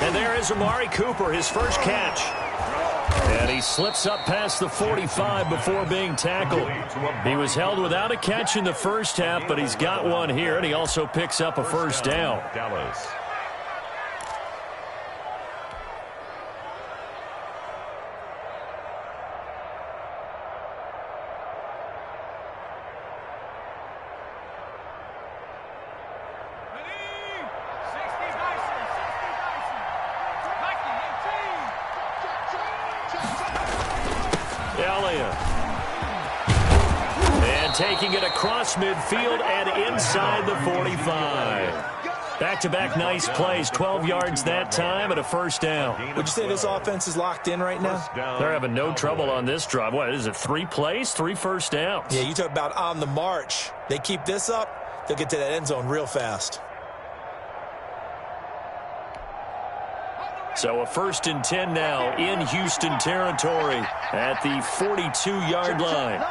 And there is Amari Cooper, his first catch. And he slips up past the 45 before being tackled. He was held without a catch in the first half, but he's got one here, and he also picks up a first down. Dallas. Taking it across midfield and inside the 45. Back-to-back nice plays, 12 yards that time and a first down. Would you say this offense is locked in right now? They're having no trouble on this drive. What is it, 3 plays, 3 first downs? Yeah, you talk about on the march. They keep this up, they'll get to that end zone real fast. So a 1st and 10 now in Houston territory at the 42-yard line.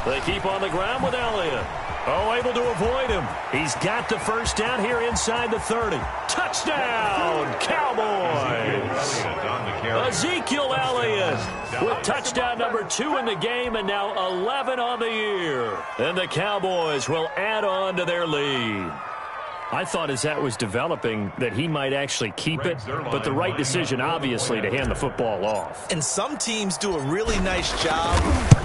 They keep on the ground with Elliott. Oh, able to avoid him. He's got the first down here inside the 30. Touchdown, Cowboys! Ezekiel Elliott with touchdown number 2 in the game and now 11 on the year. And the Cowboys will add on to their lead. I thought as that was developing that he might actually keep it, but the right decision, obviously, to hand the football off. And some teams do a really nice job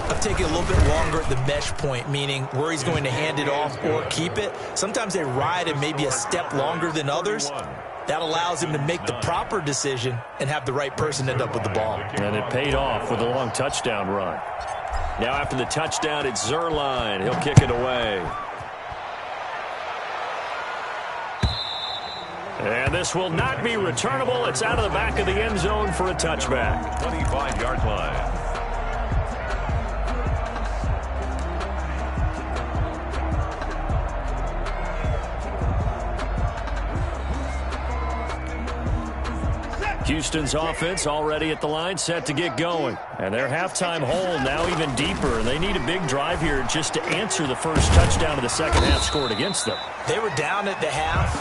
of taking a little bit longer at the mesh point, meaning where he's going to hand it off or keep it. Sometimes they ride him maybe a step longer than others. That allows him to make the proper decision and have the right person end up with the ball. And it paid off with a long touchdown run. Now after the touchdown, it's Zuerlein. He'll kick it away. And this will not be returnable. It's out of the back of the end zone for a touchback. 25-yard line. Houston's offense already at the line, set to get going. And their halftime hole now even deeper. And they need a big drive here just to answer the first touchdown of the second half scored against them. They were down at the half.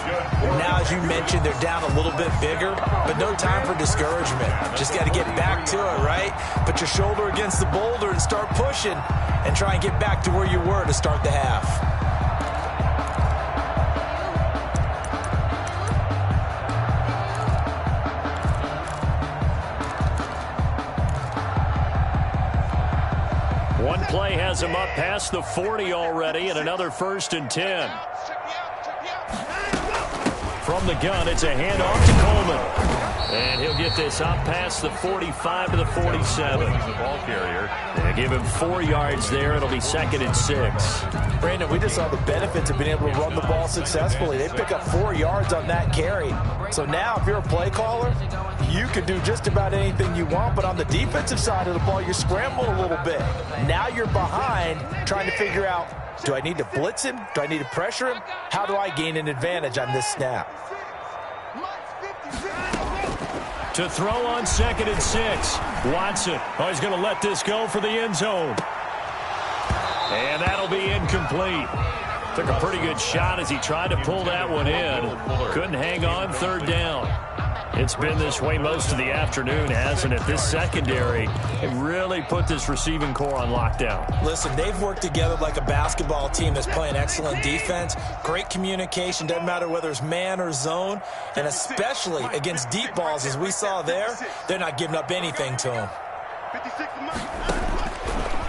Now, as you mentioned, they're down a little bit bigger, but no time for discouragement. Just got to get back to it, right? Put your shoulder against the boulder and start pushing and try and get back to where you were to start the half. One play has him up past the 40 already, and another 1st and 10. From the gun, it's a handoff to Coleman. And he'll get this up past the 45 to the 47. The ball carrier. And give him 4 yards there. It'll be 2nd and 6. Brandon, we just saw the benefits of being able to run the ball successfully. They pick up 4 yards on that carry. So now, if you're a play caller, you can do just about anything you want. But on the defensive side of the ball, you're scrambling a little bit. Now you're behind, trying to figure out, do I need to blitz him? Do I need to pressure him? How do I gain an advantage on this snap? To throw on 2nd and 6. Watson. Oh, he's going to let this go for the end zone. And that'll be incomplete. Took a pretty good shot as he tried to pull that one in. Couldn't hang on, 3rd down. It's been this way most of the afternoon, hasn't it? This secondary really put this receiving core on lockdown. Listen, they've worked together like a basketball team that's playing excellent defense. Great communication, doesn't matter whether it's man or zone. And especially against deep balls, as we saw there, they're not giving up anything to them.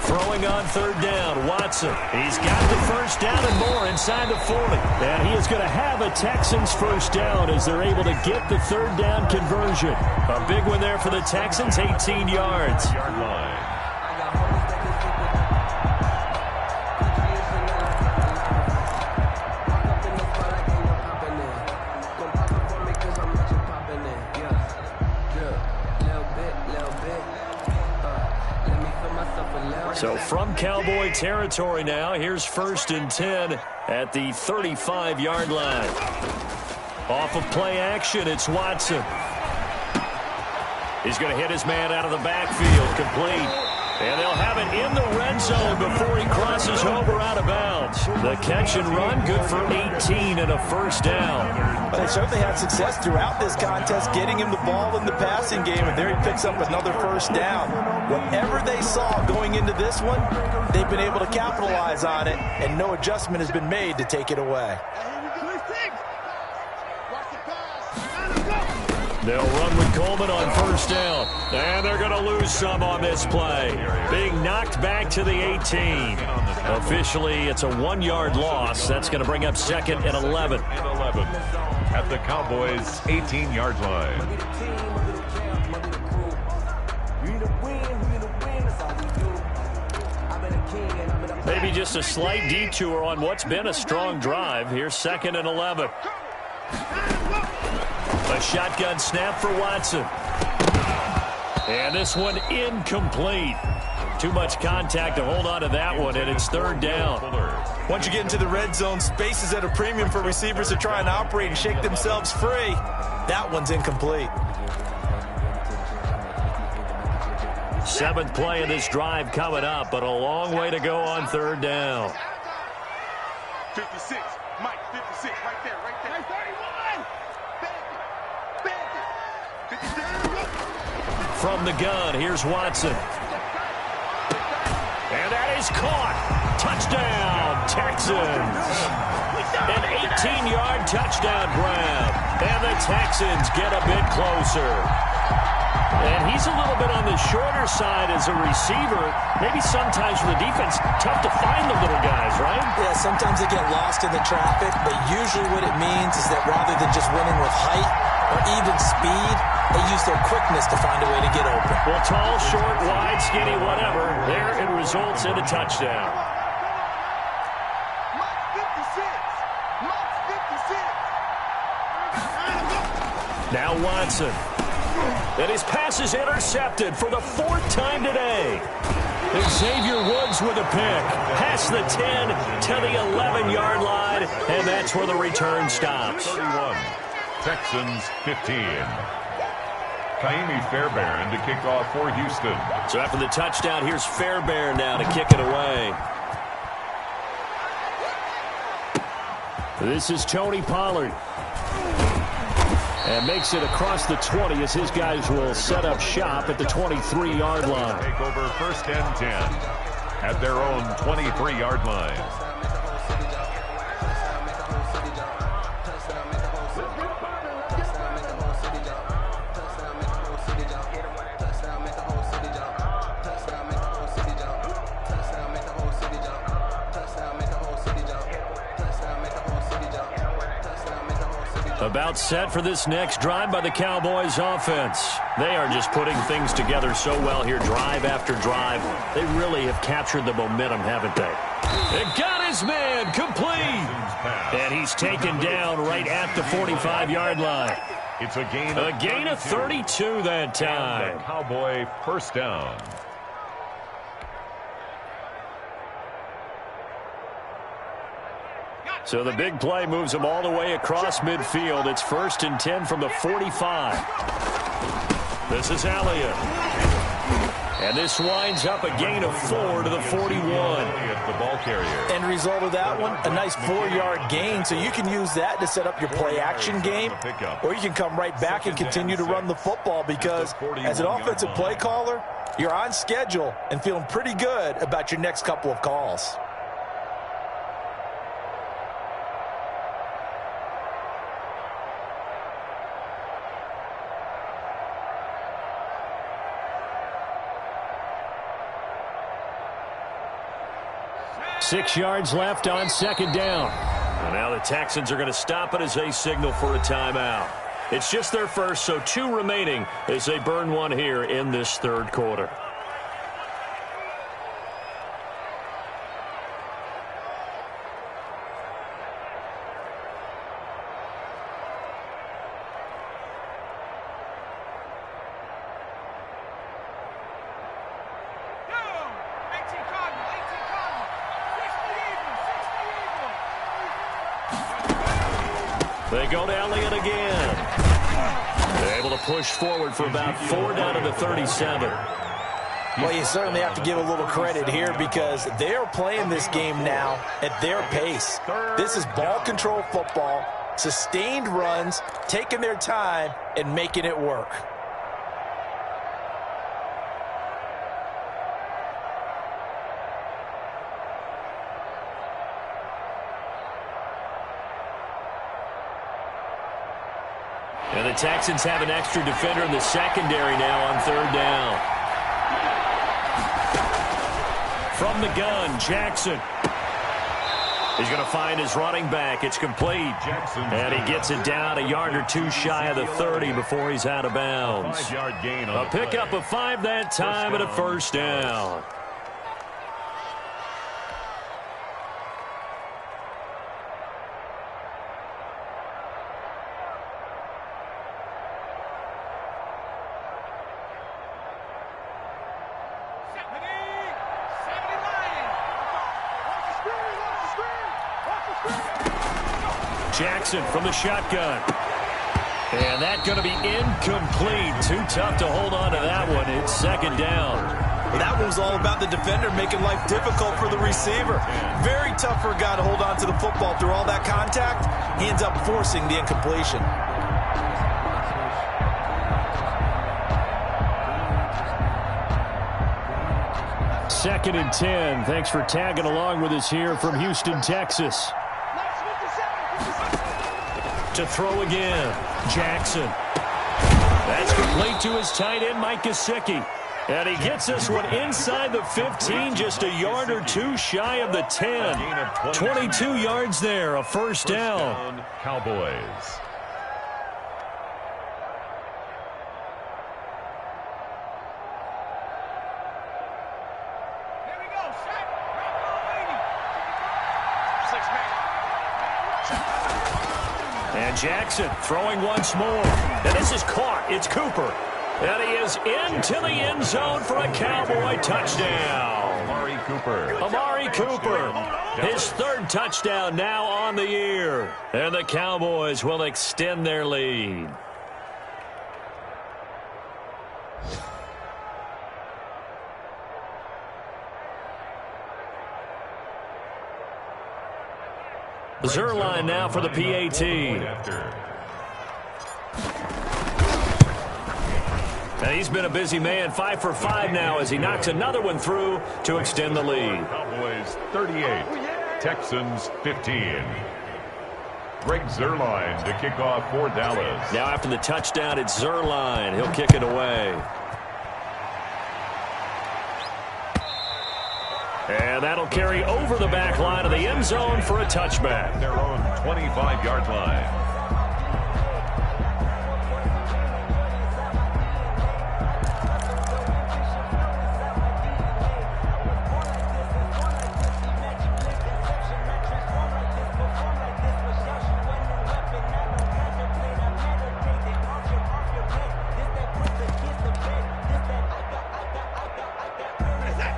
Throwing on third down, Watson. He's got the first down and more inside the 40. And he is going to have a Texans first down as they're able to get the third down conversion. A big one there for the Texans, 18 yards. Yard line. So from Cowboy territory now, here's 1st and 10 at the 35-yard line. Off of play action, it's Watson. He's going to hit his man out of the backfield, complete. And they'll have it in the red zone before he crosses over out of bounds. The catch and run, good for 18 and a first down. They certainly had success throughout this contest, getting him the ball in the passing game, and there he picks up another first down. Whatever they saw going into this one, they've been able to capitalize on it, and no adjustment has been made to take it away. They'll run with Coleman on first down. And they're going to lose some on this play. Being knocked back to the 18. Officially, it's a 1-yard loss. That's going to bring up 2nd and 11. At the Cowboys' 18-yard line. Maybe just a slight detour on what's been a strong drive. Here's 2nd and 11. A shotgun snap for Watson. And this one incomplete. Too much contact to hold on to that one, and it's 3rd down. Once you get into the red zone, space is at a premium for receivers to try and operate and shake themselves free. That one's incomplete. 7th play of this drive coming up, but a long way to go on 3rd down. 56, Mike, 56, right there, right there. 31! From the gun, here's Watson. And that is caught. Touchdown, Texans. An 18-yard touchdown grab. And the Texans get a bit closer. And he's a little bit on the shorter side as a receiver. Maybe sometimes for the defense, tough to find the little guys, right? Yeah, sometimes they get lost in the traffic, but usually what it means is that rather than just winning with height or even speed, they use their quickness to find a way to get open. Well, tall, short, wide, skinny, whatever, there it results in a touchdown. Now Watson. And his pass is intercepted for the 4th time today. Xavier Woods with a pick. Past the 10 to the 11-yard line, and that's where the return stops. 31, Texans 15. Kaimi Fairbairn to kick off for Houston. So after the touchdown, here's Fairbairn now to kick it away. This is Tony Pollard. And makes it across the 20 as his guys will set up shop at the 23-yard line. Take over 1st and 10 at their own 23-yard line. About set for this next drive by the Cowboys offense. They are just putting things together so well here, drive after drive. They really have captured the momentum, haven't they? They got his man complete. And he's taken down right at the 45-yard line. It's a gain of 32 that time. And the Cowboy first down. So the big play moves them all the way across midfield. It's 1st and 10 from the 45. This is Elliott. And this winds up a gain of 4 to the 41. The ball carrier. End result of that one, a nice 4-yard gain. So you can use that to set up your play-action game, or you can come right back and continue to run the football because as an offensive play caller, you're on schedule and feeling pretty good about your next couple of calls. Six yards left on second down. And now the Texans are going to stop it as they signal for a timeout. It's just their first, so 2 remaining as they burn one here in this third quarter. They go to Elliott again. They're able to push forward for about 4 down to the 37. Well, you certainly have to give a little credit here because they're playing this game now at their pace. This is ball control football, sustained runs, taking their time, and making it work. And the Texans have an extra defender in the secondary now on third down. From the gun, Jackson. He's going to find his running back. It's complete. And he gets it down a yard or 2 shy of the 30 before he's out of bounds. 5-yard gain on a pickup of 5 that time and a first down. Jackson from the shotgun. And that's going to be incomplete. Too tough to hold on to that one. It's second down. Well, that one was all about the defender making life difficult for the receiver. Very tough for a guy to hold on to the football through all that contact. He ends up forcing the incompletion. Second and 10. Thanks for tagging along with us here from Houston, Texas. To throw again, Jackson. That's complete to his tight end, Mike Gesicki. And he gets this one inside the 15, just a yard or 2 shy of the 10. 22 yards there, a first down. Cowboys. And Jackson throwing once more. And this is caught. It's Cooper. And he is into the end zone for a Cowboy touchdown. Amari Cooper. Amari Cooper. His 3rd touchdown now on the year. And the Cowboys will extend their lead. Zerline now for the PAT. And he's been a busy man, 5 for 5 now as he knocks another one through to extend the lead. Cowboys 38, Texans 15. Greg Zerline to kick off for Dallas. Now after the touchdown, it's Zerline. He'll kick it away. And that'll carry over the back line of the end zone for a touchback. Their own 25-yard line.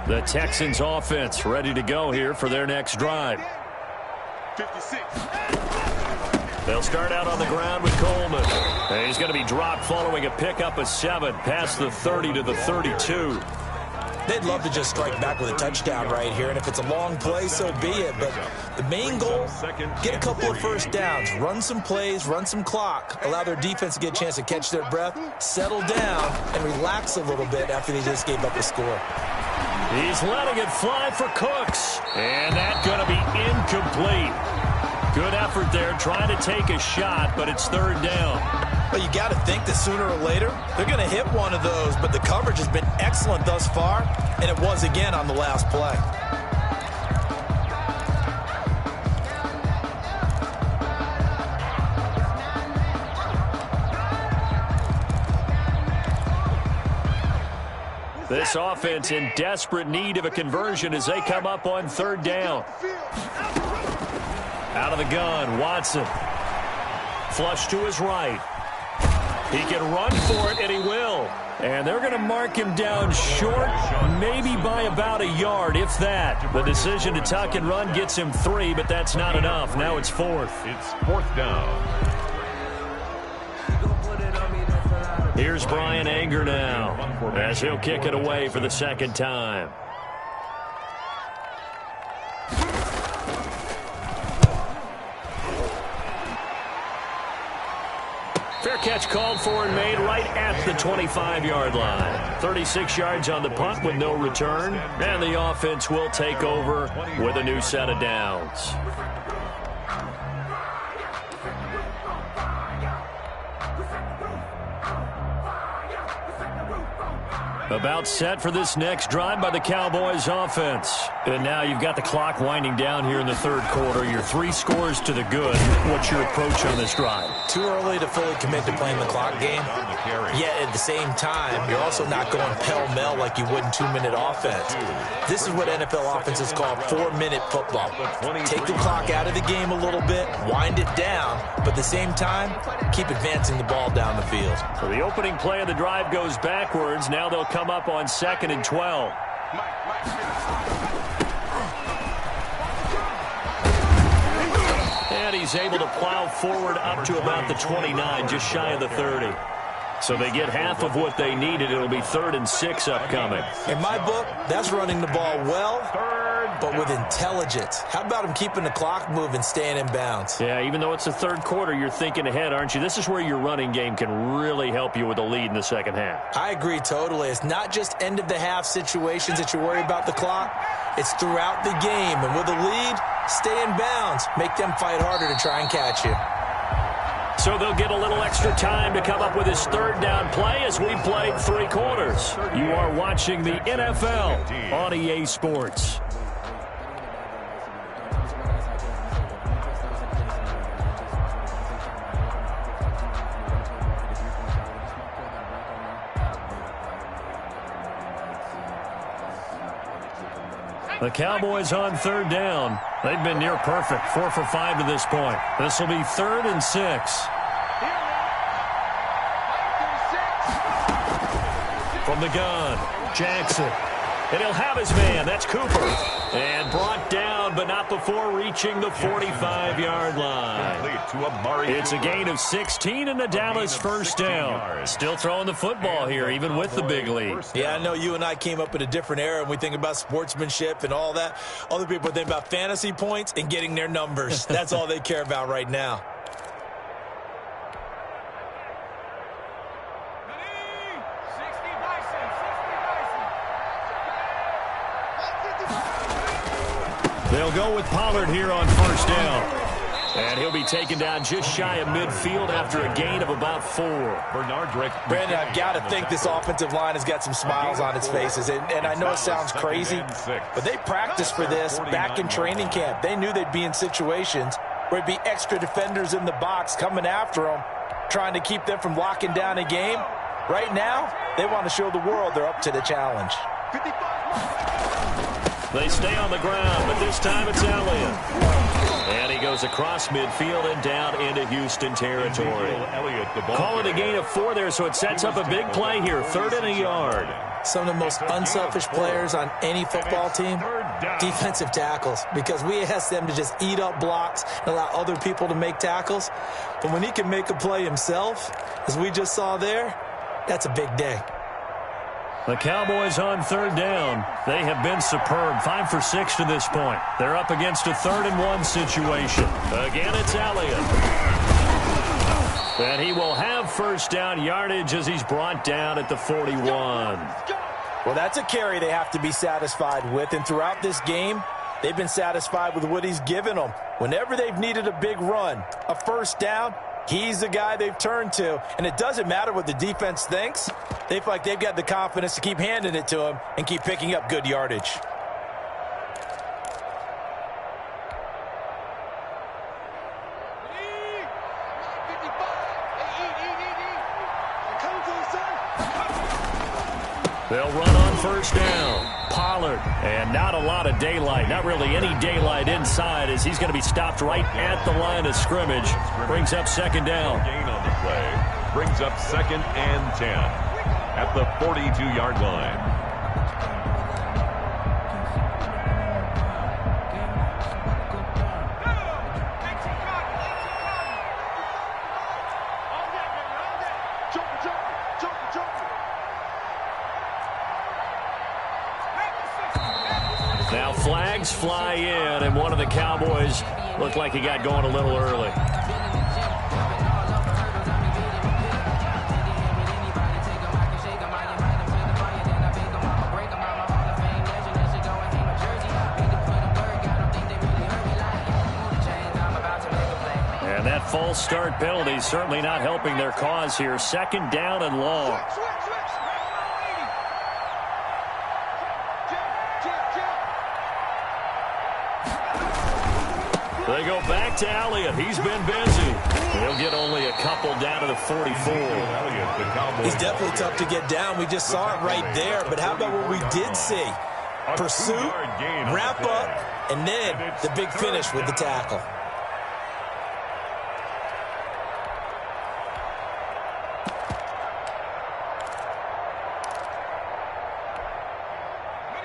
The Texans offense ready to go here for their next drive. 56. They'll start out on the ground with Coleman. And he's going to be dropped following a pickup of 7 past the 30 to the 32. They'd love to just strike back with a touchdown right here, and if it's a long play, so be it. But the main goal, get a couple of first downs, run some plays, run some clock, allow their defense to get a chance to catch their breath, settle down, and relax a little bit after they just gave up a score. He's letting it fly for Cooks, and that's going to be incomplete. Good effort there, trying to take a shot, but it's third down. Well, you got to think that sooner or later, they're going to hit one of those, but the coverage has been excellent thus far, and it was again on the last play. This offense in desperate need of a conversion as they come up on third down. Out of the gun, Watson. Flush to his right. He can run for it, and he will. And they're going to mark him down short, maybe by about a yard, if that. The decision to tuck and run gets him 3, but that's not enough. Now it's fourth. It's fourth down. Here's Brian Anger now, as he'll kick it away for the second time. Fair catch called for and made right at the 25-yard line. 36 yards on the punt with no return, and the offense will take over with a new set of downs. About set for this next drive by the Cowboys offense. And now you've got the clock winding down here in the third quarter. Your 3 scores to the good. What's your approach on this drive? Too early to fully commit to playing the clock game. Yet at the same time, you're also not going pell-mell like you would in 2-minute offense. This is what NFL offenses call 4-minute football. Take the clock out of the game a little bit, wind it down, but at the same time, keep advancing the ball down the field. So the opening play of the drive goes backwards. Now they'll come up on 2nd and 12. And he's able to plow forward up to about the 29, just shy of the 30. So they get half of what they needed. It'll be 3rd and 6 upcoming. In my book, that's running the ball well, but with intelligence. How about him keeping the clock moving, staying in bounds? Yeah, even though it's the third quarter, you're thinking ahead, aren't you? This is where your running game can really help you with a lead in the second half. I agree totally. It's not just end-of-the-half situations that you worry about the clock. It's throughout the game. And with a lead, stay in bounds. Make them fight harder to try and catch you. So they'll get a little extra time to come up with his third down play as we played 3 quarters. You are watching the NFL on EA Sports. The Cowboys on third down. They've been near perfect, 4 for 5 to this point. This will be 3rd and 6. From the gun, Jackson. And he'll have his man. That's Cooper. And brought down, but not before reaching the 45-yard line. It's a gain of 16 and a Dallas first down. Still throwing the football here, even with the big lead. Yeah, I know you and I came up in a different era, and we think about sportsmanship and all that. Other people think about fantasy points and getting their numbers. That's all they care about right now. They'll go with Pollard here on first down. And he'll be taken down just shy of midfield after a gain of about 4. Brandon, I've got to think this offensive line has got some smiles on its faces. And I know it sounds crazy, but they practiced for this back in training camp. They knew they'd be in situations where it'd be extra defenders in the box coming after them, trying to keep them from locking down a game. Right now, they want to show the world they're up to the challenge. They stay on the ground, but this time it's Elliott. And he goes across midfield and down into Houston territory. Call it a gain of 4 there, so it sets up a big play here, 3rd and a yard. Some of the most unselfish players on any football team, defensive tackles, because we ask them to just eat up blocks and allow other people to make tackles. But when he can make a play himself, as we just saw there, that's a big day. The Cowboys on third down. They have been superb. 5 for 6 to this point. They're up against a 3rd-and-1 situation. Again, it's Elliott. And he will have first down yardage as he's brought down at the 41. Well, that's a carry they have to be satisfied with. And throughout this game, they've been satisfied with what he's given them. Whenever they've needed a big run, a first down, he's the guy they've turned to. And it doesn't matter what the defense thinks. They feel like they've got the confidence to keep handing it to him and keep picking up good yardage. They'll run on first down. Pollard, and not a lot of daylight. Not really any daylight inside as he's going to be stopped right at the line of scrimmage. Brings up second down. Gain on the play. Brings up 2nd and 10 at the 42-yard line. Now flags fly in, and one of the Cowboys looked like he got going a little early. And that false start penalty is certainly not helping their cause here. 2nd down and long. They go back to Elliott. He's been busy. He'll get only a couple down to the 44. He's definitely tough to get down. We just saw it right there. But how about what we did see? Pursuit, wrap up, and then the big finish with the tackle.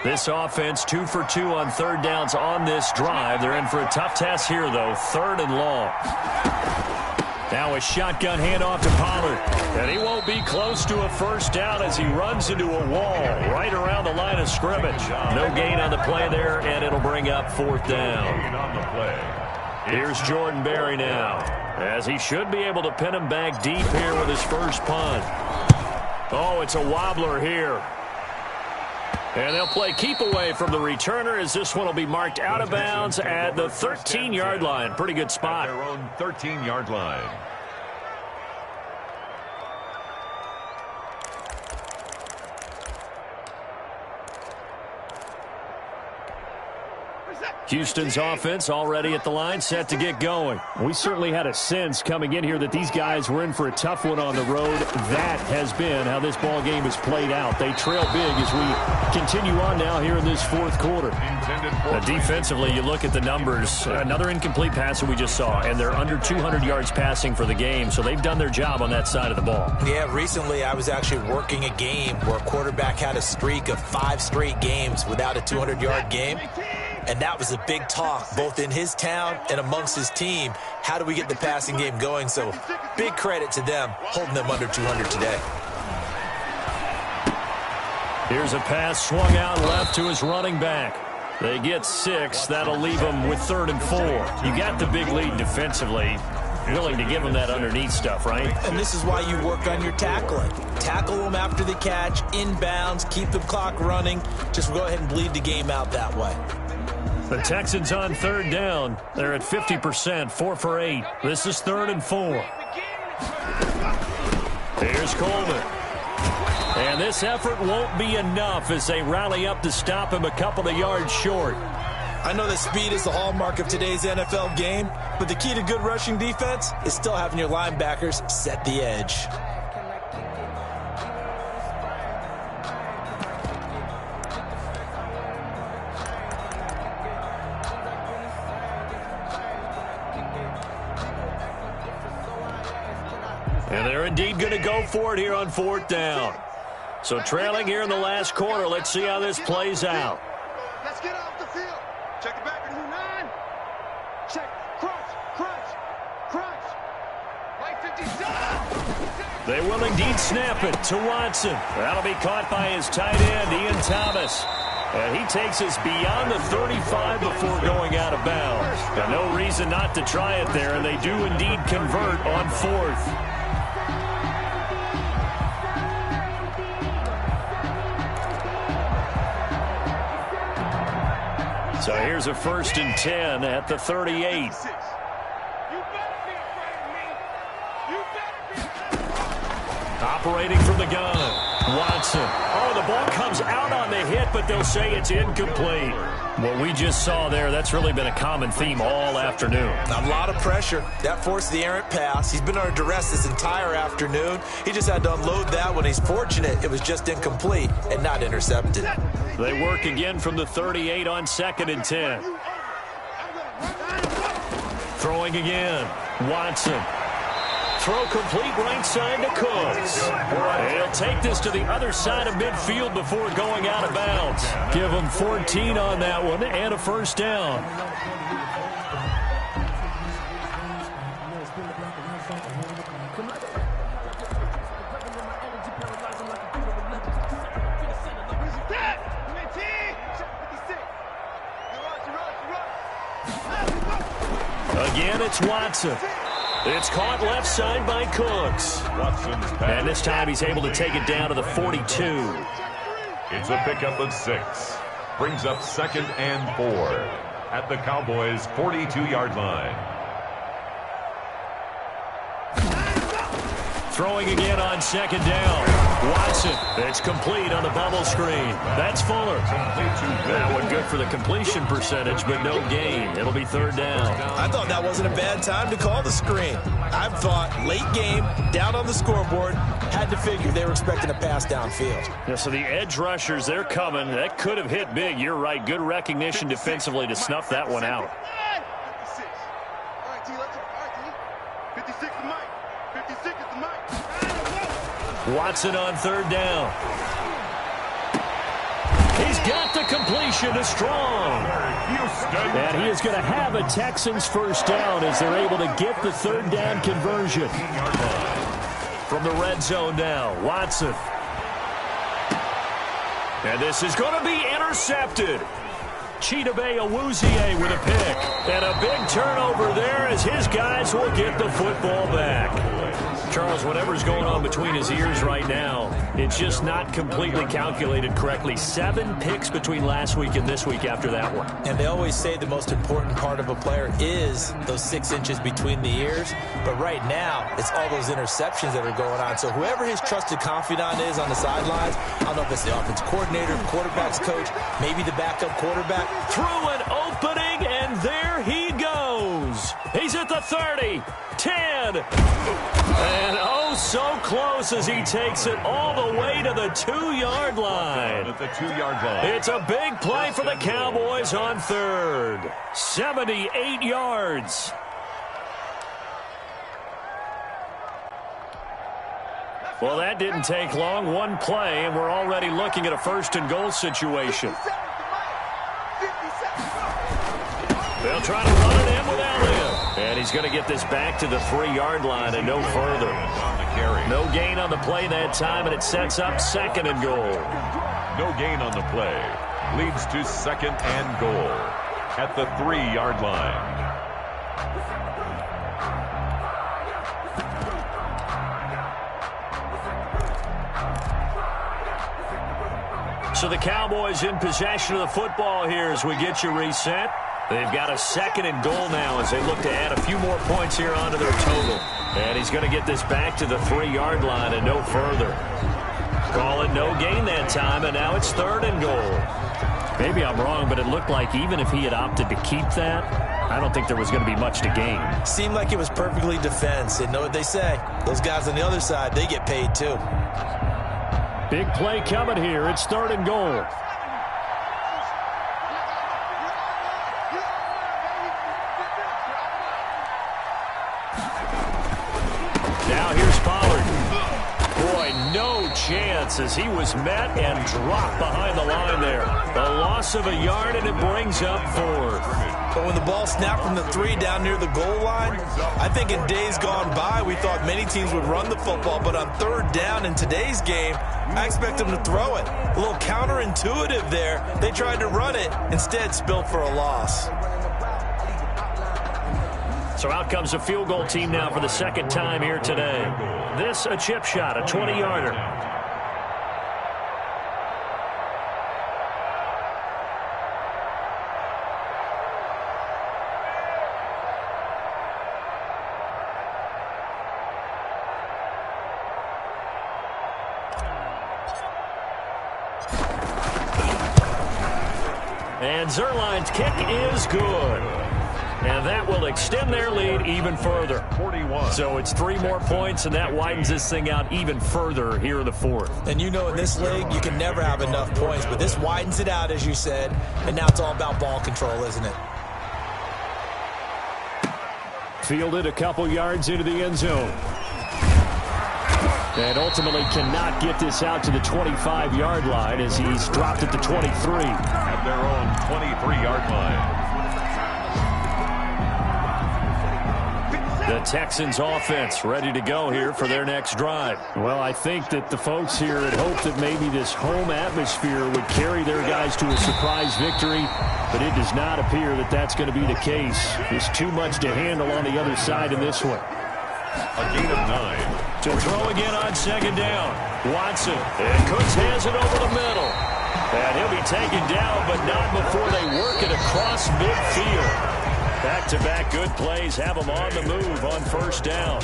This offense 2 for 2 on third downs on this drive. They're in for a tough test here, though. 3rd and long. Now a shotgun handoff to Pollard. And he won't be close to a first down as he runs into a wall right around the line of scrimmage. No gain on the play there, and it'll bring up 4th down. Here's Jordan Berry now, as he should be able to pin him back deep here with his first punt. Oh, it's a wobbler here. And they'll play keep away from the returner as this one will be marked out of bounds at the 13-yard line. Pretty good spot. Their own 13-yard line. Houston's offense already at the line, set to get going. We certainly had a sense coming in here that these guys were in for a tough one on the road. That has been how this ball game has played out. They trail big as we continue on now here in this 4th quarter. Defensively, you look at the numbers. Another incomplete pass that we just saw, and they're under 200 yards passing for the game, so they've done their job on that side of the ball. Yeah, recently I was actually working a game where a quarterback had a streak of 5 straight games without a 200-yard game. And that was a big talk, both in his town and amongst his team. How do we get the passing game going? So big credit to them, holding them under 200 today. Here's a pass swung out left to his running back. They get 6. That'll leave them with 3rd and 4. You got the big lead defensively. Willing to give them that underneath stuff, right? And this is why you work on your tackling. Tackle them after the catch, inbounds, keep the clock running. Just go ahead and bleed the game out that way. The Texans on third down. They're at 50%, 4 for 8. This is 3rd and 4. Here's Coleman. And this effort won't be enough as they rally up to stop him a couple of yards short. I know that speed is the hallmark of today's NFL game, but the key to good rushing defense is still having your linebackers set the edge. And they're indeed going to go for it here on 4th down. So trailing here in the last quarter, let's see how this plays out. Let's get off the field. Check it back to 9. Check. Crunch. Crunch. Crunch. Right 50. Stop. They will indeed snap it to Watson. That'll be caught by his tight end, Ian Thomas. And he takes us beyond the 35 before going out of bounds. And no reason not to try it there, and they do indeed convert on 4th. So here's a 1st and 10 at the 38. Operating from the gun, Watson. Oh, the ball comes out on the hit, but they'll say it's incomplete. What we just saw there, that's really been a common theme all afternoon. A lot of pressure. That forced the errant pass. He's been under duress this entire afternoon. He just had to unload that when he's fortunate. It was just incomplete and not intercepted. They work again from the 38 on 2nd and 10. Throwing again, Watson. Throw complete right side to Cooks. He'll take this to the other side of midfield before going out of bounds. Give him 14 on that one and a 1st down. Again, it's Watson. It's caught left side by Cooks. And this time he's able to take it down to the 42. It's a pickup of 6. Brings up 2nd and 4 at the Cowboys' 42-yard line. Throwing again on 2nd down. Watson. It's complete on the bubble screen. That's Fuller. That one good for the completion percentage, but no gain. It'll be 3rd down. I thought that wasn't a bad time to call the screen. I thought late game, down on the scoreboard, had to figure they were expecting a pass downfield. Yeah, so the edge rushers, they're coming. That could have hit big. You're right. Good recognition defensively to snuff that one out. 56. All right, T. Let's go. All right, T. 56 is Mike. 56 is the Mike. Watson on 3rd down. He's got the completion to Strong. And he is going to have a Texans 1st down as they're able to get the 3rd down conversion. From the red zone now, Watson. And this is going to be intercepted. Chidobe Awuzie with a pick. And a big turnover there as his guys will get the football back. Charles, whatever's going on between his ears right now, it's just not completely calculated correctly. 7 picks between last week and this week after that one. And they always say the most important part of a player is those 6 inches between the ears. But right now, it's all those interceptions that are going on. So whoever his trusted confidant is on the sidelines, I don't know if it's the offensive coordinator, the quarterback's coach, maybe the backup quarterback. Through an opening, and there he goes. He's at the 30, 10, and oh, so close as he takes it all the way to the 2-yard line. At the 2-yard line. It's a big play for the Cowboys on 3rd. 78 yards. Well, that didn't take long. One play, and we're already looking at a 1st and goal situation. They'll try to run it in without him. And he's going to get this back to the 3-yard line and no further. No gain on the play that time, and it sets up 2nd and goal. No gain on the play. Leads to 2nd and goal at the 3-yard line. So the Cowboys in possession of the football here as we get you reset. They've got a 2nd and goal now as they look to add a few more points here onto their total. And he's going to get this back to the 3-yard line and no further. Call it no gain that time, and now it's 3rd and goal. Maybe I'm wrong, but it looked like even if he had opted to keep that, I don't think there was going to be much to gain. Seemed like it was perfectly defense. And know what they say? Those guys on the other side, they get paid too. Big play coming here. It's 3rd and goal. Now here's Pollard. Boy, no chance as he was met and dropped behind the line there. A loss of a yard, and it brings up 4th. But when the ball snapped from the 3 down near the goal line, I think in days gone by, we thought many teams would run the football, but on 3rd down in today's game, I expect them to throw it. A little counterintuitive there. They tried to run it, instead spilled for a loss. So out comes a field goal team now for the 2nd time here today. This a chip shot, a 20-yarder. And Zerline's kick is good. And that will extend their lead even further. 41. So it's 3 more points, and that widens this thing out even further here in the 4th. And you know in this league, you can never have enough points, but this widens it out, as you said, and now it's all about ball control, isn't it? Fielded a couple yards into the end zone. And ultimately cannot get this out to the 25-yard line as he's dropped at the 23. At their own 23-yard line. The Texans offense ready to go here for their next drive. Well, I think that the folks here had hoped that maybe this home atmosphere would carry their guys to a surprise victory, but it does not appear that that's going to be the case. There's too much to handle on the other side in this one. A gain of 9. To throw again on 2nd down. Watson. And Cooks has it over the middle. And he'll be taken down, but not before they work it across midfield. Back-to-back good plays have them on the move on 1st down.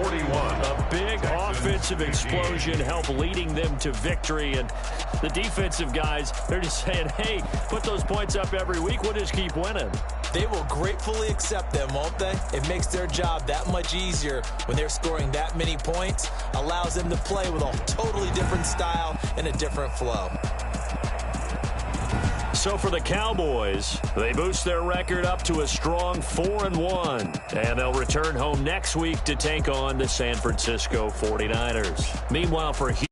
41. A big offensive explosion helped leading them to victory. And the defensive guys, they're just saying, hey, put those points up every week. We'll just keep winning. They will gratefully accept them, won't they? It makes their job that much easier when they're scoring that many points. Allows them to play with a totally different style and a different flow. So for the Cowboys, they boost their record up to a strong 4-1. And they'll return home next week to take on the San Francisco 49ers. Meanwhile, for Houston,